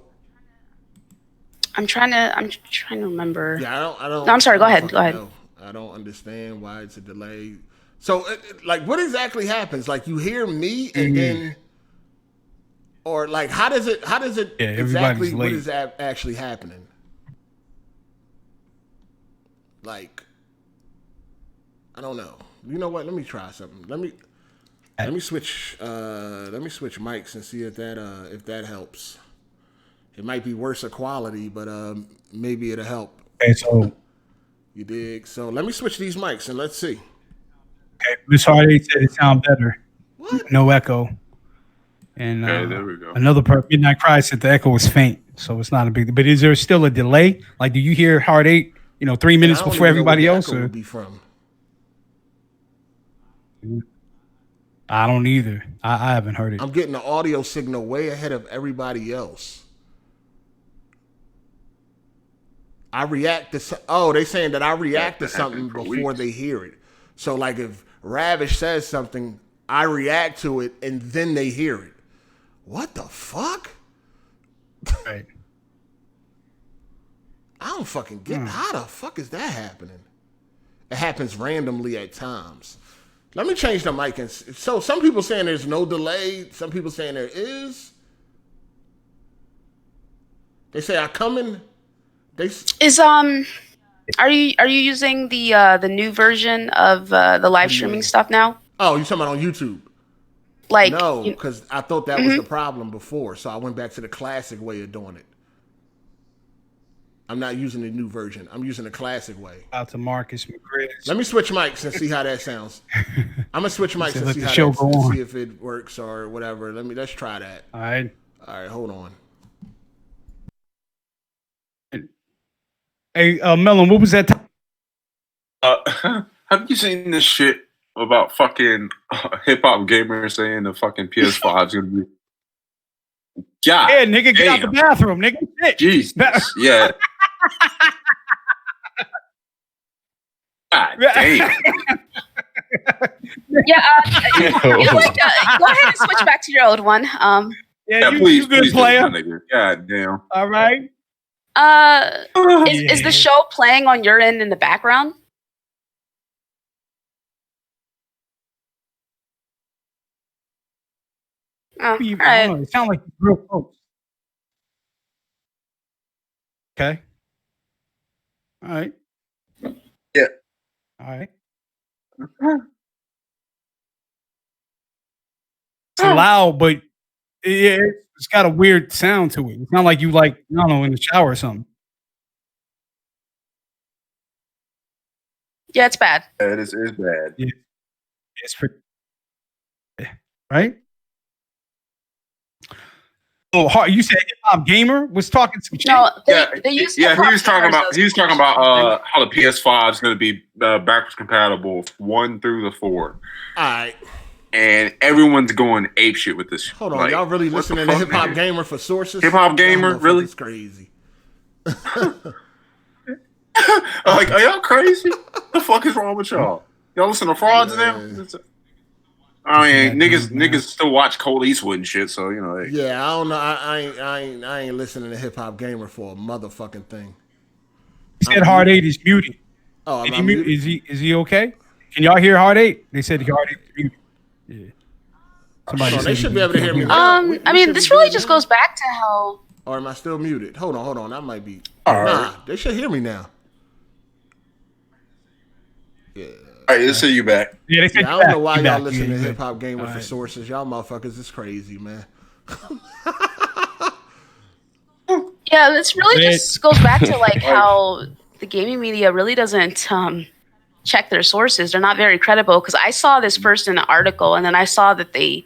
I'm trying to remember. Yeah, I don't. No, I'm sorry. Go ahead. Know. I don't understand why it's a delay. So, like, what exactly happens? Like, you hear me, and then, or like, how does it? Exactly? What is actually happening? Like, I don't know. You know what? Let me try something. Let me switch. Let me switch mics and see if that helps. It might be worse quality, but maybe it'll help. Okay, so you dig. So let me switch these mics and let's see. Okay, Miss Hard8 said it sound better. What? No echo. And there we go. Another Midnight Cry said the echo was faint, so it's not a big. But is there still a delay? Like, do you hear Hard8? 3 minutes before everybody else? Or? Would be from. I don't either. I haven't heard it. I'm getting the audio signal way ahead of everybody else. I react to. Oh, they saying that I react to something before they hear it. So, like, if Ravish says something, I react to it, and then they hear it. What the fuck? Right. I don't fucking get how the fuck is that happening? It happens randomly at times. Let me change the mic. So some people saying there's no delay. Some people saying there is. They say I come in. Are you using the new version of the live streaming stuff now? Oh, you talking about on YouTube? Like, no, because I thought that was the problem before, so I went back to the classic way of doing it. I'm not using the new version. I'm using the classic way. Out to Marcus McGregor. Let me switch mics and see how that sounds. I'm gonna switch mics and see how that see if it works or whatever. Let's try that. All right. Hold on. Hey, Melon, what was that? Have you seen this shit about fucking hip hop gamers saying the fucking PS5 is gonna be? God, yeah, nigga, get out the bathroom, nigga. Jesus, yeah. God damn. Yeah, go ahead and switch back to your old one. Yeah, please, you good player. God damn. All right. Is the show playing on your end in the background? Oh, I don't know. It sounds like real close. Okay. All right. Yeah. All right. It's loud, but it's got a weird sound to it. It's not like you in the shower or something. Yeah, it's bad. Yeah, it is bad. Yeah. It's pretty. Right? Oh, you said hip hop gamer was talking some shit. No, they use he was talking about how the PS5 is going to be backwards compatible 1 through 4. All right. And everyone's going apeshit with this. Hold on, y'all really listening to Hip Hop Gamer for sources? Hip Hop Gamer, really? It's crazy. Like, are y'all crazy? What the fuck is wrong with y'all? Y'all listen to frauds now? I mean, niggas still watch Cole Eastwood and shit, so you know. Hey. Yeah, I don't know. I ain't listening to Hip Hop Gamer for a motherfucking thing. He said Hard8 is muted. Oh, is he okay? Can y'all hear Hard8? They said Hard8 is muted. Yeah. Somebody they should be able to hear me now. I mean, this really just goes back to how. Or am I still muted? Hold on. That might be. Nah, they should hear me now. Yeah. All right, let's see you back. Yeah, they said I don't know why y'all listen to Hip Hop Gamer for sources. Y'all motherfuckers is crazy, man. Yeah, this really just goes back to like how the gaming media really doesn't check their sources. They're not very credible, because I saw this first in an article, and then I saw that they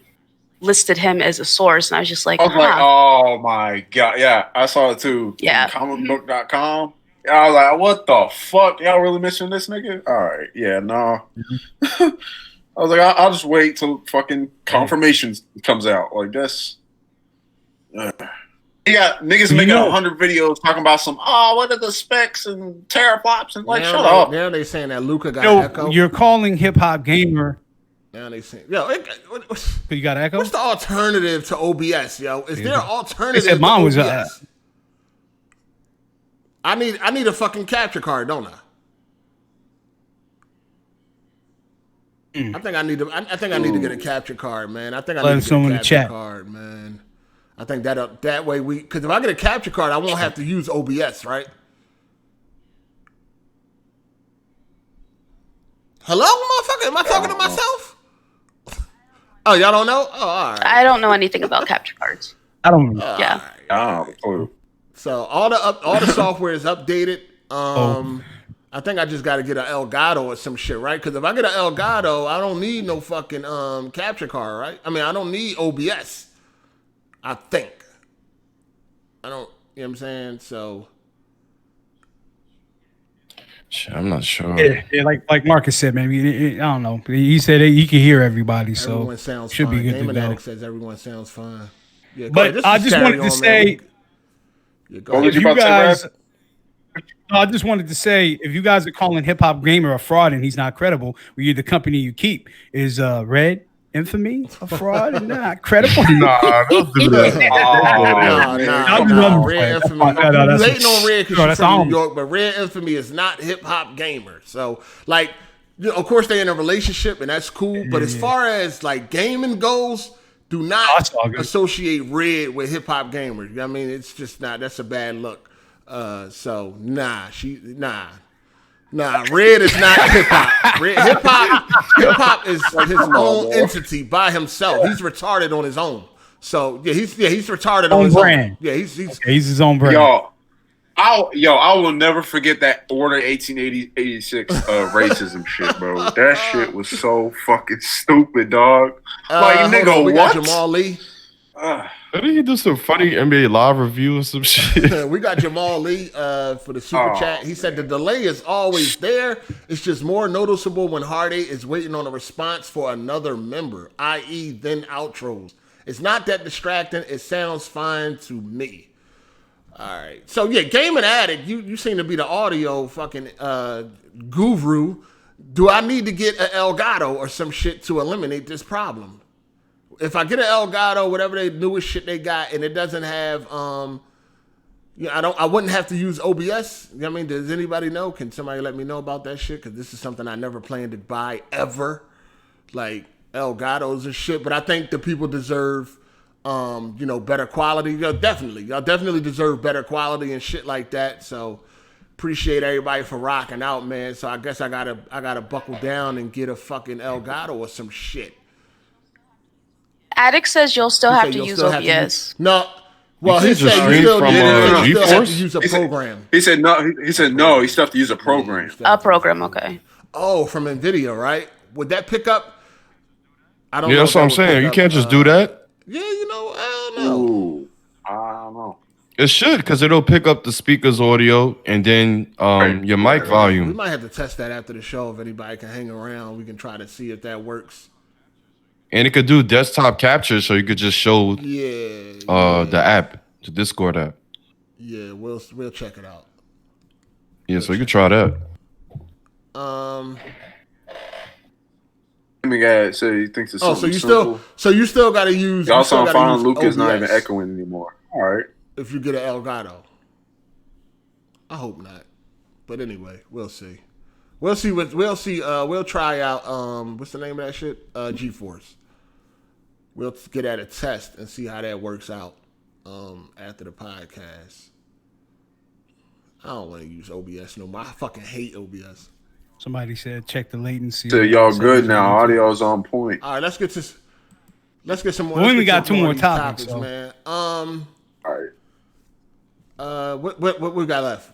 listed him as a source, and I was just like, oh my god, yeah, I saw it too. Yeah, comicbook.com. I was like, what the fuck? Y'all really missing this nigga? All right, yeah, no. I was like, I'll just wait till fucking confirmation comes out. Like this. You got niggas making 100 videos talking about some, what are the specs and teraflops and like, shut up. Now they saying that Luca got echo. You're calling Hip Hop Gamer Now they saying, yo, You got echo? what's the alternative to OBS, yo? Is there an alternative said mine to was, OBS? I need a fucking capture card, don't I? I think I need to get a capture card, man. I think I need to get a capture card, man. I think that way because if I get a capture card, I won't have to use OBS, right? Hello, motherfucker? Am I talking to myself? Oh, y'all don't know? Oh, all right. I don't know anything about capture cards. I don't. Yeah. Oh, So all the software is updated. I think I just got to get an Elgato or some shit, right? Because if I get an Elgato, I don't need no fucking capture card, right? I mean, I don't need OBS. I think. I don't. You know what I'm saying? So. I'm not sure. Yeah, like Marcus said, man. I don't know. He said he can hear everybody, so everyone sounds should fine. be good Gaming to go. Addict says everyone sounds fine. Yeah, but I just wanted to say, if you guys. I just wanted to say, if you guys are calling Hip Hop Gamer a fraud and he's not credible, well, you're the company you keep. Is Red Infamy a fraud and not credible? Nah, don't do that. Red Infamy. You hating on Red because she's from New York, but Red Infamy is not Hip Hop Gamer. So, like, of course they're in a relationship and that's cool. But as far as like gaming goes, do not associate Red with Hip Hop Gamer. You know what I mean? It's just not. That's a bad look. So nah, Red is not hip hop. Hip hop is his own entity by himself. He's retarded on his own. So he's retarded on his own. Yeah, he's his own brand. I will never forget that Order 1886 racism shit, bro. That shit was so fucking stupid, dog. Like nigga, we what? Got Jamal Lee. Didn't he do some funny NBA Live review or some shit? We got Jamal Lee for the super chat. He said the delay is always there. It's just more noticeable when Hard8 is waiting on a response for another member, i.e. then outros. It's not that distracting. It sounds fine to me. All right. So, yeah, Gaming Addict, you seem to be the audio fucking guru. Do I need to get an Elgato or some shit to eliminate this problem? If I get an Elgato, whatever the newest shit they got, and it doesn't have, I wouldn't have to use OBS. You know what I mean? Does anybody know? Can somebody let me know about that shit? Because this is something I never planned to buy ever, like Elgatos and shit. But I think the people deserve, better quality. Y'all definitely deserve better quality and shit like that. So appreciate everybody for rocking out, man. So I guess I gotta buckle down and get a fucking Elgato or some shit. Addict says you'll still have to use OBS. No. Well, he said you still have to use a program. He said no. He said no. He still have to use a program. A program, okay. Oh, from NVIDIA, right? Would that pick up? I don't know. Yeah, that's what I'm saying. You can't just do that. Yeah, I don't know. Ooh, I don't know. It should, because it'll pick up the speaker's audio and then your mic volume. We might have to test that after the show. If anybody can hang around, we can try to see if that works. And it could do desktop capture, so you could just show the app, the Discord app. Yeah, we'll check it out. Yeah, so you could try that. Guy said he thinks it's so you still got to use. Y'all saw fine. Lucas not even echoing anymore. All right. If you get an Elgato, I hope not. But anyway, we'll see. We'll see. We'll try out. What's the name of that shit? GeForce. We'll get at a test and see how that works out after the podcast. I don't want to use OBS no more. I fucking hate OBS. Somebody said check the latency. So y'all good now. Audio's on point. All right, let's get some more. We only got two more topics, so. Man. All right. What we got left?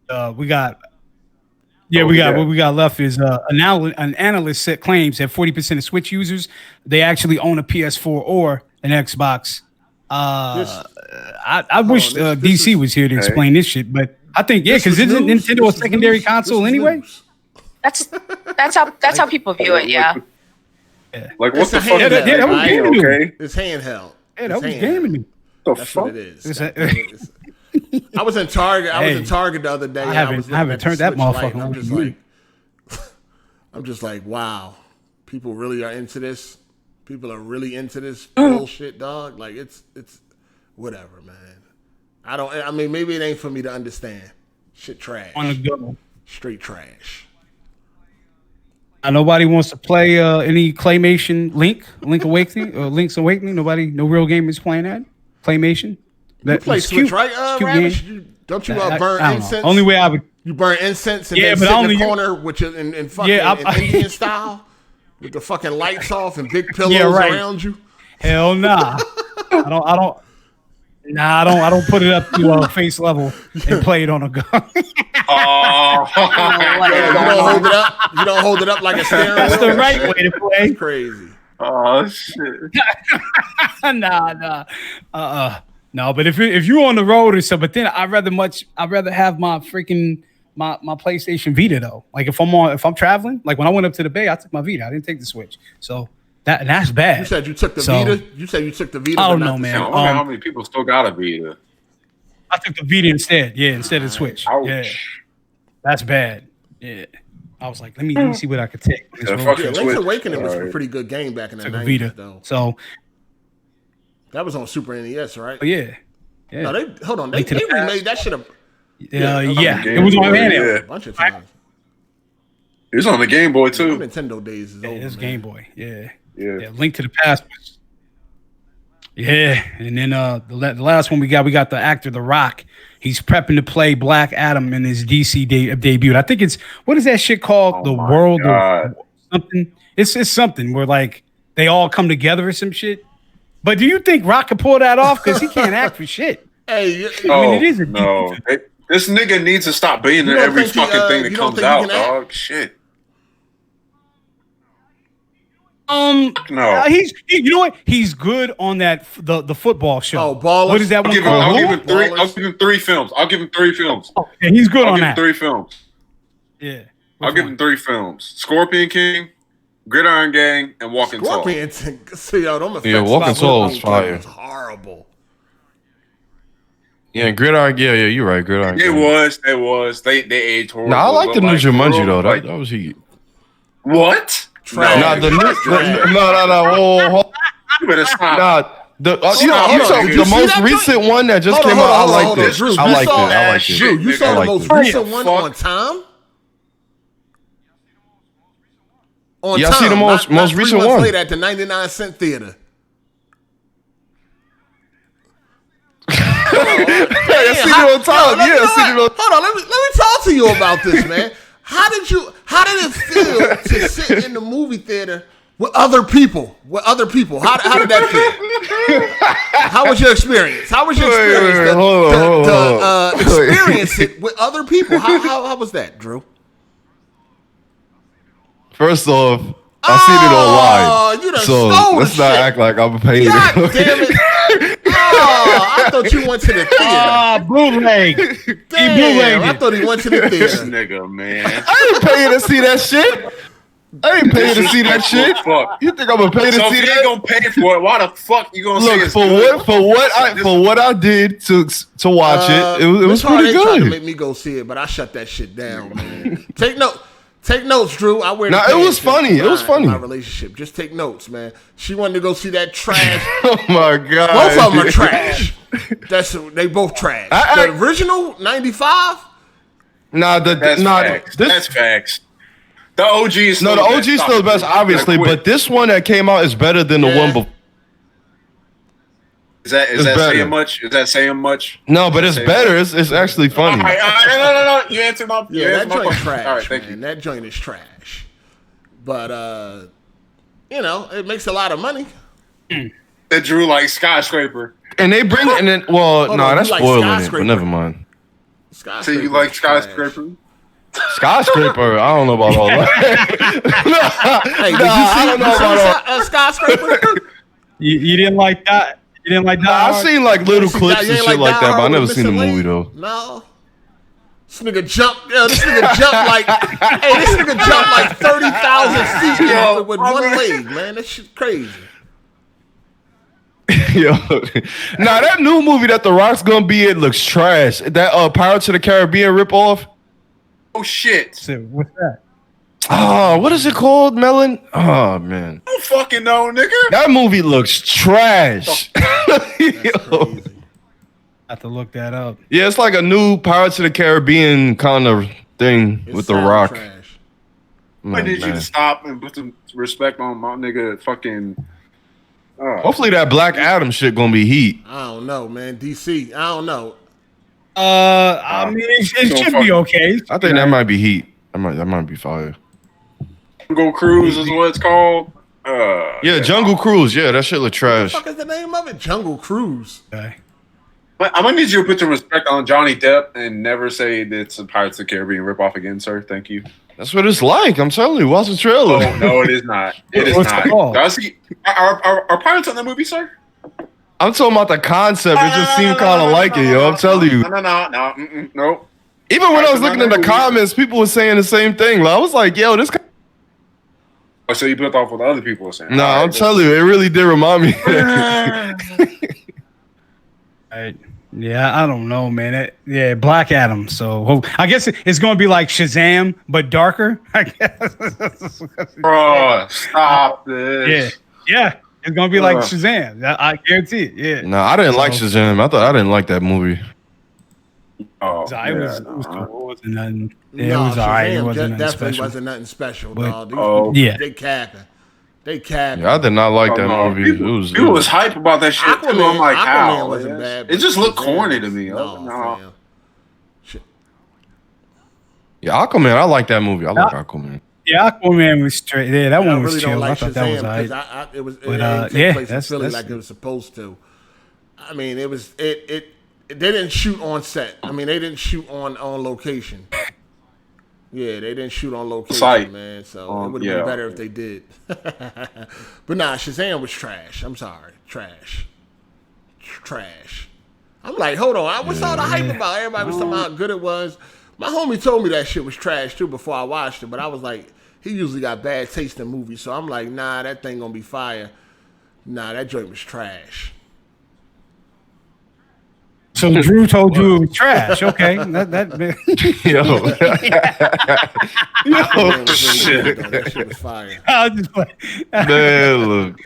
What we got left is an analyst claims that 40% of Switch users they actually own a PS4 or an Xbox. I wish DC was here to explain this shit, but I think because isn't Nintendo a secondary console anyway? That's how people view it. Yeah. Like what the fuck? That was gaming. Okay. It's handheld. Yeah, that was gaming. That's what it is. I was in Target. I was in Target the other day. I haven't turned that motherfucker on. I'm just like, wow. people really are into this. People are really into this bullshit, dog. Like it's whatever, man. I mean, maybe it ain't for me to understand. Shit trash. On the go. Straight trash. Nobody wants to play any claymation Link's Awakening. Nobody, no real game is playing that claymation. You play Switch, right, Ravish? Don't you burn incense? Only way I would. You burn incense and then sit in the corner, which is in fucking in Indian style, with the fucking lights off and big pillows around you. Hell nah. I don't put it up to face level and play it on a gun. Oh, you don't hold it up like a steering That's wheel. the right way to play. That's crazy. oh shit! Nah. No, but if you're on the road or something, but then I'd rather have my freaking my PlayStation Vita though. Like if I'm traveling, like when I went up to the Bay, I took my Vita. I didn't take the Switch. So that's bad. You said you took the Vita? You said you took the Vita? I don't know, man. I wonder how many people still got a Vita. I took the Vita instead. Yeah, instead of the Switch. Ouch. Yeah. That's bad. Yeah. I was like, let me see what I could take. Link's Awakening was a pretty good game back in the 90s, Vita. though. So that was on Super NES, right? Yeah. No, they remade that shit up. Yeah. It was on handheld. A bunch of times. It was on the Game Boy too. Nintendo days is over. It's Game Boy. Yeah. Yeah. Link to the Past. Yeah, and then the last one we got the actor The Rock. He's prepping to play Black Adam in his DC debut. I think it's what is that shit called? The World of something. It's something where like they all come together or some shit. But do you think Rock could pull that off? Because he can't act for shit. Hey, it is a no. This nigga needs to stop being in every fucking thing that comes out, dog. Shit. No. He's you know what? He's good on that the football show. Oh, Ballers. What is that one? I'll give him 3 films. I'll give him 3 films. Oh, yeah, he's good on that. I'll give him 3 films. Yeah. I'll give him 3 films. Scorpion King, Gridiron Gang, and Walking Tall. Scorpion King. See, yo, them effects. Yeah, Walking Tall was fire. Was horrible. Yeah, Gridiron. Yeah, you're right. Gridiron. It was. They aged horrible. No, I like the new Jumanji though. That was heat. What? No, whoa. You better stop. The most recent one that just came out. I like this. I like it. Drew, you saw the most recent one on time? Yeah, I see the most recent one. Later at the 99-cent theater. I seen it on time. Hold on, let me talk to you about this, man. How did it feel to sit in the movie theater with other people? How did that feel? How was your experience? Hold on. Experience it with other people. How was that, Drew? First off, I seen it online. So let's not act like I'm a paid. God damn it. I thought you went to the theater. Bootleg. Damn, I thought he went to the theater. This nigga, man. I ain't paying to see that shit. I ain't paying to see that shit. Fuck. You think I'm gonna pay to see that? If you ain't gonna pay for it, why the fuck you gonna say it's for what I did to watch it? It was pretty good. Tried to make me go see it, but I shut that shit down, man. Take notes, Drew. I wear. It was funny. It was funny. My relationship. Just take notes, man. She wanted to go see that trash. Oh my god. Both of them are trash. They both trash. The original 95. That's facts. The OG is still the OG is still the best, obviously, but this one that came out is better than the one before. Is that saying much? Is that saying much? No, but it's better. It's actually funny. All right, no. You answered my. That joint is trash. All right, thank you. That joint is trash. But it makes a lot of money. That Drew like Skyscraper. And they bring it, and then that's spoiling it. But never mind. So you like Skyscraper? Skyscraper? I don't know about all that. I don't know about all Skyscraper. You didn't like that? You didn't like that? I've seen like little clips and shit like that, but I never seen the movie though. No. This nigga jumped like 30,000 feet with one leg, man. That shit crazy. Yo, that new movie that The Rock's gonna be in looks trash. That Pirates of the Caribbean ripoff. Oh shit! So what's that? Oh, what is it called, Melon? Oh man, I don't fucking know, nigga. that movie looks trash. Yo. I have to look that up. Yeah, it's like a new Pirates of the Caribbean kind of thing It with The sound Rock. trash. I need you Man. to stop and put some respect on my nigga fucking. Hopefully that Black Adam shit gonna be heat. I don't know, man. DC, I don't know. I mean, it should be okay. I think that might be heat. That might be fire. Jungle Cruise is what it's called. Yeah, Jungle Cruise. Yeah, that shit look What trash. the fuck is the name of it? Jungle Cruise. Okay. But I'm gonna need you to put some respect on Johnny Depp and never say that it's a Pirates of the Caribbean ripoff again, sir. Thank you. That's what it's like. I'm telling you. Watch the trailer. Oh no, it is not. It is What's it not. called? Does he, are pirates on that movie, sir? I'm talking about the concept. It just seemed kind of like it, yo. I'm telling you. No. Even when I was looking in the comments, people were saying the same thing. Like, I was like, yo, this. Oh, so you put off what other people are saying? No, All I'm right, telling you, it really did remind me. Yeah, I don't know, man. Black Adam. So I guess it's going to be like Shazam, but darker. I guess. Bro, stop this. Yeah. It's going to be like Shazam. I guarantee it. Yeah. No, I didn't like Shazam. I didn't like that movie. Oh, It was cool. It wasn't nothing. Yeah, No, it was all right. It Shazam wasn't nothing definitely special. wasn't nothing special, But- dog. These Oh. people, Yeah. they capping. They capping. Yeah, I did not like that no, movie. People was hype about that shit too. I'm like, Aquaman how? wasn't bad. It just looked Shazam corny to was- me. No, No. fam. Yeah, Aquaman. I like that movie. I like Aquaman. Yeah, Aquaman was straight. Yeah, that I one was really chill. don't like I thought that was Shazam alright. because it was. But, It didn't take yeah, place in that's- Philly that's- like it was supposed to. I mean, it was. It they didn't shoot on set. I mean, they didn't shoot on location. Yeah, they didn't shoot on location, Site. man. So it would have yeah. been better if they did. But nah, Shazam was trash. I'm sorry, trash. I'm like, hold on, what's all the hype about? Everybody was talking about how good it was. My homie told me that shit was trash too before I watched it, but I was like, he usually got bad taste in movies, so I'm like, nah, that thing gonna be fire. Nah, that joint was trash. So Drew told you it was trash. Okay, that Yo. That was really good, though. That shit was fire. I was just like, Man, look.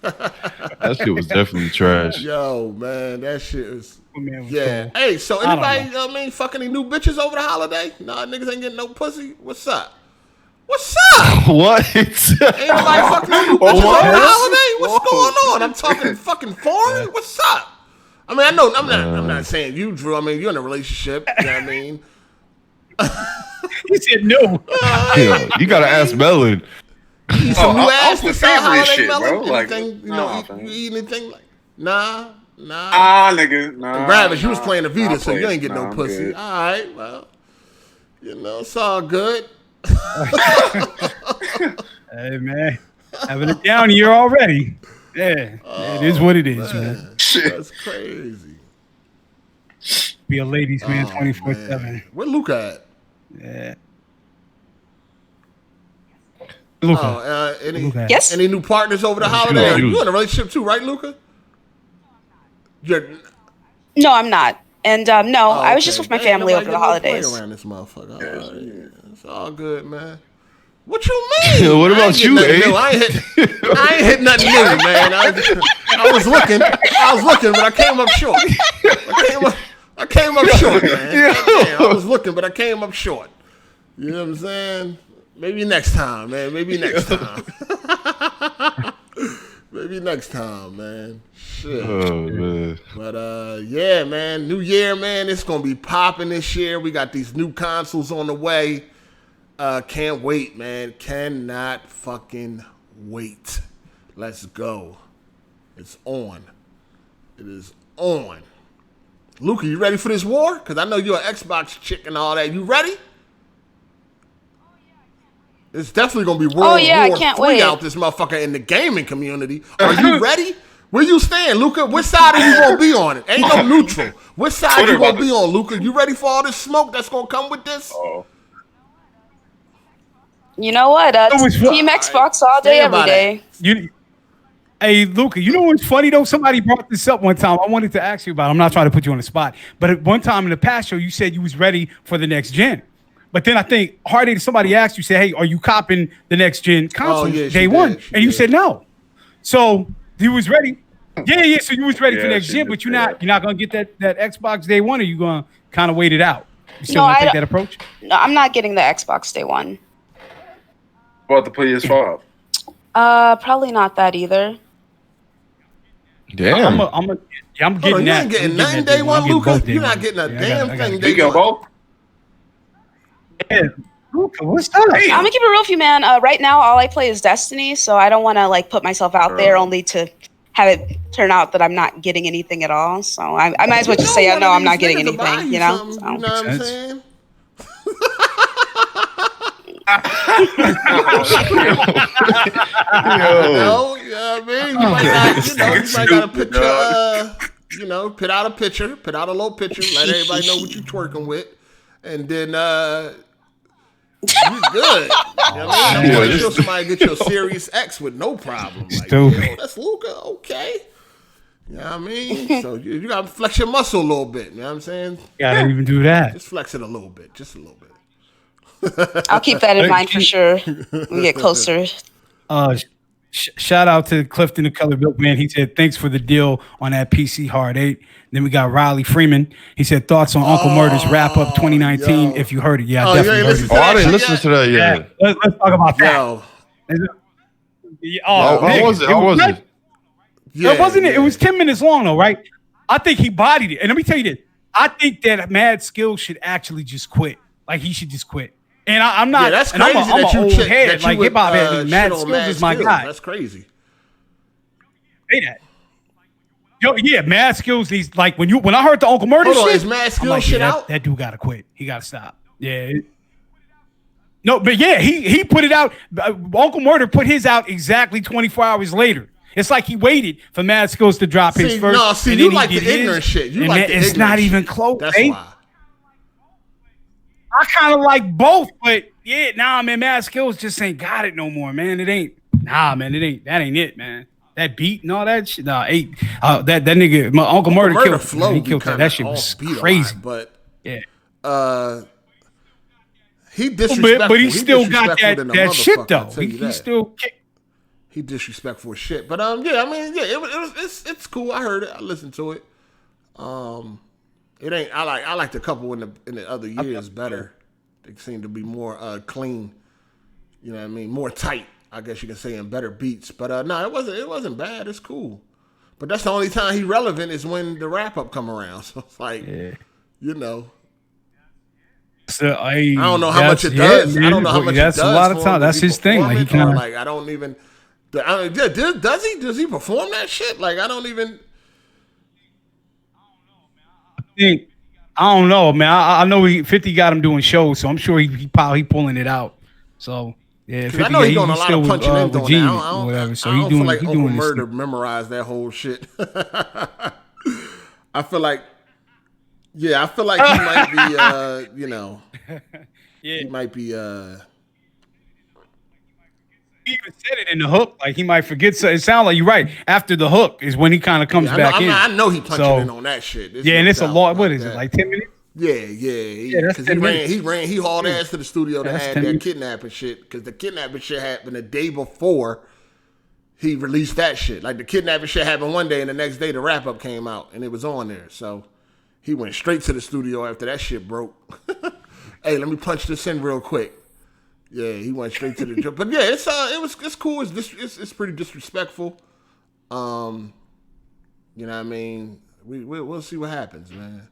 That shit was definitely trash. Yo, man, that shit was. Aquaman was Yeah. cool. Hey, so I don't anybody, fucking any new bitches over the holiday? Nah, niggas ain't getting no pussy. What's up? What's up? What? Ain't nobody fucking any new bitches over the holiday? What's going on? I'm talking fucking foreign. What's up? I mean, I know I'm not saying you, Drew. I mean, you're in a relationship. You know what I mean? He said no. Yo, you gotta ask Melon. Eat some new I ass was this favorite holiday, shit, Melon? bro. Like, Anything, nah, you eat anything like? Nah. Nigga. Nah. Gravis, you was playing the Vita, Nah, so you ain't getting nah, no I'm pussy. good. All right, well, it's all good. Hey man, having a down year already. Yeah, it is what it is, man. Shit. That's crazy. Be a ladies' man, Oh, 24/7. man. Where Luca at? Yeah. Luca, Oh, Luca. Yes. any new partners over the holiday? no, You in a relationship too, right, Luca? No, I'm not. And no, I was just with my family over the holidays. Around this motherfucker. All right. It's all good, man. What you mean? What I about ain't get you, nothing Abe? new. I ain't hit nothing new, man. I was looking, but I came up short. I came up short, man. Damn, I was looking, but I came up short. You know what I'm saying? Maybe next time, man. Maybe next time. Maybe next time, man. Shit. Oh man. But yeah, man. New year, man. It's gonna be popping this year. We got these new consoles on the way. Can't wait, man. Cannot fucking wait. Let's go. It's on. It is on. Luca, you ready for this war? Because I know you're an Xbox chick and all that. You ready? It's definitely going to be World I War can't III wait. out this motherfucker in the gaming community. Are you ready? Where you stand, Luca? Which side are you going to be on it? Ain't no neutral. Which side you going to be on, Luca? You ready for all this smoke that's going to come with this? Oh. You know what? Team Xbox all day, Think every about day. Hey, Luca, you know what's funny though? Somebody brought this up one time. I wanted to ask you about it. I'm not trying to put you on the spot, but at one time in the past show, you said you was ready for the next gen. But then I think Hard8, somebody asked you, say, hey, are you copping the next gen console day one? And you said no. So he was ready. Yeah. So you was ready for next gen, but you're not gonna get that Xbox day one, or you gonna kind of wait it out? You still gonna take that approach? No, I'm not getting the Xbox day one. What about the PS5? Probably not that either. Damn. I'm getting that. You ain't getting nothing day one, Luca. You're not getting a damn thing day one. Both? Yeah. Luca, what's up? I'm gonna keep it real with you, man. Right now, all I play is Destiny, so I don't want to like put myself out there only to have it turn out that I'm not getting anything at all. So I might as well just say, no, I'm not getting anything. You know? You know what I'm saying? I mean, you might gotta put your, put out a little picture, let everybody know what you're twerking with, and then you good. You know what I mean? I'm sure somebody get your Series X with no problem. Like, that's Luca, okay. You know what I mean? So you gotta flex your muscle a little bit. You know what I'm saying? Gotta even do that. Just flex it a little bit, just a little bit. I'll keep that in mind for sure when we get closer. Shout out to Clifton, the Color Built Man. He said, thanks for the deal on that PC Hard 8. Then we got Riley Freeman. He said, thoughts on Uncle Murder's wrap up 2019, if you heard it. Yeah, I definitely heard it. I didn't listen to that yet. Let's talk about that. How was it? Yeah, wasn't it? It was 10 minutes long, though, right? I think he bodied it. And let me tell you this. I think that Mad Skills should actually just quit. Like, he should just quit. And I'm not. Yeah, that's crazy. I'm an old head. Like hip hop head. Mad Skills is my guy. That's crazy. Say that. Yo, yeah, Mad Skills. He's like when I heard the Uncle Murder shit. Is Mad Skills shit out? That dude gotta quit. He gotta stop. Yeah. No, but yeah, he put it out. Uncle Murder put his out exactly 24 hours later. It's like he waited for Mad Skills to drop his first. No, see, you like the ignorant shit. You like the ignorant shit. It's not even close. That's why. I kind of like both, but yeah, man, Mad Skills just ain't got it no more, man. It ain't. Nah, man, it ain't. That ain't it, man. That beat and all that shit. Nah, that nigga, my Uncle Murder killed flow. He killed that. That shit was crazy. But yeah, he disrespectful. But he still got that shit though. He still. He disrespectful as shit. But yeah, I mean, yeah, it's cool. I heard it. I listened to it. It ain't. I like the couple in the other years better. They seem to be more clean. You know what I mean? More tight, I guess you can say, and better beats. But no, it wasn't bad. It's cool. But that's the only time he relevant is when the wrap up come around. So it's like, you know. So I don't know how much it does. I don't know how much it does. That's a lot of time. That's his thing. Like he kind of like I don't even. Does he perform that shit? Like I don't even. I don't know, man. I know 50 got him doing shows, so I'm sure he pulling it out. So yeah, 50, I know he's doing a lot of punching in doing that. Or whatever. So I don't feel like he Uncle doing Murder memorized that whole shit. I feel like he might be, he might be. He even said it in the hook, like he might forget. So it sounds like you're right. After the hook is when he kind of comes back in. I know he punching in on that shit. And it's a lot. What is it, like 10 minutes? Yeah. Because he hauled ass to the studio to add that kidnapping shit. Because the kidnapping shit happened the day before he released that shit. Like the kidnapping shit happened one day, and the next day the wrap up came out, and it was on there. So he went straight to the studio after that shit broke. Hey, let me punch this in real quick. Yeah, he went straight to the. But yeah, it's cool. It's pretty disrespectful. You know what I mean? We'll see what happens, man.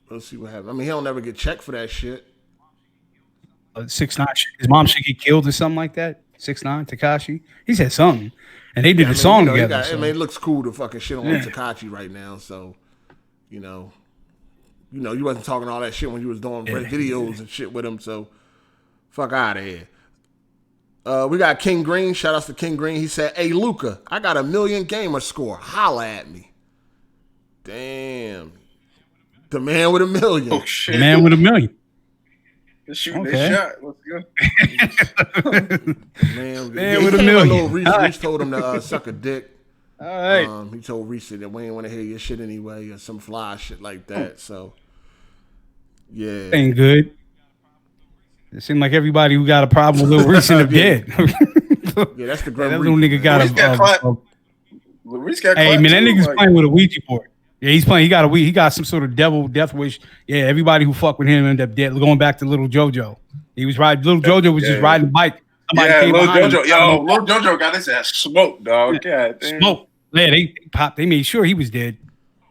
We'll see what happens. I mean, he'll never get checked for that shit. 6ix9ine, his mom should get killed or something like that. 6ix9ine, Tekashi. He said something, and they did a song together. I mean, it looks cool to fucking shit on Tekashi right now. So, you wasn't talking all that shit when you was doing videos and shit with him. So. Fuck out of here. We got King Green. Shout outs to King Green. He said, hey, Luca, I got 1 million gamer score. Holla at me. Damn. The man with 1 million. Oh, shit. The man with 1 million. They're shooting their shot. Let's go. Man with 1 million. Reese told him to suck a dick. All right. He told Reese that we ain't want to hear your shit anyway or some fly shit like that. So, yeah. Ain't good. It seemed like everybody who got a problem with Lil Reese ended up dead. Yeah, that's the Grim that Reaper. little nigga got Reese got hey, man, that too, nigga's like, playing with a Ouija board. Yeah, he's playing. He got some sort of devil death wish. Yeah, everybody who fucked with him ended up dead. Going back to Little JoJo. He was riding. Little JoJo was just riding a bike. Somebody Little JoJo. Little JoJo got his ass smoked, dog. God damn. Smoke. Yeah, they popped. They made sure he was dead.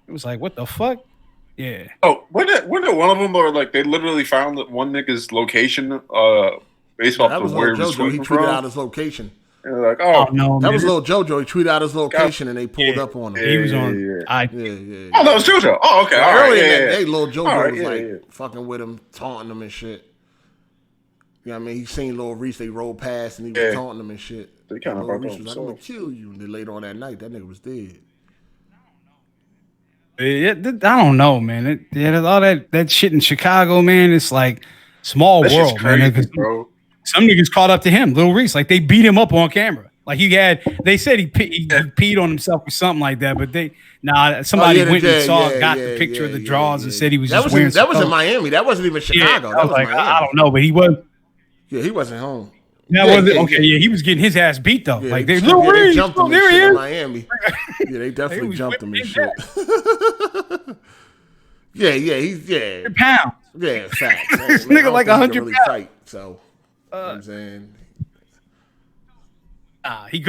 It was like, what the fuck? Yeah. Oh, when did one of them, or like they literally found one nigga's location based off of where he was JoJo. He tweeting tweeted from? out his location. And they're like, oh no, that man. was Lil JoJo. He tweeted out his location and they pulled up on him. He was on. Yeah. Oh, that was JoJo. Oh, okay. All right. Earlier Yeah, in that day, Lil JoJo was fucking with him, taunting him and shit. You know what I mean? He seen Lil Reese, they rolled past and he was taunting him and shit. They kind of Lil Reese was like, I'm gonna kill you. And then later on that night, that nigga was dead. I don't know, man. All that shit in Chicago, man. It's like small That's world, crazy, man. Bro. Some niggas caught up to him, Lil Reese. Like they beat him up on camera. Like they said he peed on himself or something like that. But somebody went and got the picture of the drawers and said he was just wearing. That was in Miami. That wasn't even Chicago. That was like Miami. I don't know, but he was. Yeah, he wasn't home. He was getting his ass beat though. Yeah, like they jumped him there he is. In Miami. Yeah, they definitely jumped him and shit. he's pounds. Yeah, facts. This nigga like 100 really pounds. fight, so you know what I'm saying. He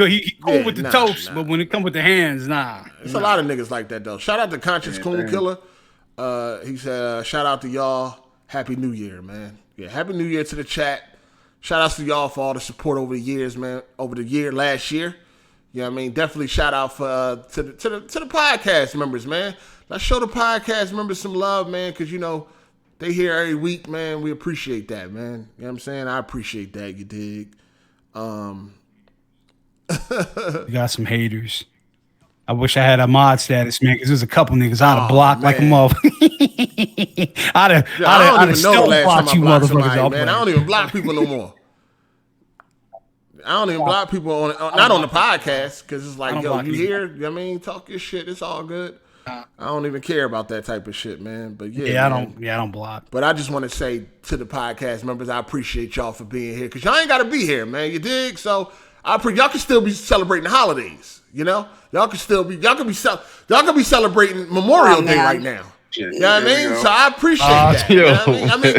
cool with the toast, but when it come with the hands, There's a lot of niggas like that though. Shout out to Conscious Coon Killer. He said, shout out to y'all. Happy New Year, man. Yeah, Happy New Year to the chat. Shout outs to y'all for all the support over the years, man. Over the year, last year. You know what I mean? Definitely shout out for to the podcast members, man. Let's show the podcast members some love, man, because, you know, they here every week, man. We appreciate that, man. You know what I'm saying? I appreciate that, you dig? You got some haters. I wish I had a mod status, man, because there's a couple niggas I'd have blocked like a motherfucker. I'd have still blocked you motherfuckers. Man, I don't even block people no more. I don't even block people not on the podcast, because it's like, yo, you here? You know what I mean? Talk your shit. It's all good. I don't even care about that type of shit, man. But I don't block. But I just want to say to the podcast members, I appreciate y'all for being here, because y'all ain't got to be here, man. You dig? So y'all can still be celebrating the holidays. You know, y'all can be celebrating Memorial Day right now. You know what I mean? So I appreciate that. You know what I mean?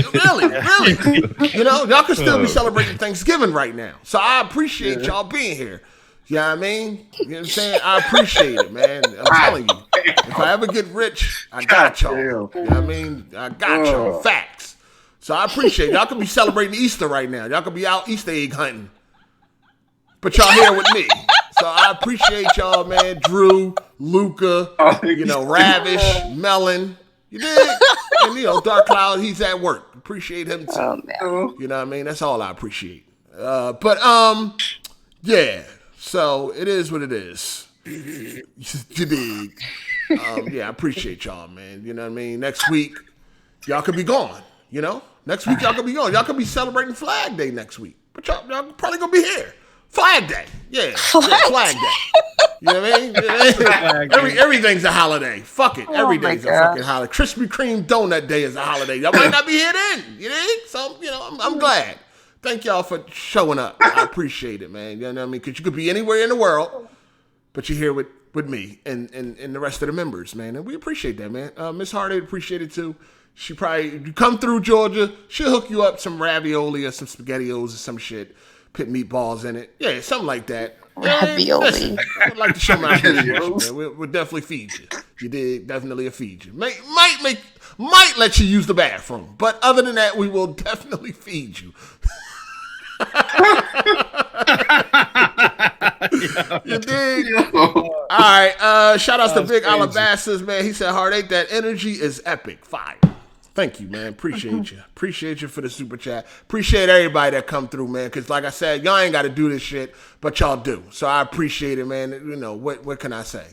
Really. You know, y'all can still be celebrating Thanksgiving right now. So I appreciate y'all being here. You know what I mean? You know what I'm saying? I appreciate it, man. I'm telling you. If I ever get rich, I got y'all. You know what I mean? I got y'all. Facts. So I appreciate it. Y'all can be celebrating Easter right now. Y'all can be out Easter egg hunting. But y'all here with me. So I appreciate y'all, man. Drew, Luca, you know, Ravish, Melon. You dig? And, you know, Dark Cloud, he's at work. Appreciate him too. Oh, man. You know what I mean? That's all I appreciate. Yeah. So it is what it is. You dig? I appreciate y'all, man. You know what I mean? Next week, y'all could be gone. You know? Next week, y'all could be gone. Y'all could be celebrating Flag Day next week. But y'all probably gonna be here. Flag Day. Yeah. Flag Day. You know what I mean? Everything's a holiday. Fuck it. Every day's a fucking holiday. Krispy Kreme Donut Day is a holiday. Y'all might not be here then. You know? So, you know, I'm glad. Thank y'all for showing up. I appreciate it, man. You know what I mean? Because you could be anywhere in the world, but you're here with me and the rest of the members, man. And we appreciate that, man. Miss Hard8 appreciate it too. She probably, if you come through Georgia, she'll hook you up some ravioli or some SpaghettiOs or some shit. Put meatballs in it. Yeah, something like that. Ravioli. I'd like to show my appreciation, man. We'll definitely feed you. You did. Definitely a feed you. Might let you use the bathroom. But other than that, we will definitely feed you. You dig? All right. Shout outs to Big Alabastas, man. He said, Hard8, that energy is epic. Fire. Thank you, man. Appreciate you. Appreciate you for the super chat. Appreciate everybody that come through, man. Because like I said, y'all ain't got to do this shit, but y'all do. So I appreciate it, man. You know, what can I say?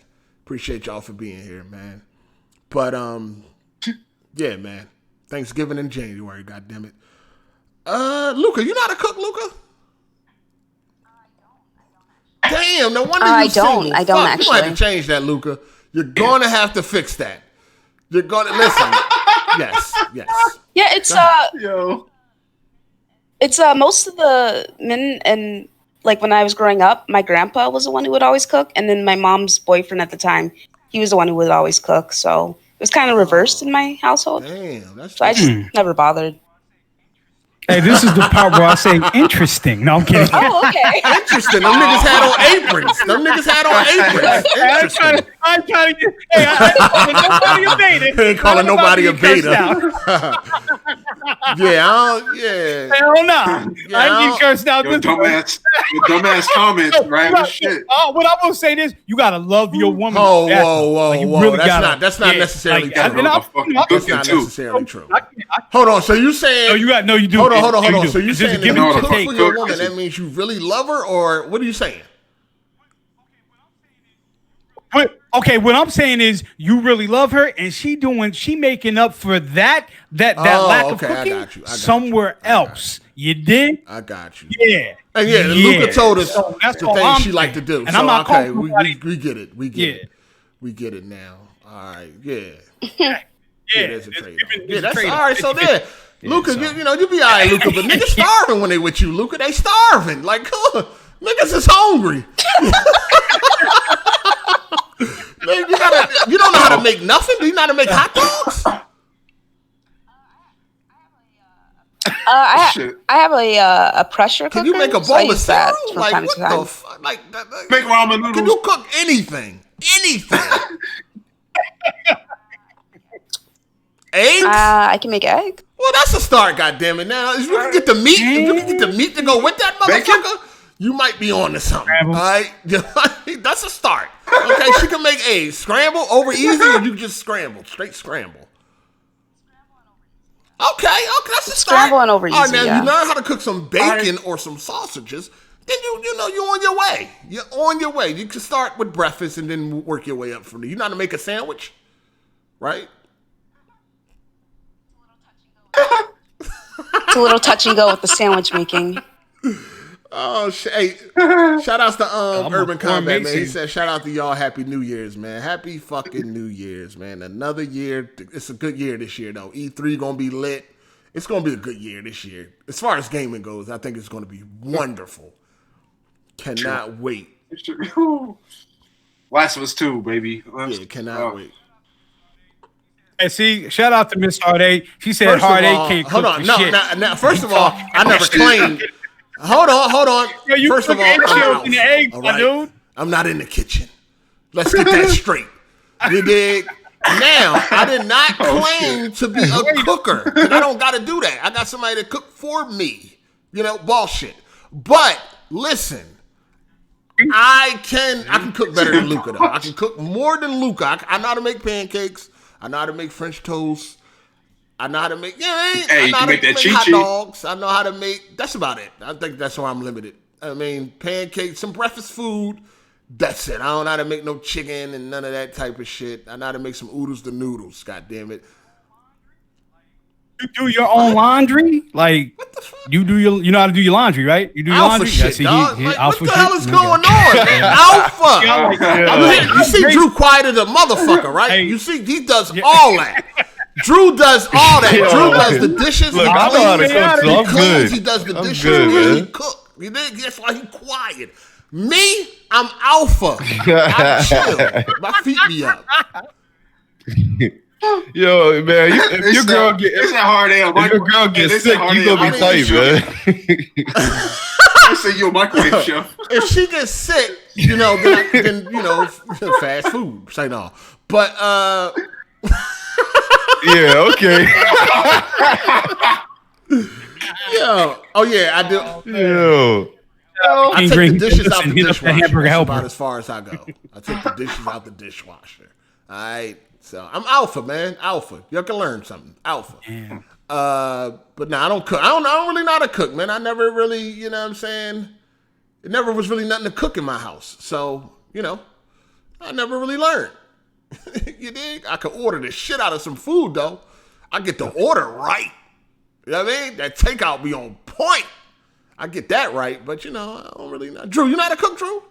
Appreciate y'all for being here, man. But, yeah, man. Thanksgiving in January, goddammit. Luca, you know how to cook, Luca? Damn, no wonder I you single. don't. I don't Fuck, actually. You might have to change that, Luca. You're going to have to fix that. You're going to listen. Yes. Yeah, it's Yo. It's most of the men, and like when I was growing up, my grandpa was the one who would always cook, and then my mom's boyfriend at the time, he was the one who would always cook. So it was kind of reversed in my household. Damn, that's so I just never bothered. Hey, this is the part where I say interesting. No, I'm kidding. Oh, okay. interesting. Them niggas had on aprons. Interesting. I'm trying to get. Hey, nobody a beta. Ain't calling nobody a beta. Yeah. Hell no. I ain't getting cursed out. Your dumbass comments, right? Shit. What I'm gonna say is, you gotta love your woman. Whoa. That's not necessarily true. That's not necessarily true. Hold on. So you saying? You do. Hold on. So you saying if you cook for your woman, that means you really love her, or what are you saying? Okay, what I'm saying is you really love her, and she making up for that lack of cooking somewhere else. You did? I got you. Yeah. And Luca told us so that's the all things I'm she liked to do. And so I'm not okay, we get it. We get it now. All right. Yeah. There's a trade-off. Yeah, that's all right. So there. Luca, you be all right, Luca, but niggas starving when they with you, Luca. They starving. Like, niggas is hungry. You don't know how to make nothing? Do you know how to make hot dogs? I have a pressure cooker. Can you make a bowl of cereal? Like, what the fuck? Make ramen noodles. Can you cook anything? Eggs? I can make eggs. Well, that's a start, goddammit. Now, if you can get the meat, to go with that motherfucker, you might be on to something. All right? That's a start. Okay, she can make eggs. Scramble over easy, or you just straight scramble. Okay, that's a start. Scramble and over easy. All right, now you learn how to cook some bacon or some sausages, then you're on your way. You're on your way. You can start with breakfast and then work your way up from there. You know how to make a sandwich, right? It's a little touch and go with the sandwich making. Oh shit! Hey, shout outs to Urban Combat, man. He said, "Shout out to y'all. Happy New Year's, man. Happy fucking New Year's, man. Another year. It's a good year this year, though. E3 gonna be lit. It's gonna be a good year this year. As far as gaming goes, I think it's gonna be wonderful. Cannot wait. Last of Us 2, baby. Yeah, cannot wait. And see, shout out to Miss Hard8. She said Hard8 can't cook for shit. Now, first of all, I never claimed. Hold on. Yo, first of all, I'm not in the kitchen. Let's get that straight. You dig? Now, I did not claim to be a cooker. I don't got to do that. I got somebody to cook for me. Bullshit. But listen, I can cook better than Luca, though. I can cook more than Luca. I know how to make pancakes. I know how to make French toast. I know how to make I know how to make hot dogs. I know how to make. That's about it. I think that's why I'm limited. I mean, pancakes, some breakfast food. That's it. I don't know how to make no chicken and none of that type of shit. I know how to make some oodles to noodles. God damn it. You do your own laundry? Like, what the fuck? You know how to do your laundry, right? You do your laundry? Shit, dog. What the hell is going on, man? Alpha. You see Drew quiet as a motherfucker, right? Hey. You see, he does all that. Drew does all that. Drew does the dishes. Look, I know how to cook, so I'm good. He does the dishes. He cook. That's why he quiet. Me, I'm alpha. I chill. My feet be up. Yo, man, if your girl get sick, you gonna be tight, man. I say you're a microwave chef. If she gets sick, then fast food. Say no, but yeah, okay. I do. Yo. I take the dishes out the dishwasher. That's about as far as I go. I take the dishes out the dishwasher. All right. So I'm alpha, man. Alpha. You can learn something. Alpha. Damn. But no, I don't cook. I don't really know how to cook, man. I never really, you know what I'm saying? It never was really nothing to cook in my house. So, I never really learned. You dig? I could order the shit out of some food, though. I get the order right. You know what I mean? That takeout be on point. I get that right, but, I don't really know. Drew, you know how to cook, Drew?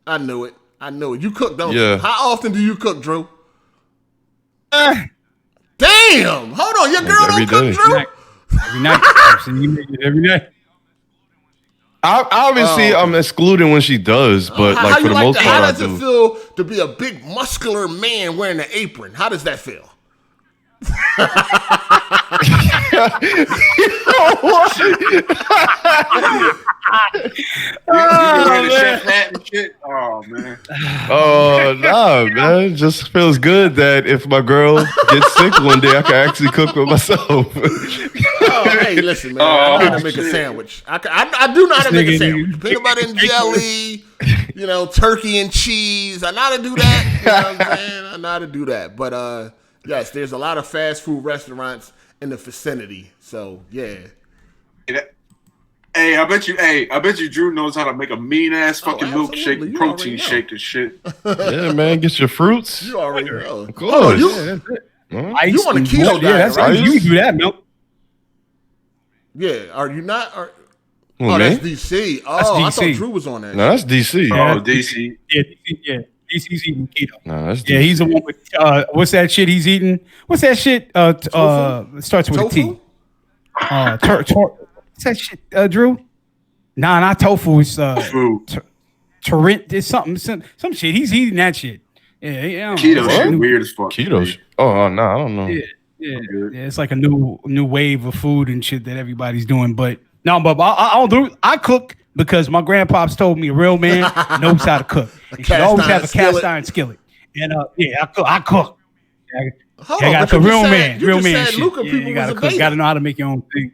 I knew it. You cook, don't you? How often do you cook, Drew? Damn! Hold on, your girl don't cook, Drew? Every night. So you make it every day. Obviously, I'm excluding when she does, but like for the most part, how does it feel to be a big muscular man wearing an apron? How does that feel? Oh man. Oh no, man! It just feels good that if my girl gets sick one day, I can actually cook for myself. Hey, listen, man. I know how to make a sandwich. I do know how to make a sandwich. Peanut butter and jelly, turkey and cheese. I know how to do that. You know what I'm saying? I know how to do that. But yes, there's a lot of fast food restaurants in the vicinity. So yeah. Hey, I bet you Drew knows how to make a mean ass fucking milkshake, protein shake and shit. Yeah, man, get your fruits. You already know. Of course. You on a keto diet, right? You do that, milk. Yeah, are you not? Man? That's DC. Oh, I thought Drew was on that. No, that's DC. Oh, DC. Yeah, DC's eating keto. No, that's DC. Yeah, he's the one with what's that shit he's eating? What's that shit? Starts with tofu? a T. What's that shit, Drew? Nah, not tofu. It's Torrent. It's something. Some shit. He's eating that shit. Yeah. Keto shit weird as fuck. Keto. Oh no, I don't know. Yeah. It's like a new wave of food and shit that everybody's doing. But no, but I don't do. I cook because my grandpops told me a real man knows how to cook. You should always have a cast iron skillet. And I cook. I got the real man shit. You gotta cook. Gotta know how to make your own thing.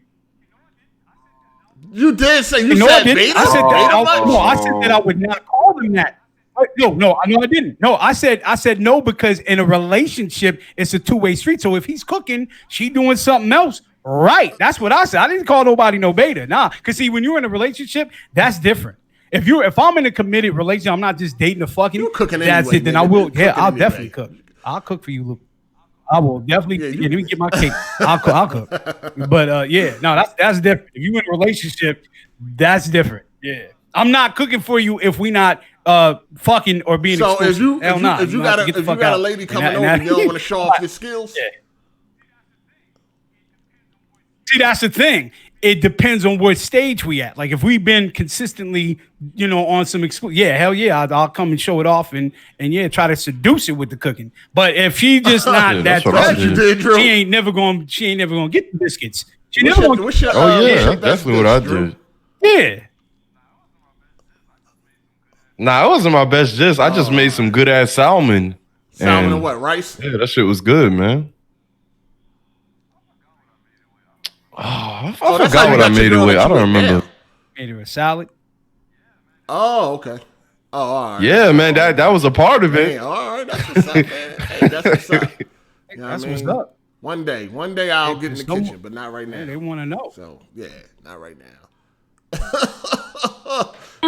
You did say you said beta? I said that. I said that I would not call them that. No, I didn't. No, I said no because in a relationship, it's a two-way street. So if he's cooking, she doing something else. Right. That's what I said. I didn't call nobody no beta. Nah, because see, when you're in a relationship, that's different. If I'm in a committed relationship, I'm not just dating a fucking. You cooking that's anyway, it. Then nigga. I will. Yeah, I'll anyway. definitely cook. I'll cook for you, Luke. I will definitely. Let me get my cake. I'll cook. But no, that's different. If you're in a relationship, that's different. Yeah, I'm not cooking for you if we not fucking or being. So exclusive. if you got a lady coming over, you don't want to show off your skills. Yeah. See, that's the thing. It depends on what stage we at. Like if we've been consistently, on some hell yeah, I'll come and show it off and try to seduce it with the cooking. But if she just not that, she ain't never gonna get the biscuits. That's definitely what I did. Yeah. Nah, it wasn't my best dish. I just made some good ass salmon. Salmon and what, rice? Yeah, that shit was good, man. I forgot what I made it with. I don't remember. Made it with salad. Oh, okay. Oh, all right. Yeah, man, that was a part of it. Hey, all right, that's what's up, man. Hey, that's what's up. That's what's up. One day I'll get in the kitchen, but not right now. Yeah, they want to know. So yeah, not right now.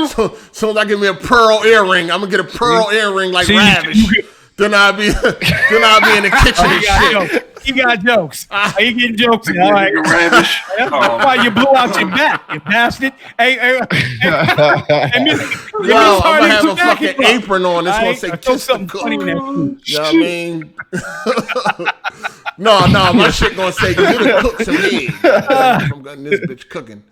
So as I get me a pearl earring, I'm gonna get a pearl earring like Ravish. Then I'll be in the kitchen and shit. You got jokes. Are you getting jokes? All right. Ravish. That's why you blew out your back, you bastard. Hey, I'm gonna have a fucking apron on. It's gonna say "Kiss the Cook." You know what I mean? No, my shit gonna say "Give the cook some eggs." I'm getting this bitch cooking.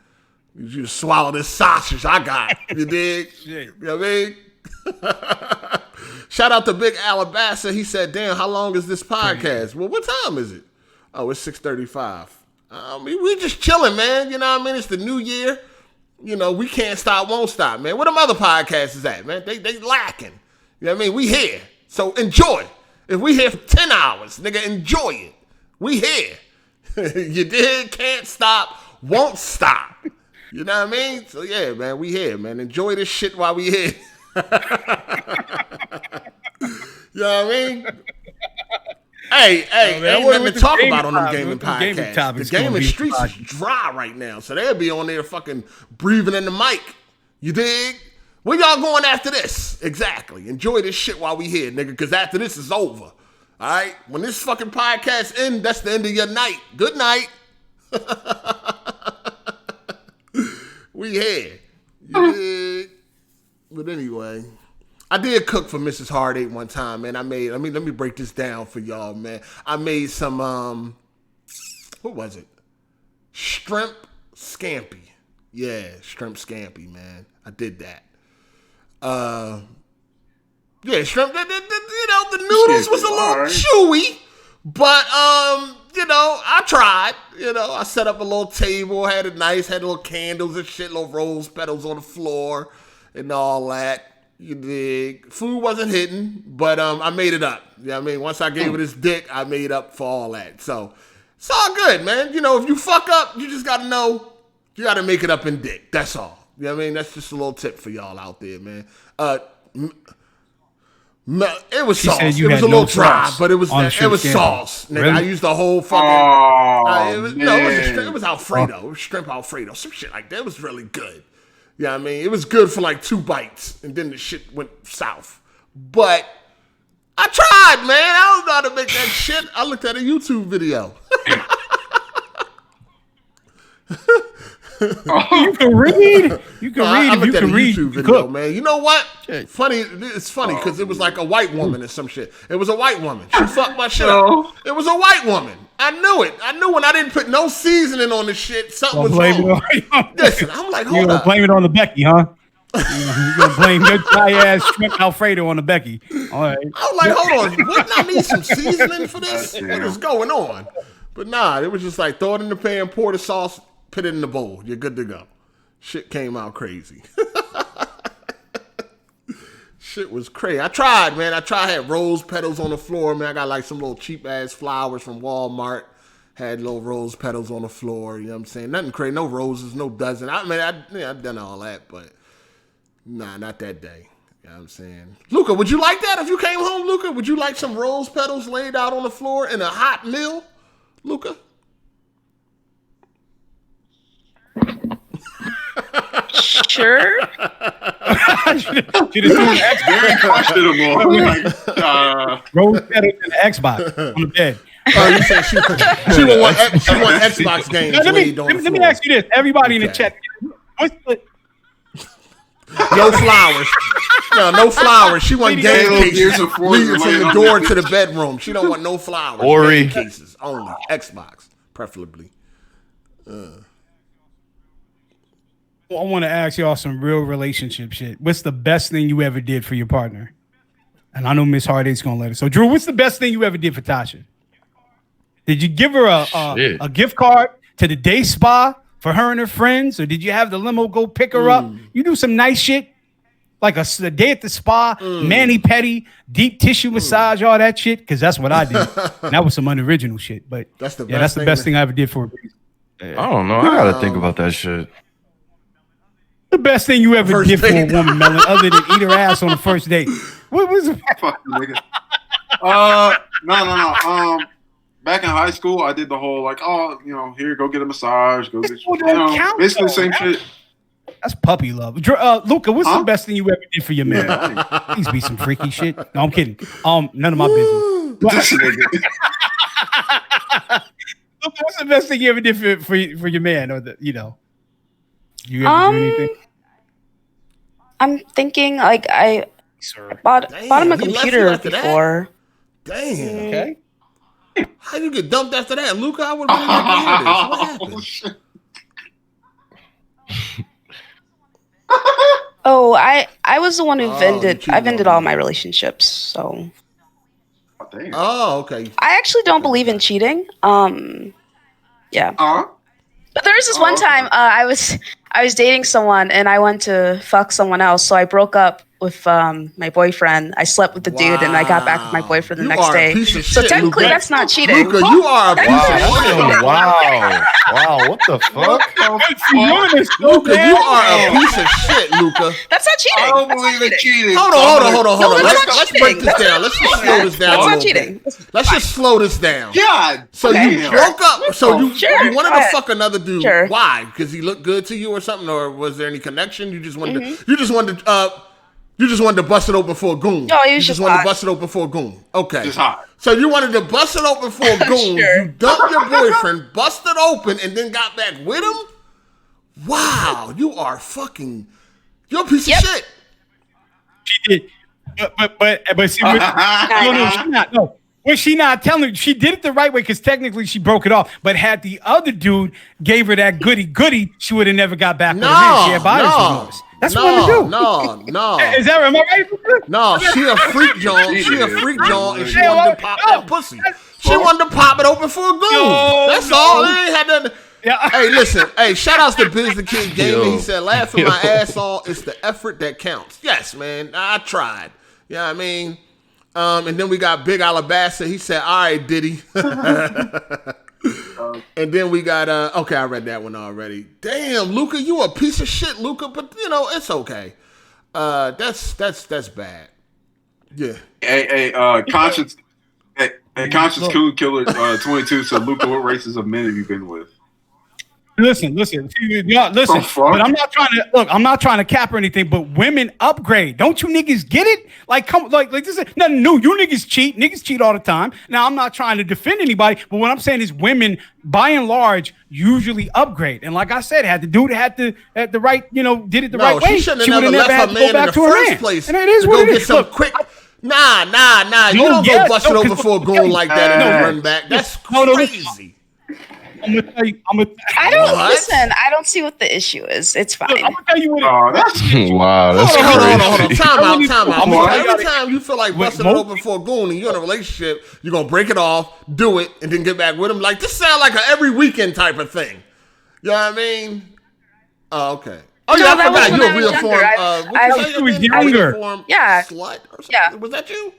You swallow this sausage I got. You dig? You know what I mean? Shout out to Big Alabasta. He said, damn, how long is this podcast? Well, what time is it? Oh, it's 6:35. We just chilling, man. You know what I mean? It's the new year. We can't stop, won't stop, man. Where them other podcasts is at, man? They lacking. You know what I mean? We here. So enjoy. If we here for 10 hours, nigga, enjoy it. We here. You did, can't stop, won't stop. You know what I mean? So yeah, man, we here, man. Enjoy this shit while we here. You know what I mean? Hey, ain't nothing to talk about on them gaming podcasts. The gaming streets is dry right now, so they'll be on there fucking breathing in the mic. You dig? Where y'all going after this? Exactly. Enjoy this shit while we here, nigga, because after this is over. All right? When this fucking podcast ends, that's the end of your night. Good night. We here. You dig? But anyway, I did cook for Mrs. Hard8 one time, man. Let me break this down for y'all, man. I made some what was it? Shrimp Scampi. Yeah, shrimp scampi, man. I did that. Yeah, shrimp. The noodles was a little chewy, but I tried. I set up a little table, had it nice, had little candles and shit, little rose petals on the floor, and all that. You dig? Food wasn't hitting, but I made it up. You know what I mean? Once I gave it his dick, I made up for all that. So it's all good, man. If you fuck up, you just gotta know you gotta make it up in dick. That's all. You know what I mean? That's just a little tip for y'all out there, man. It was sauce. It was a little dry, but it was sauce. Nigga, really? I used the whole fucking. It was Alfredo. It was shrimp Alfredo, some shit like that. It was really good. Yeah, I mean, it was good for like 2 bites, and then the shit went south. But I tried, man. I don't know how to make that shit. I looked at a YouTube video. You can read. You can read. I looked at a read. YouTube video, man. You know what? Funny. It's funny because it was like a white woman or some shit. It was a white woman. She fucked my shit up. It was a white woman. I knew it. I knew when I didn't put no seasoning on the shit, something was wrong. Listen, I'm like, hold up. You're going to blame it on the Becky, huh? You're going to blame your dry ass shrimp Alfredo on the Becky. All right. I was like, hold on. Wouldn't I need some seasoning for this? What is going on? But nah, it was just like throw it in the pan, pour the sauce, put it in the bowl. You're good to go. Shit came out crazy. Shit was crazy. I tried, man. I had rose petals on the floor, man. I got like some little cheap ass flowers from Walmart. Had little rose petals on the floor. You know what I'm saying? Nothing crazy. No roses, no dozen. I mean, I've done all that, but nah, not that day. You know what I'm saying? Luca, would you like that if you came home, Luca? Would you like some rose petals laid out on the floor in a hot meal, Luca? Sure. Very questionable. Rose petals in the Xbox on the bed. You said she want Xbox games. Let me ask you this. Everybody in the chat. No flowers. No flowers. She want game cases leading from the door to the bedroom. She don't want no flowers. Game cases only. Xbox, preferably. I want to ask y'all some real relationship shit. What's the best thing you ever did for your partner? And I know Miss Hard8's gonna let it. So, Drew, what's the best thing you ever did for Tasha? Did you give her a gift card to the day spa for her and her friends, or did you have the limo go pick her up? You do some nice shit, like a day at the spa, mani-pedi, deep tissue massage, all that shit. Because that's what I did. And that was some unoriginal shit, but that's the best thing I ever did for her. I don't know. I gotta think about that shit. The best thing you ever did for a woman, Melon, other than eat her ass on the first date. What was it? Fuck you, nigga. No. Back in high school, I did the whole here, go get a massage, go get basically the same shit. That's puppy love. Luca, what's the best thing you ever did for your man? Please be some freaky shit. No, I'm kidding. None of my business. Luca, what's the best thing you ever did for your man, or you ever do anything? I'm thinking I bought him a computer before. Damn. Okay. How you get dumped after that, Luca? I would really like to hear this. What happened? Oh, I was the one who vended. I vended all my relationships. So. Oh, okay. I actually don't believe in cheating. Yeah. But there was this one time I was dating someone and I went to fuck someone else, so I broke up with my boyfriend. I slept with the dude and I got back with my boyfriend the next day. So technically, Luca. That's not cheating. Luca, you are a piece of shit. Wow, what the fuck? Luca, you are a piece of shit, Luca. That's not cheating. I don't believe in cheating. Hold on. Let's break this down. Let's just slow this down. That's not cheating. Let's just slow this down. God. So you broke up. So you wanted to fuck another dude. Sure. Why? Because he looked good to you or something, or was there any connection? You just wanted to bust it open for a goon. No, you just wanted to bust it open for a goon. Okay. Just hot. So you wanted to bust it open for a goon. Sure. You dumped your boyfriend, busted open, and then got back with him? Wow, you're a piece of shit. She did. But see, no, she's not. No. Was she not telling her? She did it the right way because technically she broke it off. But had the other dude gave her that goody, she would have never got back with him. She had buyer's remorse. That's what I'm gonna do. No. Is that right? Am I right? No, she a freak, John. She a freak, John, and she wanted to pop that pussy. She wanted to pop it open for a goon. That's all. It ain't had nothing. Yeah. Hey, listen. Hey, shout outs to Biz the Kid Gaming. He said, laughing my ass off. It's the effort that counts. Yes, man. I tried. You know what I mean? And then we got Big Alabasta. He said, all right, Diddy. And then we got, okay, I read that one already. Damn, Luca, you a piece of shit, Luca, but, you know, it's okay. That's bad. Yeah. Hey, Conscious Coon Killer 22 said, Luca, what races of men have you been with? Listen. But I'm not trying to cap or anything. But women upgrade. Don't you niggas get it? Like, this is nothing new. You niggas cheat. Niggas cheat all the time. Now, I'm not trying to defend anybody, but what I'm saying is, women, by and large, usually upgrade. And like I said, had the dude had the right, did it the right way, she would have never had to go back to her first place. And it is what it is. Look, quick. Nah. You don't go bust it over for a goon like that and then run back. That's crazy. I'm gonna tell you. I don't see what the issue is. It's fine. Look, I'm gonna tell you what. Wow, that's hold crazy. on. Time out. Every time you feel like busting it open for a goon and you're in a relationship, you're gonna break it off, do it, and then get back with him. Like, this sounds like an every weekend type of thing. You know what I mean? Oh, okay. Oh, yeah, I forgot. You're a real form. I was younger. Yeah. Slut or something? Yeah. Was that you?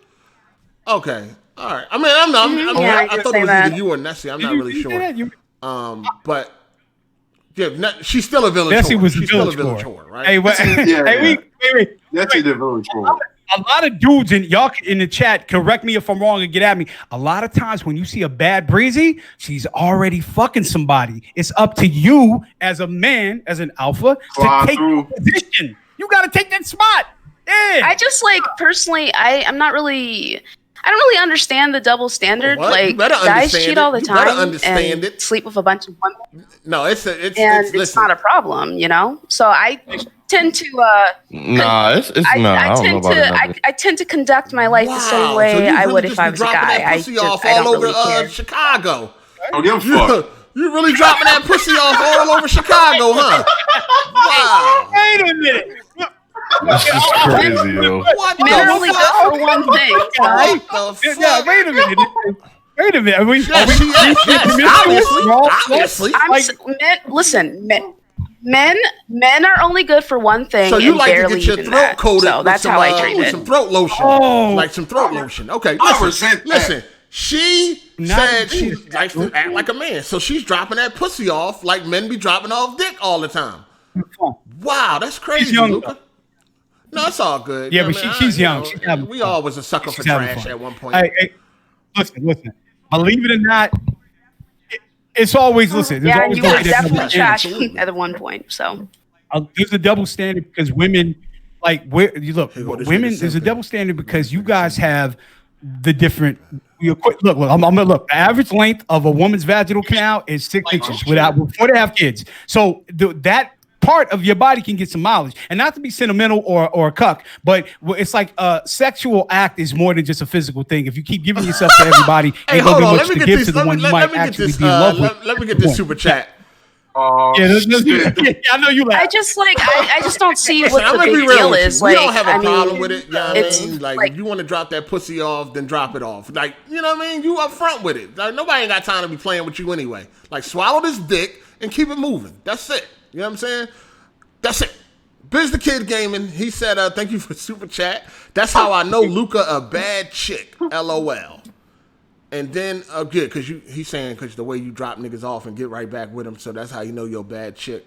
Okay. All right. I mean, I thought it was either you or Nessie. I'm not really sure. But yeah, she's still a village whore. She's still a village whore, right? Hey, wait. That's a village whore. A lot of dudes y'all in the chat, correct me if I'm wrong and get at me. A lot of times when you see a bad breezy, she's already fucking somebody. It's up to you as a man, as an alpha, to take the position. You got to take that spot. Yeah. I just personally, I don't really understand the double standard. What? Like, guys cheat all the time and sleep with a bunch of women. No, it's not a problem, So I tend to. I tend to conduct my life the same way I would if I was a guy. I don't really care. Chicago. Don't give a fuck. You really dropping that pussy off all over Chicago, huh? Wow. Wait a minute. That's just crazy, yo. Men are only good for one thing. Wait a minute. Obviously. Men are only good for one thing. So you like to get your throat coated so that's how I treat it. Some throat lotion. Like some throat lotion. Okay, listen. She said she likes to act like a man. So she's dropping that pussy off like men be dropping off dick all the time. Wow, that's crazy, Luca. No, it's all good. Yeah, but she's young. We all was a sucker for trash at one point. Hey, listen. Believe it or not, it's always listen. Yeah, always you were definitely trash at one point. So there's a double standard because women, women. There's a double standard because you guys have the different. Look. I'm gonna look. The average length of a woman's vaginal canal is 6 inches before they have kids. So that part of your body can get some mileage, and not to be sentimental or a cuck, but it's like a sexual act is more than just a physical thing. If you keep giving yourself to everybody, hey, hold on, let me get this. Let me get this super chat. I know you like. I just don't see what the big deal is. We don't have a problem with it. You know what I mean? Like, if you want to drop that pussy off, then drop it off. Like, you know what I mean? You up front with it. Like, nobody ain't got time to be playing with you anyway. Like, swallow this dick and keep it moving. That's it. You know what I'm saying? That's it. Biz the Kid Gaming, he said, thank you for super chat. That's how I know Luca a bad chick. LOL. And then, good, because he's saying because the way you drop niggas off and get right back with them, so that's how you know you're a bad chick.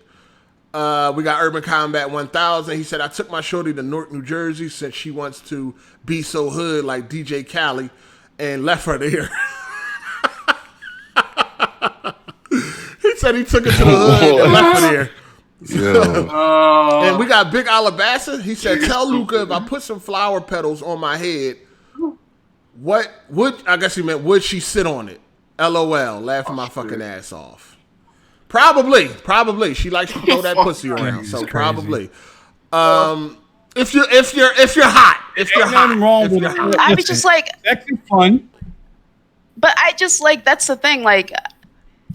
We got Urban Combat 1000. He said, I took my shorty to Newark, New Jersey since she wants to be so hood like DJ Khaled and left her there. He said he took her to the hood and left her there. And we got Big Alabasta. He said, tell Luca if I put some flower petals on my head, what would, I guess he meant, would she sit on it? LOL, laughing my fucking ass off. Probably. She likes to throw that pussy around, so probably. If you're hot, I'd be just like, sex is fun. But I just like that's the thing. Like,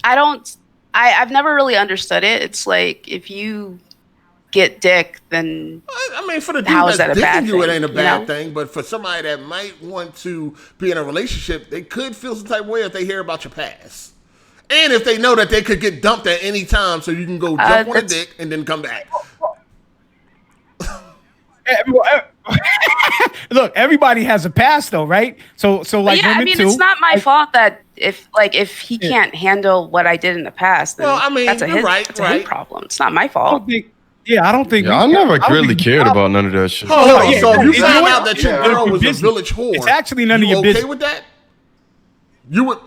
I've never really understood it. It's like if you get dick, then I mean, for the dude how is that's that a bad dicking you, it thing, ain't a you bad know? thing. But for somebody that might want to be in a relationship, they could feel some type of way if they hear about your past. And if they know that they could get dumped at any time, so you can go jump on a dick and then come back. Look, everybody has a past though, right? So like yeah, I women mean, too. it's not my fault that if he can't handle what I did in the past, then Well, I mean, that's a you're his, right, that's a him right. problem. It's not my I fault. don't think. Yeah, I don't think. Yeah, I never really cared about none of that shit. Hold on. yeah, So if you it's found your- out that your yeah, girl it's was a business. village whore, It's actually none of you your okay business. with that? You would.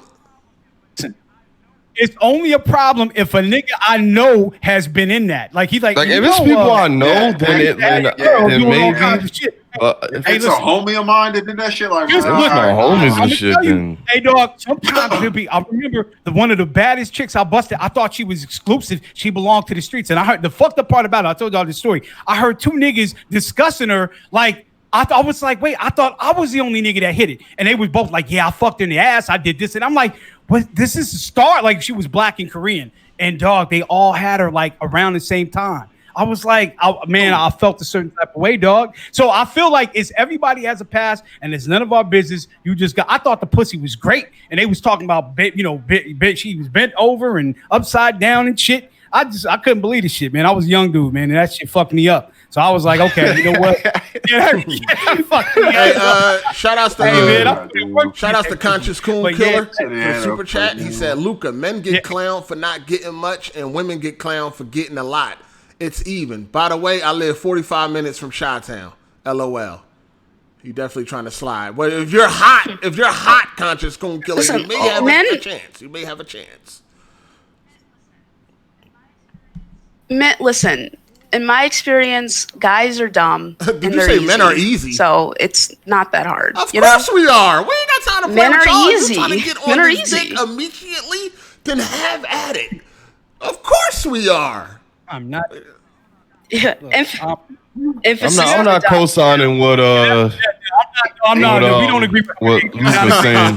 It's only a problem if a nigga I know has been in that. Like he's like, Like you if it's know, people I know, yeah, then doing all kinds maybe. of shit. If It's a listen. homie of mine that did that shit. Like, Just it's look, my homies I'ma and shit, tell you, then hey dog, sometimes it'll be. I remember one of the baddest chicks I busted. I thought she was exclusive. She belonged to the streets, and I heard the fucked up part about it. I told y'all this story. I heard two niggas discussing her. Like I was like, wait, I thought I was the only nigga that hit it, and they was both like, yeah, I fucked her in the ass. I did this, and I'm like, what? This is a star. Like she was black and Korean, and dog, they all had her like around the same time. I was like, I felt a certain type of way, dog. So I feel like it's everybody has a past, and it's none of our business. You just got. I thought the pussy was great, and they was talking about, she was bent over and upside down and shit. I couldn't believe this shit, man. I was a young dude, man, and that shit fucked me up. So I was like, okay, you know what? Fuck me up. Shout outs to shout outs to Conscious Coon But Killer yeah. for super chat. He said, Luca, men get clowned for not getting much, and women get clowned for getting a lot. It's even. By the way, I live 45 minutes from Chi-Town. LOL. You definitely trying to slide. But if you're hot, Conscious Coon Killer, Listen, you may have men- a chance. You may have a chance. Listen, in my experience, guys are dumb. Did and you they're say men are easy? So it's not that hard. Of you course know? we are. We ain't got time to play Men with are y'all. easy. You trying to get Men on are this easy. dick immediately? Then have at it. Of course we are. I'm not. Yeah. Emphasis I'm on not the dumb. co-signing what I'm not. what, We don't agree. what Luke was saying.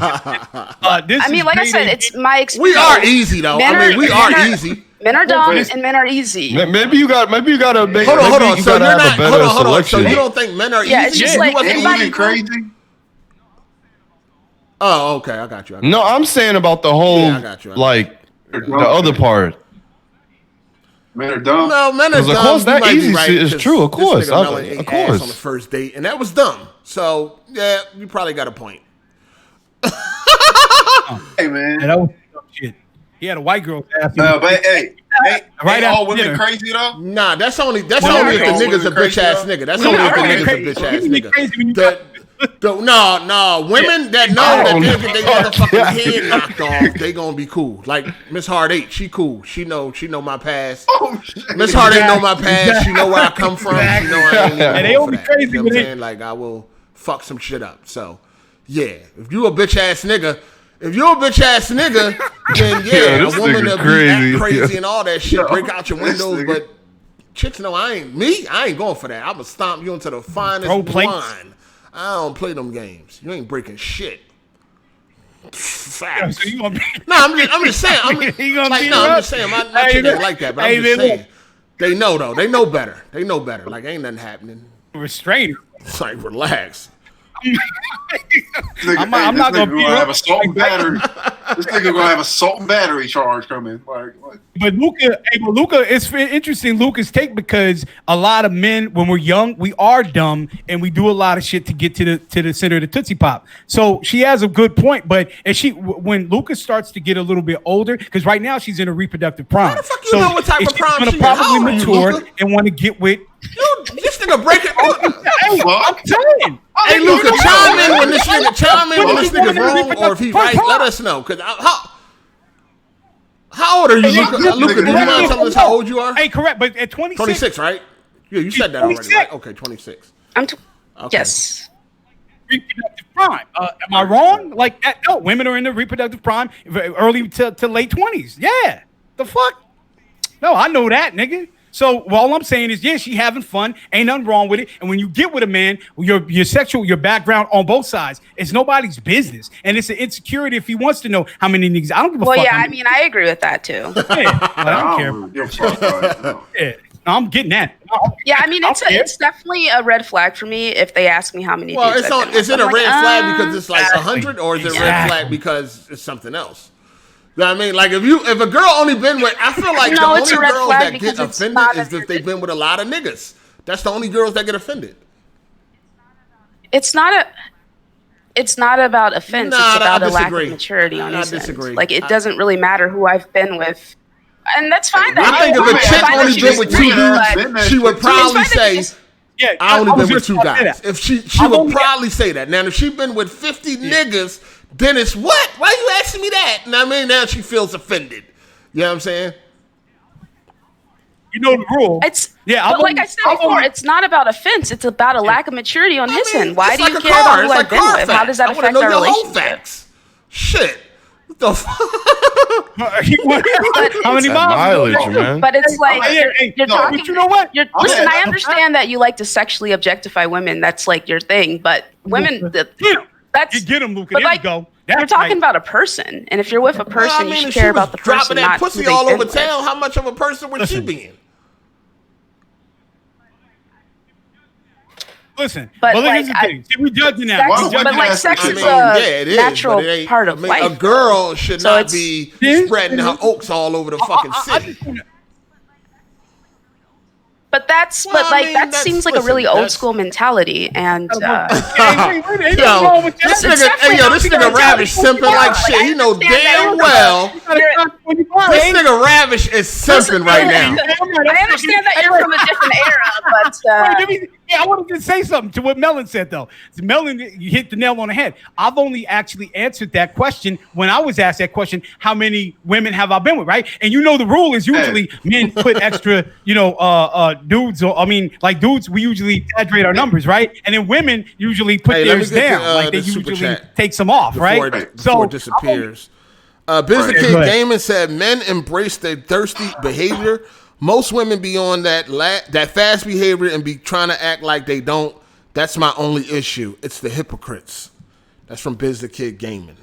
This I mean, is like I said, grade it's my experience. We are easy though. Men I mean, are- we are men are- easy. Men are dumb and men are easy. Maybe you got to make. Hold on. maybe So you you're gotta have not. a better Hold on. So selection. you don't think men are Yeah, easy? it's just You like wasn't anybody- Ain't crazy? Oh, okay. I got you. No, I'm saying about the whole Yeah, I got you. like the other part. Men are dumb. No, men are 'Cause dumb. of course You that might be easy right, shit is 'cause true, of this course. nigga Melon Of ate course. ass on the first date, and that was dumb. So yeah, you probably got a point. Hey, man. Yeah, that was some shit. He had a white girl's ass. But hey, ain't Right all after women dinner. crazy though? Nah, that's only if the Well, nigga's a crazy, bitch ass though. nigga. That's Well, only if the okay, nigga's a crazy. bitch ass You can be nigga. crazy when you No, women that know that they get their motherfucking head knocked off, they gonna be cool. Like Miss Hard8, she cool. She know my past. Oh, shit. Miss Hard8 know my past. She know where I come from. She know I ain't even And they going all for be that. crazy You know with what I'm it. saying? Like I will fuck some shit up. So yeah, if you a bitch ass nigga. If you're a bitch ass nigga, then yeah, this a woman nigga that be crazy. act crazy and all that shit, break out your This windows, nigga. but chicks know I ain't going for that. I'ma stomp you into the finest Throw plates. wine. I don't play them games. You ain't breaking shit. Facts. So you gonna be, No, I'm just saying. You gonna Like, beat no, her I'm up? just saying. My Hey, chick look. ain't like that, but Hey, I'm just man, saying. They know though. They know better. They know better. Like ain't nothing happening. restrainer. It's like relax. Nigga, I'm hey, not this gonna nigga beat gonna her have up. assault and battery. This nigga gonna have assault and battery charge coming. Like, But Luca, it's interesting Luca's take because a lot of men, when we're young, we are dumb and we do a lot of shit to get to the center of the Tootsie Pop. So she has a good point, but when Luca starts to get a little bit older, because right now she's in a reproductive prime. How the fuck you know what type of prime gonna she in? How probably old are you, mature Luca? and want to get with. This nigga break it. Hey, I'm telling. Hey, Luca, chime in when this nigga's When wrong, or if he right, First let us know. Cause how old are you, Luca? Luca, do you mind telling us how old you are? Hey, correct, but at 26. 26, right? Yeah, you said that already, 26. right? Okay, 26. Okay. Yes. Reproductive prime. Am I wrong? Like, no, women are in the reproductive prime, early to late 20s. Yeah. The fuck? No, I know that, nigga. So all I'm saying is, yeah, she having fun. Ain't nothing wrong with it. And when you get with a man, your sexual, your background on both sides, it's nobody's business. And it's an insecurity if he wants to know how many niggas. I don't give a fuck. Well, yeah, I mean, I agree with that too. Yeah, I don't care. Yeah, I'm getting that. Yeah, I mean, it's definitely a red flag for me if they ask me how many. Well, is it a red flag because it's like Exactly. 100, or is it a red flag because it's something else? You know what I mean? Like if a girl only been with, I feel like the only girls that get offended is if they've been with a lot of niggas. That's the only girls that get offended. It's not about offense. Nah, it's about I a lack of disagree. maturity on I his disagree. end. Like, it doesn't really matter who I've been with. And that's fine. I think if a chick only been with 2 dudes, she would probably say, Yeah, I only been with just 2 gonna say guys. that. If she would probably say that. Now, if she been with 50 niggas, then it's what? Why you asking me that? And I mean, now she feels offended. You know what I'm saying? You know the rule. But like I said before, it's not about offense. It's about a lack of maturity on his end. Why do you like care about who it's I've been with? How does that affect our relationship? Facts. Shit. What the fuck? How many mileage, man? But it's like you're talking. But you know what? Listen, I understand that you like to sexually objectify women. That's like your thing. But women, that's you get them, Luca. But There like, you go. you're talking about a person, and if you're with a person, you should care about the person. Dropping that not pussy who they've all been over with. town. How much of a person would she be in? Listen, But well, like, here's the thing. See, we judging that. but like, sex is it is, natural but it ain't- part of life. A girl should So not it's- be spreading her oaks all over the fucking city. But that's Well, I mean, that that's- seems like a listen, really old that's- school mentality, and Ain't nothing Yo, wrong with this that. nigga Ravish simping like shit. He know damn well. This nigga Ravish is simping right now. I understand that you're from a different era, but I wanted to say something to what Melon said, though. Melon, you hit the nail on the head. I've only actually answered that question when I was asked that question, how many women have I been with, right? And you know the rule is usually men put extra, dudes, or I mean, like dudes, we usually exaggerate our numbers, right? And then women usually put theirs down. Like they usually take some off, right? Before it disappears. Business Kid Gaming said men embrace their thirsty behavior. Most women be on that fast behavior and be trying to act like they don't. That's my only issue. It's the hypocrites. That's from Business Kid Gaming.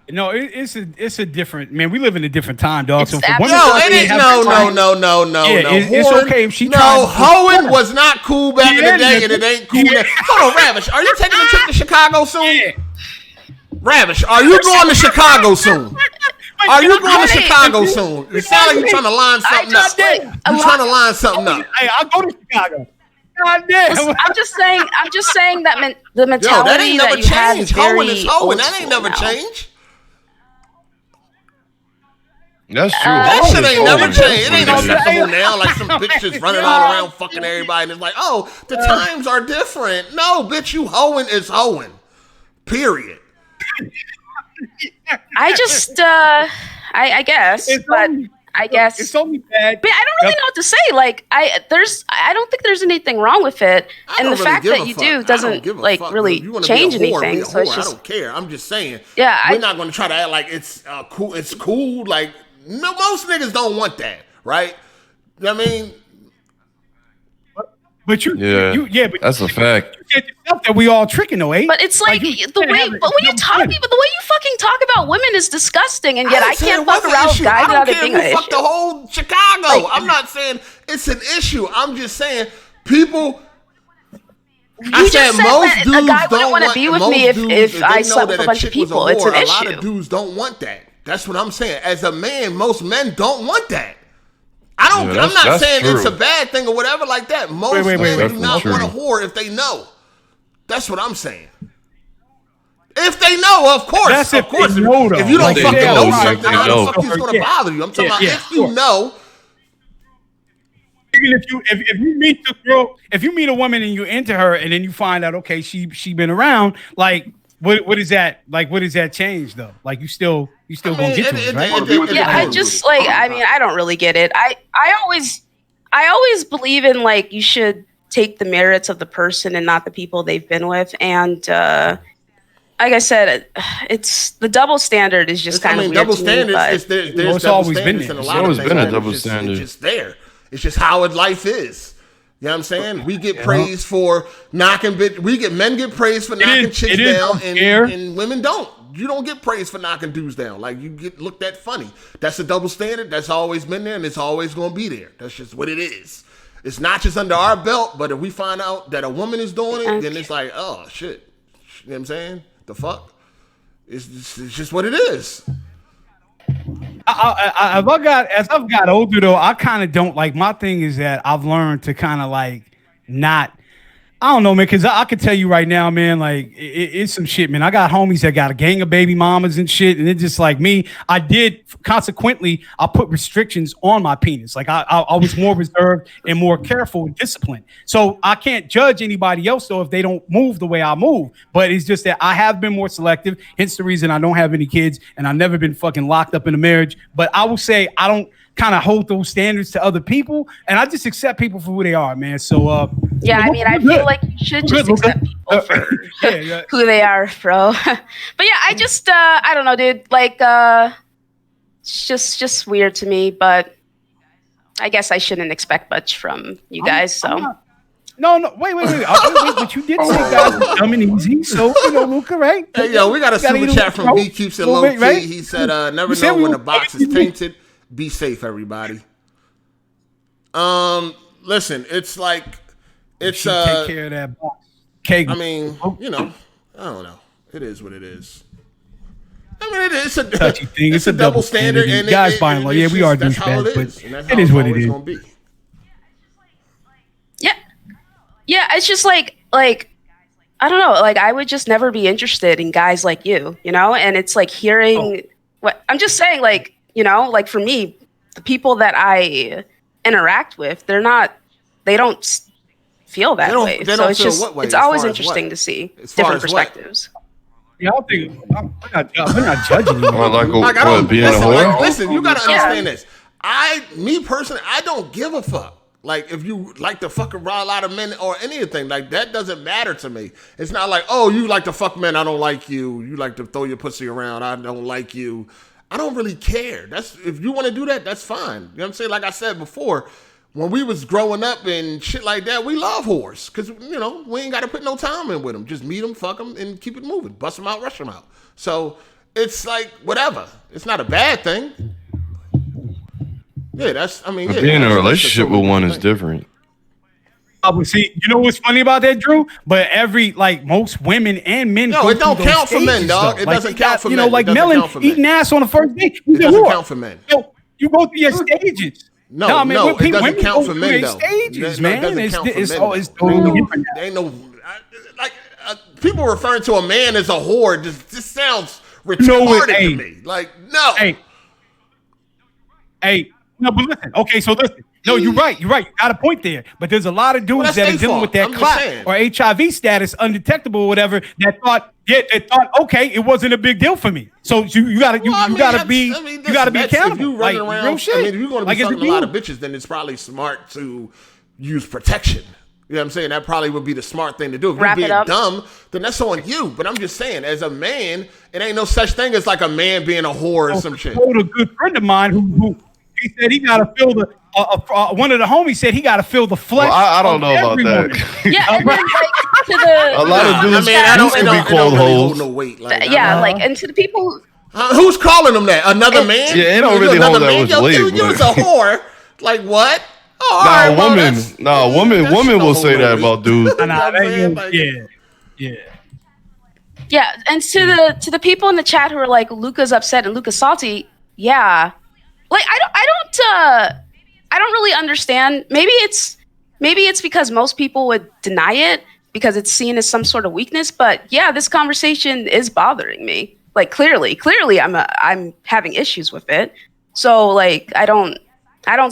No, it's a different man. We live in a different time, dog. So for women, no. It's okay if she. Hoeing was not cool back in the day, and it ain't cool now. Hold on, Ravish, are you taking a trip to Chicago soon? Yeah. Ravish, are you going to Chicago soon? Are you going to Chicago soon? You sound like you're trying to line something up. You're trying to line something up. Hey, I'll go to Chicago. God damn. I'm just saying that the mentality that you have is very Hoeing is hoeing. old That ain't never school now. changed. That's true. That shit ain't never changed. It ain't acceptable now. Like some bitch just running all around fucking everybody, and it's like, oh, the times are different. No, bitch, you hoeing is hoeing. Period. I just, I guess, but I guess it's only bad. But I don't really know what to say. Like, I don't think there's anything wrong with it, and the fact that you do doesn't like really change anything. So it's just, I don't care. I'm just saying. Yeah, we're not going to try to act like it's cool. It's cool. Like, no, most niggas don't want that, right? You know what I mean? But but that's a fact. You said yourself that we all tricking though, eh? But it's like the way. But when you talk, but the way you fucking talk about women is disgusting, and yet I can't fuck around with guys without it being an issue. Fuck the whole Chicago. I'm not saying it's an issue. I'm just saying people. You just said that a guy wouldn't want to be with me if I slept with a bunch of people. It's an issue. A lot of dudes don't want that. That's what I'm saying. As a man, most men don't want that. I'm not saying it's a bad thing or whatever like that. Most men do not want a whore if they know. That's what I'm saying. If they know, of course. Of course. If you don't fucking know something, how the fuck is going to bother you? I'm talking about if you know. Even if you meet the girl, if you meet a woman and you're into her, and then you find out, okay, she been around, like what is that? Like, what does that change though? Like, you still gonna get to it, right? Yeah, I just like. I mean, I don't really get it. I always believe in like you should take the merits of the person and not the people they've been with, and like I said, it's the double standard is just kind of weird double to standards. Me, there's always been there. It's always been a double standard. It's just there. It's just how life is. You know what I'm saying? We get praised for knocking men get praised for knocking chicks down, and women don't. You don't get praised for knocking dudes down. Like, you get looked at funny. That's a double standard. That's always been there, and it's always going to be there. That's just what it is. It's not just under our belt, but if we find out that a woman is doing it, then it's like, oh, shit. You know what I'm saying? The fuck? It's just what it is. As I've got older though, I kind of don't like. My thing is that I've learned to kind of like not. I don't know, man, because I can tell you right now, man, like it's some shit, man. I got homies that got a gang of baby mamas and shit, and it's just like me. I put restrictions on my penis. Like I was more reserved and more careful and disciplined. So I can't judge anybody else though if they don't move the way I move. But it's just that I have been more selective. Hence the reason I don't have any kids, and I've never been fucking locked up in a marriage. But I will say I don't kind of hold those standards to other people, and I just accept people for who they are, man. So yeah, I mean, I feel like you should just accept people for who they are, bro. But yeah, I just I don't know, dude. Like it's just weird to me, but I guess I shouldn't expect much from you guys. So no, wait. But you did say guys are dumb and easy, so Luca, right? Hey, yo, we got a super chat from B Keeps It Low Key. Right? He said, "Never know when the box is tainted. Be safe, everybody." Listen, it's like take care of that box. Keg. I mean, I don't know. It is what it is. I mean, it's a touchy thing. It's a double standard, and guys buying like, yeah, we are douchebags, but it is what it is. Gonna be. Yeah. It's just like I don't know. Like I would just never be interested in guys like you, And it's like hearing what I'm just saying, like. Like for me, the people that I interact with, they don't feel that way. So it's just, it's always interesting to see different perspectives. Yeah, I think we're not judging you. Being a whore? Listen, you got to understand this. Me personally, I don't give a fuck. Like, if you like to fuck around a lot of men or anything, like, that doesn't matter to me. It's not like, oh, you like to fuck men, I don't like you. You like to throw your pussy around, I don't like you. I don't really care. If you want to do that, that's fine. You know what I'm saying? Like I said before, when we was growing up and shit like that, we love whores. Because, we ain't got to put no time in with them. Just meet them, fuck them, and keep it moving. Bust them out, rush them out. So it's like, whatever. It's not a bad thing. Yeah, being in a relationship with one is different. See, you know what's funny about that, Drew? But most women and men. No, it don't count for men, dog. It doesn't count for men. Like Melon eating ass on the first date. It doesn't count for men. You go through your stages. No, it doesn't count for men, though. Stages, man. It's totally different. Ain't no people referring to a man as a whore. This sounds retarded to me. Like, no. Hey. No, but listen. Okay, so listen. No, you're right. You got a point there. But there's a lot of dudes that are dealing with that clot or HIV status, undetectable or whatever, that thought, okay, it wasn't a big deal for me. So you gotta be accountable. If you running around, real shit. If you're gonna be fucking a lot of bitches, then it's probably smart to use protection. You know what I'm saying? That probably would be the smart thing to do. If you're being dumb, then that's on you. But I'm just saying, as a man, it ain't no such thing as like a man being a whore or some shit. I told a good friend of mine who he said he got to feel the. One of the homies said he got to feel the flesh. Well, I don't know about that. Yeah, and then, to the a lot of dudes can be cold holes. No weight. And to the people. Who's calling them that? Another man? Yeah, it don't really hold that much weight. You was a whore. Like what? Women will say that about dudes. Yeah, and to the people in the chat who are like, Luca's upset and Luca's salty. Yeah, like I don't really understand. Maybe it's because most people would deny it because it's seen as some sort of weakness. But yeah, this conversation is bothering me. Like clearly, I'm having issues with it. So like, I don't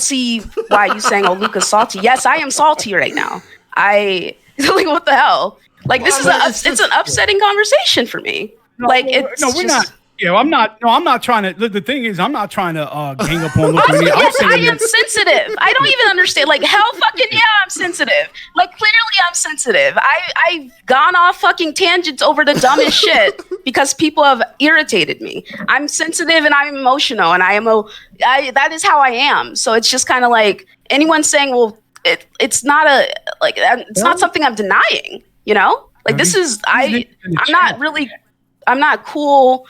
see why you saying, "Oh, Luca's salty." Yes, I am salty right now. Like, what the hell? Like, it's an upsetting conversation for me. We're not. I'm not. No, I'm not trying to. The thing is, I'm not trying to gang up on. Also, yes, I am sensitive. I don't even understand. Like, hell, fucking yeah, I'm sensitive. Like, clearly, I'm sensitive. I've gone off fucking tangents over the dumbest shit because people have irritated me. I'm sensitive and I'm emotional, and that is how I am. So it's just kind of like anyone saying, well, it's not something I'm denying. You know, like this is I'm not cool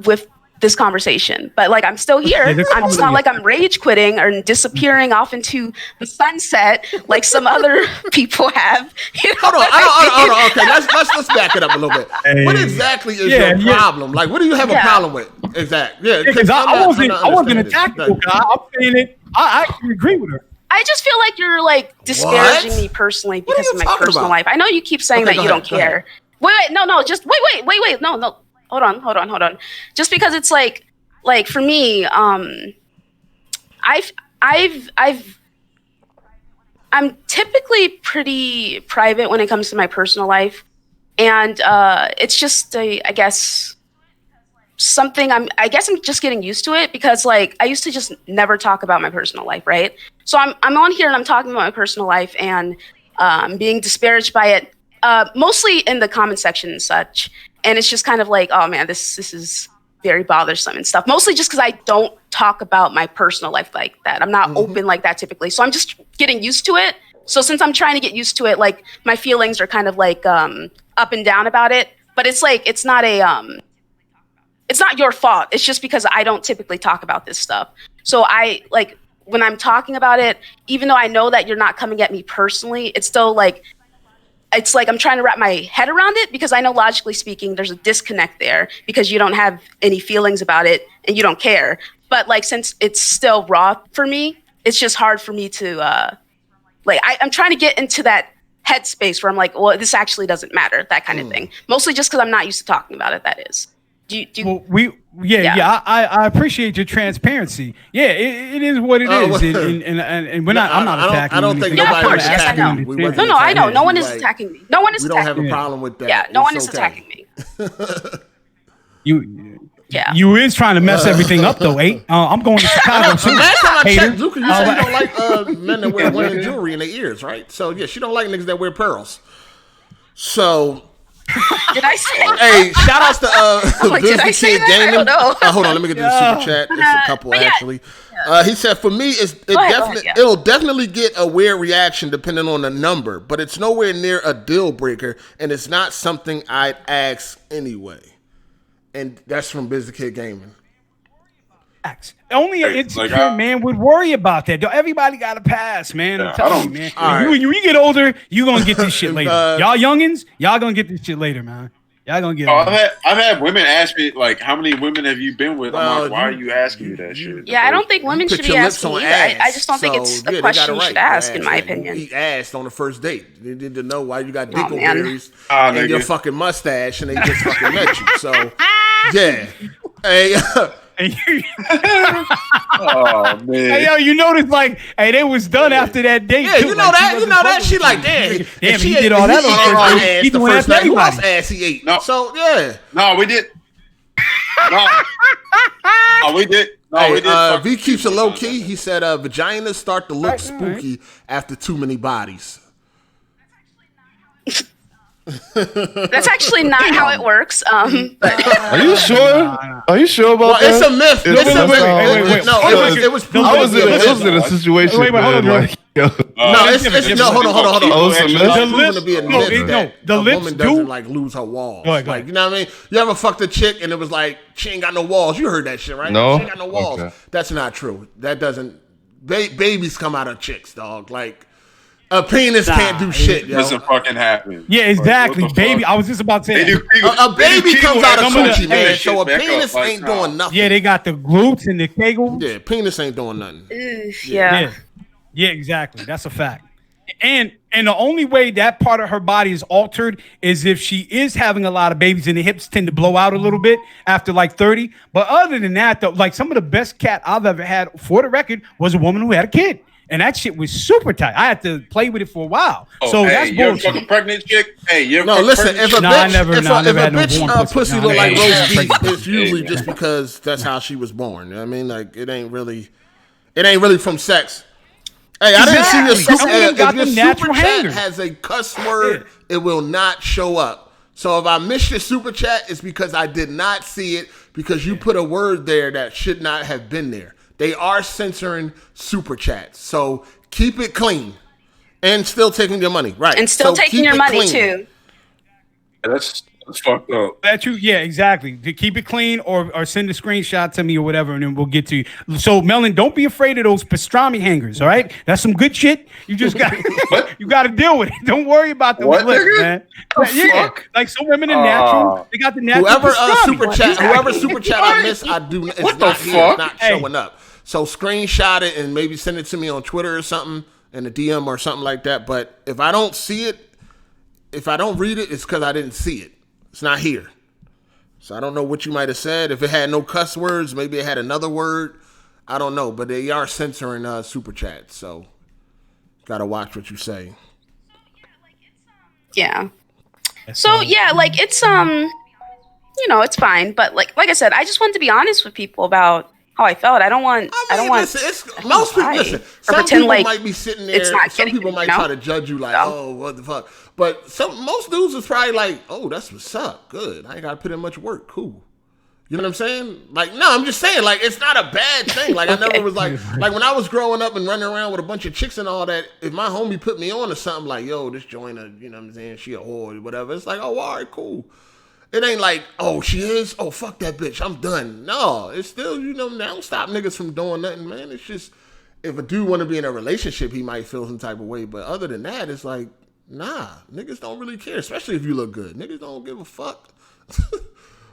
with this conversation, but like I'm still here. It's not like I'm rage quitting or disappearing off into the sunset like some other people have. You know? Hold on. Okay, let's back it up a little bit. What exactly is your problem? Like, what do you have a problem with? Exactly. Yeah, because I wasn't a tactical guy. I'm saying it. I actually agree with her. I just feel like you're like disparaging me personally because of my personal life. I know you keep saying that you don't care. Wait, no, just wait, no. Hold on. Just because it's like for me, I'm typically pretty private when it comes to my personal life, and it's just I guess something I'm just getting used to it because like I used to just never talk about my personal life, right? So I'm on here and I'm talking about my personal life and I'm being disparaged by it, mostly in the comment section and such. And it's just kind of like, oh man, this is very bothersome and stuff. Mostly just because I don't talk about my personal life like that. I'm not open like that typically. So I'm just getting used to it. So since I'm trying to get used to it, like my feelings are kind of like up and down about it. But it's like it's not your fault. It's just because I don't typically talk about this stuff. So I like when I'm talking about it, even though I know that you're not coming at me personally, it's still like it's like I'm trying to wrap my head around it because I know logically speaking, there's a disconnect there because you don't have any feelings about it and you don't care. But like, since it's still raw for me, it's just hard for me to I'm trying to get into that headspace where I'm like, well, this actually doesn't matter, that kind of thing. Mostly just because I'm not used to talking about it. That is. I appreciate your transparency. Yeah, it is what it is, and we're not. I'm not attacking. I don't think nobody's attacking you. No, I know. No one is attacking me. No one is. We don't have a problem with that. Yeah, no one is attacking me. You is trying to mess everything up though, eh? I'm going to Chicago soon. Last time I checked, Zuka, you said you don't like men that wear women jewelry in their ears, right? So yeah, she don't like niggas that wear pearls. So. Did I say? Hey, shout outs to did I say that? Gaming. I don't know. Hold on, let me get to the super chat. It's a couple actually. He said, for me, it'll definitely get a weird reaction depending on the number, but it's nowhere near a deal breaker, and it's not something I'd ask anyway. And that's from Busy Kid Gaming. Only an insecure man would worry about that. Everybody got to pass, man. I'm telling you, man. When you get older, you gonna get this shit later. Y'all youngins, y'all gonna get this shit later, man. Y'all gonna get. I've had women ask me like, "How many women have you been with?" I'm like, "Why are you asking me that shit?" Yeah, I don't think women should be asking either. I just don't think it's a question you should ask, in my opinion. He asked on the first date. They need to know why you got dingleberries and your fucking mustache, and they just fucking met you. So, yeah. Hey. Oh man! Hey, yo, you notice like, hey, they was done after that date. Yeah, you know that. She like, damn, he did all that on first date. He doing that to everybody. Who else ass he ate? No. So yeah. No, we did. No, we did. No, we did. V keeps it low key. He said, vaginas start to look spooky after too many bodies. That's actually not how it works. Are you sure? Are you sure about that? It's a myth. It was I was in a situation. Wait, hold on. Hold on. Oh, it's a myth. It's proven to be a myth that a woman doesn't like lose her walls. Like, you know what I mean? You ever fucked a chick and it was like she ain't got no walls? You heard that shit, right? No, she ain't got no walls. Okay. That's not true. That doesn't. Babies come out of chicks, dog. Like. A penis can't do shit, yo. Doesn't fucking happen. Yeah, exactly, baby. I was just about to say a baby comes out of coochie, man. So a penis ain't doing nothing. Yeah, they got the glutes and the kegels. Yeah, penis ain't doing nothing. Yeah, exactly. That's a fact. And the only way that part of her body is altered is if she is having a lot of babies and the hips tend to blow out a little bit after like 30. But other than that, though, like some of the best cat I've ever had, for the record, was a woman who had a kid. and that shit was super tight. I had to play with it for a while. Oh, So hey, that's you ever bullshit. fuck a pregnant chick? Hey, you ever No, fuck a listen. pregnant If a chick? Nah, I bitch, never- if nah, I a never had no bitch born pussy. pussy Nah, look I like ain't- roast beef, pregnant. it's usually just because that's how she was born. You know what I mean, like it ain't really from sex. Hey, I didn't see your Exactly. super. Some of them got If your the super natural chat hangers. has a cuss word, it will not show up. So if I missed your super chat, it's because I did not see it because you put a word there that should not have been there. They are censoring super chats, so keep it clean and still taking your money, right? And still So taking keep your it money clean. too. That's fucked up. That you, yeah, exactly. To keep it clean, or send a screenshot to me or whatever, and then we'll get to you. So, Melon, don't be afraid of those pastrami hangers. All right, that's some good shit. You just got you got to deal with it. Don't worry about those What, lips, nigga? man. The Yeah, fuck? like some women are natural. They got the natural. Whoever pastrami. super chat I missed, I do. It's What the not here. fuck? It's not Hey. showing up. So screenshot it and maybe send it to me on Twitter or something, in a DM or something like that. But if I don't see it, if I don't read it, it's because I didn't see it. It's not here. So I don't know what you might have said. If it had no cuss words, maybe it had another word. I don't know. But they are censoring super chats, so gotta watch what you say. Yeah. So yeah, like it's it's fine, but like I said, I just wanted to be honest with people about how I felt. I don't want Listen, most people listen. Some pretend people like might be sitting it's there. not Some getting people it, might you know? try to judge you like, oh, what the fuck. But most dudes is probably like, oh, that's what's up. Good. I ain't got to put in much work. Cool. You know what I'm saying? Like, no, I'm just saying, like, it's not a bad thing. Like, I never was like when I was growing up and running around with a bunch of chicks and all that, if my homie put me on to something like, yo, this joiner, you know what I'm saying? She a whore or whatever. It's like, oh, all right, cool. It ain't like, oh, she is? Oh, fuck that bitch. I'm done. No, it's still, don't stop niggas from doing nothing, man. It's just, if a dude want to be in a relationship, he might feel some type of way. But other than that, it's like, nah, niggas don't really care, especially if you look good. Niggas don't give a fuck.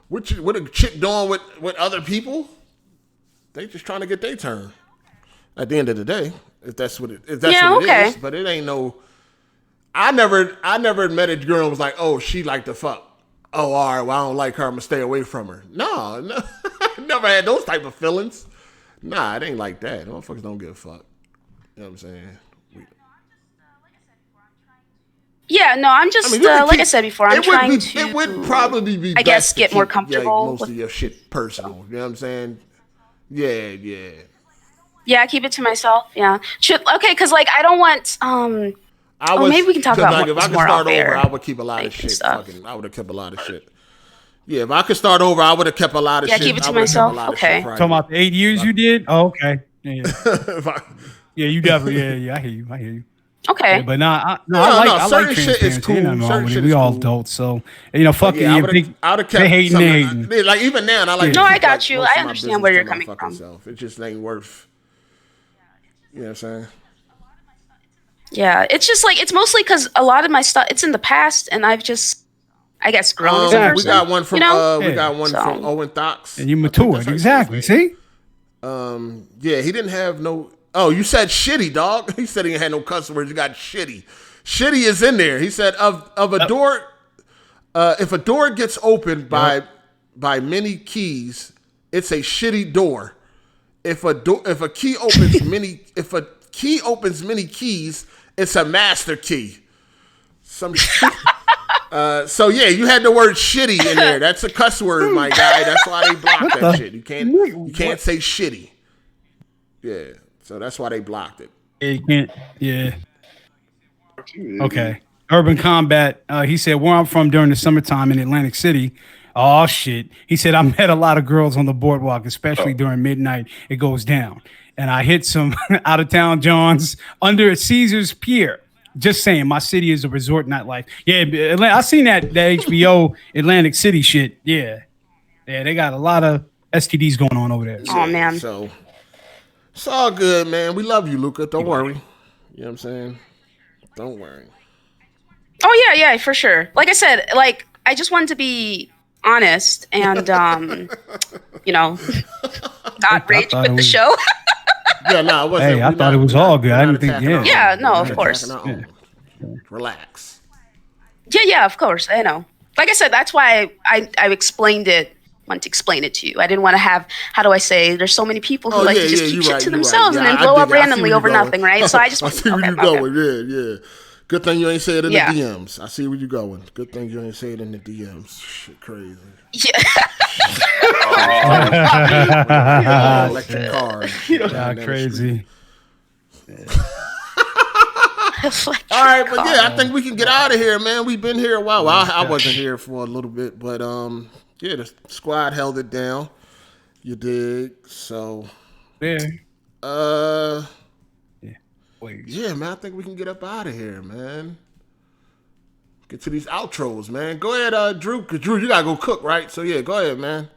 What a chick doing with other people? They just trying to get their turn. At the end of the day, if that's what it is. But it ain't no. I never met a girl who was like, oh, she like to fuck. Oh, all right, well, I don't like her. I'm gonna stay away from her. No, never had those type of feelings. Nah, it ain't like that. Motherfuckers don't give a fuck. You know what I'm saying? Yeah, no, I'm just like I said before, I'm trying to. It would probably be. I guess best to get more keep, comfortable. most of your shit personal. You know what I'm saying? Yeah. Yeah, keep it to myself. Yeah. Okay, because like I don't want. Maybe we can talk about if I could more start off over, air, I would keep a lot of like, shit. stuff. I would have kept a lot of shit. Yeah, if I could start over, I would have kept a lot of shit. Yeah, keep it to I would've kept a myself. lot of Okay. shit private. Talking about the 8 years you did? Oh, okay. Yeah, If I- yeah, you definitely. Yeah, I hear you. Okay. Yeah, but I No, like certain shit transparency. is cool. Ain't nothing wrong Certain with it. shit We is all cool. adults, so fuck yeah, it. I would have kept they hating, something. they hating. Like even now, I like. No, to I keep, got like, you. most I of my understand business where you're to my coming fucking from. self. It just ain't worth. You know what I'm saying? Yeah, it's just like it's mostly because a lot of my stuff it's in the past, and I've just, I guess, grown as a person. We got one from Yeah. Owen Thox. And you matured, exactly. See? Yeah, he didn't have no. Oh, you said shitty, dog. He said he had no cuss words. You got shitty. Shitty is in there. He said of a door. If a door gets opened by many keys, it's a shitty door. If a key opens many keys, it's a master key. So yeah, you had the word shitty in there. That's a cuss word, my guy. That's why they blocked that shit. You can't say shitty. Yeah. So that's why they blocked it. Yeah, you can't. Yeah. Okay. Urban Combat. He said, where I'm from during the summertime in Atlantic City. Oh shit. He said, I met a lot of girls on the boardwalk, especially during midnight. It goes down. And I hit some out of town Johns under Caesar's Pier. Just saying, my city is a resort nightlife. Yeah, I seen that HBO Atlantic City shit. Yeah, they got a lot of STDs going on over there. Oh man. So it's all good, man. We love you, Luca. Don't worry. You know what I'm saying? Don't worry. Oh yeah, for sure. Like I said, like I just wanted to be honest and not rage with the show. Yeah, no, it wasn't. Hey, I thought it was all good. I didn't think. Yeah. Yeah, no, of course. Relax. Yeah, of course. I know. Like I said, that's why I explained it want to explain it to you. I didn't want to have, how do I say, there's so many people who like to just keep shit to themselves and then blow up randomly over nothing, right? So I just see where you're going. Yeah. Good thing you ain't say it in the DMs. I see where you're going. Good thing you ain't say it in the DMs. Shit, crazy. Yeah. Electric car. Crazy. All right, but yeah, I think we can get out of here, man. We've been here a while. Well, I wasn't here for a little bit, but yeah, the squad held it down. You dig? So yeah. Yeah, man. I think we can get up out of here, man. Get to these outros, man. Go ahead, Drew. Cause Drew, you gotta go cook, right? So yeah, go ahead, man.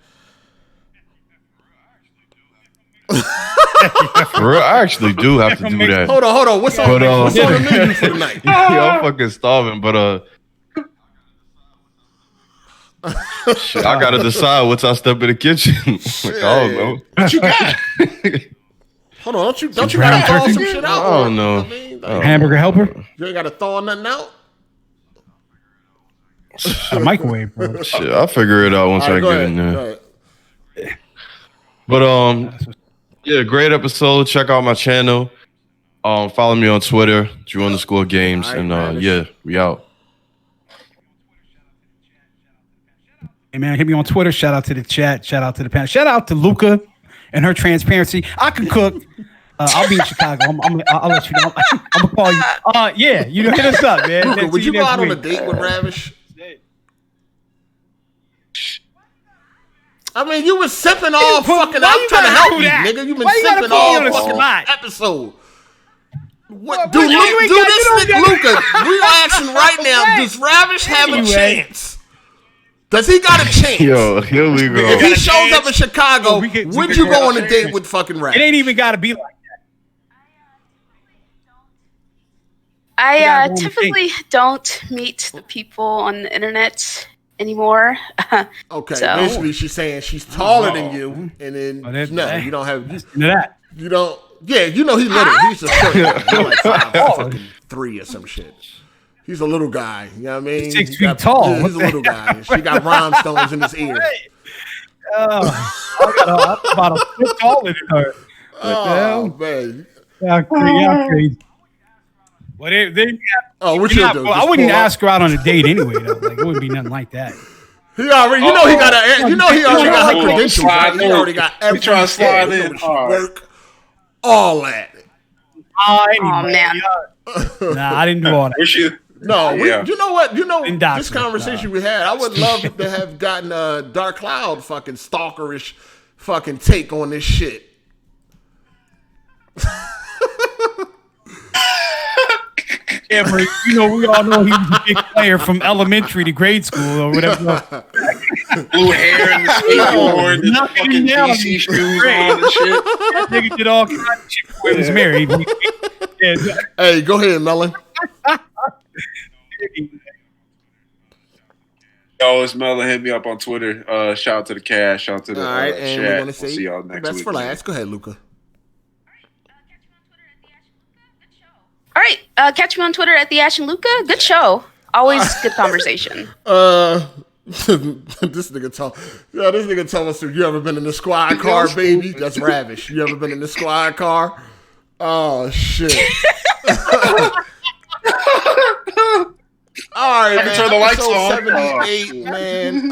I actually do have to do that. Hold on. What's on the menu for tonight? I'm fucking starving, but shit, I gotta decide once I step in the kitchen. Like, I don't know. What you got? Hold on, don't you gotta thaw some shit out? I don't know. Hamburger helper? You ain't gotta thaw nothing out? A microwave, bro. Shit, I'll figure it out once I get in there. But yeah, great episode. Check out my channel. Follow me on Twitter, Drew_Games, and yeah, we out. Hey man, hit me on Twitter. Shout out to the chat. Shout out to the panel. Shout out to Luca and her transparency. I can cook. I'll be in Chicago. I'll let you know. I'm gonna call you. Yeah, you know, hit us up, man. Luca, would you go out on a date with Ravish? I mean, you was sipping all fucking. I'm trying to help you, nigga. You been sipping all fucking episode. What? Do this nigga Luca? We are asking right now. Does Ravish have a chance? Does he got a chance? Yo, here we go. If he shows up in Chicago, would you go on a date with fucking Ravish? It ain't even got to be like that. I typically don't meet the people on the internet anymore. Okay, so basically she's saying she's taller than you, and then you don't have that. You don't. Yeah, you know he's little. He's a short guy. He's like 5'3" or some shit. He's a little guy. You know what I mean? 6 feet tall. Yeah, he's a little guy. She got rhinestones in his ear. I got about a foot taller than her. Oh man. Yeah, crazy. Well, I wouldn't ask her out on a date anyway, though. Like, it wouldn't be nothing like that. He already, he already got her credentials. Right? He already got everything. Trying to slide in. Work, all that. Oh man. Nah, I didn't do all that. No, you know what? This conversation we had, I would love to have gotten a Dark Cloud fucking stalkerish fucking take on this shit. Yeah, but we all know he was a big player from elementary to grade school or whatever. Blue hair and the skateboard, and the fucking DC shoes on and shit. That nigga did all kinds of shit before he was married. Hey, go ahead, Melon. Yo, it's Melon. Hit me up on Twitter. Shout out to the cash. Shout out to the all right, and chat. We're gonna see y'all next best week. For last. Go ahead, Luca. All right, catch me on Twitter at the Ash and Luca. Good show. Always good conversation. This nigga tell us, you ever been in the squad car, baby? That's Ravish. You ever been in the squad car? Oh shit. All right, man. Turn the lights on. 78, man.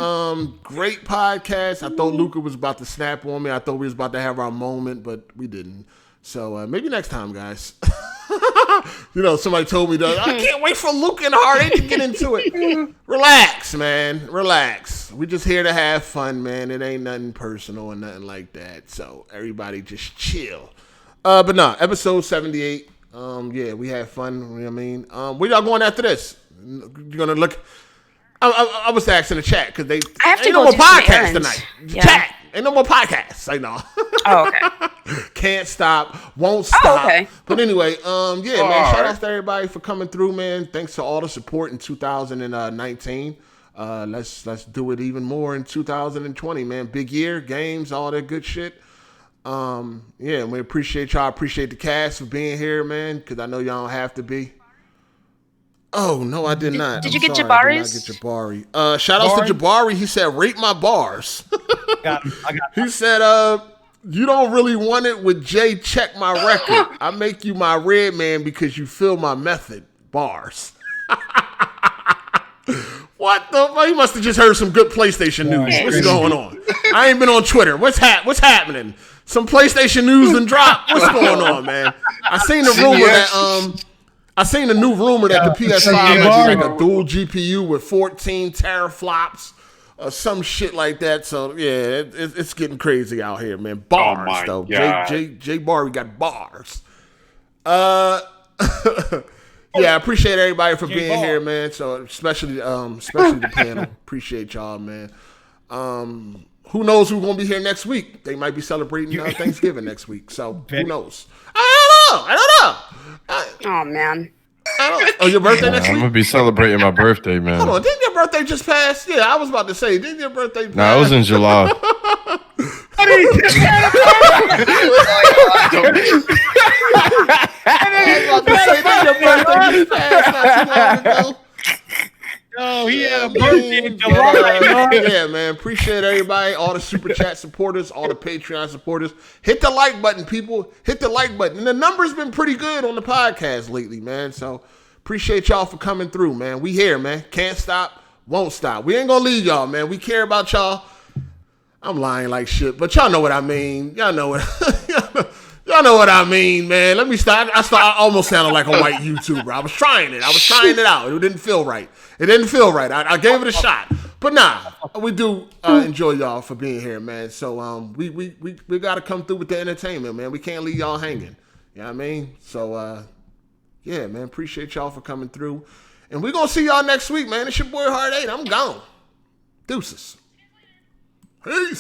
Great podcast. I thought Luca was about to snap on me. I thought we was about to have our moment, but we didn't. So maybe next time, guys. Somebody told me that I can't wait for Luca and Hard8 to get into it. Relax, man. Relax. We just here to have fun, man. It ain't nothing personal or nothing like that. So everybody just chill. But no, episode 78. Yeah, we had fun. You know what I mean? Where y'all going after this? You're gonna look. I was asking the chat because they I have to ain't go no more do podcasts errands. tonight. Yeah. Chat, ain't no more podcasts. I know. Oh, okay. Can't stop, won't stop. Okay. But anyway, man, shout out to everybody for coming through, man. Thanks to all the support in 2019. Let's do it even more in 2020, man. Big year, games, all that good shit. Yeah, we appreciate y'all. Appreciate the cast for being here, man, because I know y'all don't have to be. Oh, no, I did not. Did you I'm get sorry, Jabari's? I did not get Jabari. Shout out to Jabari. He said, rate my bars. He said, you don't really want it with Jay. Check my record. I make you my red man because you feel my method. Bars. What the fuck? He must have just heard some good PlayStation news. What's going on? I ain't been on Twitter. What's happening? Some PlayStation news done dropped. What's going on, man? I seen the rumor that I seen a new rumor that the PS5 is like a dual GPU with 14 teraflops or some shit like that. So yeah, it's getting crazy out here, man. Bars though. Jay Bar, we got bars. Yeah, I appreciate everybody for being here, man. So especially the panel. Appreciate y'all, man. Who knows who's gonna be here next week? They might be celebrating Thanksgiving next week. So who knows? I don't know. Oh man. Oh, your birthday next week? I'm gonna be celebrating my birthday, man. Hold on, didn't your birthday just pass? Yeah, I was about to say, didn't your birthday pass? Nah, it was in July. Oh, he had a birthday in July. Yeah, man. Appreciate everybody, all the Super Chat supporters, all the Patreon supporters. Hit the like button, people. Hit the like button. And the number's been pretty good on the podcast lately, man. So appreciate y'all for coming through, man. We here, man. Can't stop, won't stop. We ain't gonna leave y'all, man. We care about y'all. I'm lying like shit, but y'all know what I mean. Y'all know what I mean, man. Let me start. I almost sounded like a white YouTuber. I was trying it out. It didn't feel right. I gave it a shot. But nah, we do enjoy y'all for being here, man. So we got to come through with the entertainment, man. We can't leave y'all hanging. You know what I mean? So yeah, man. Appreciate y'all for coming through. And we're going to see y'all next week, man. It's your boy Hard8. I'm gone. Deuces. Peace.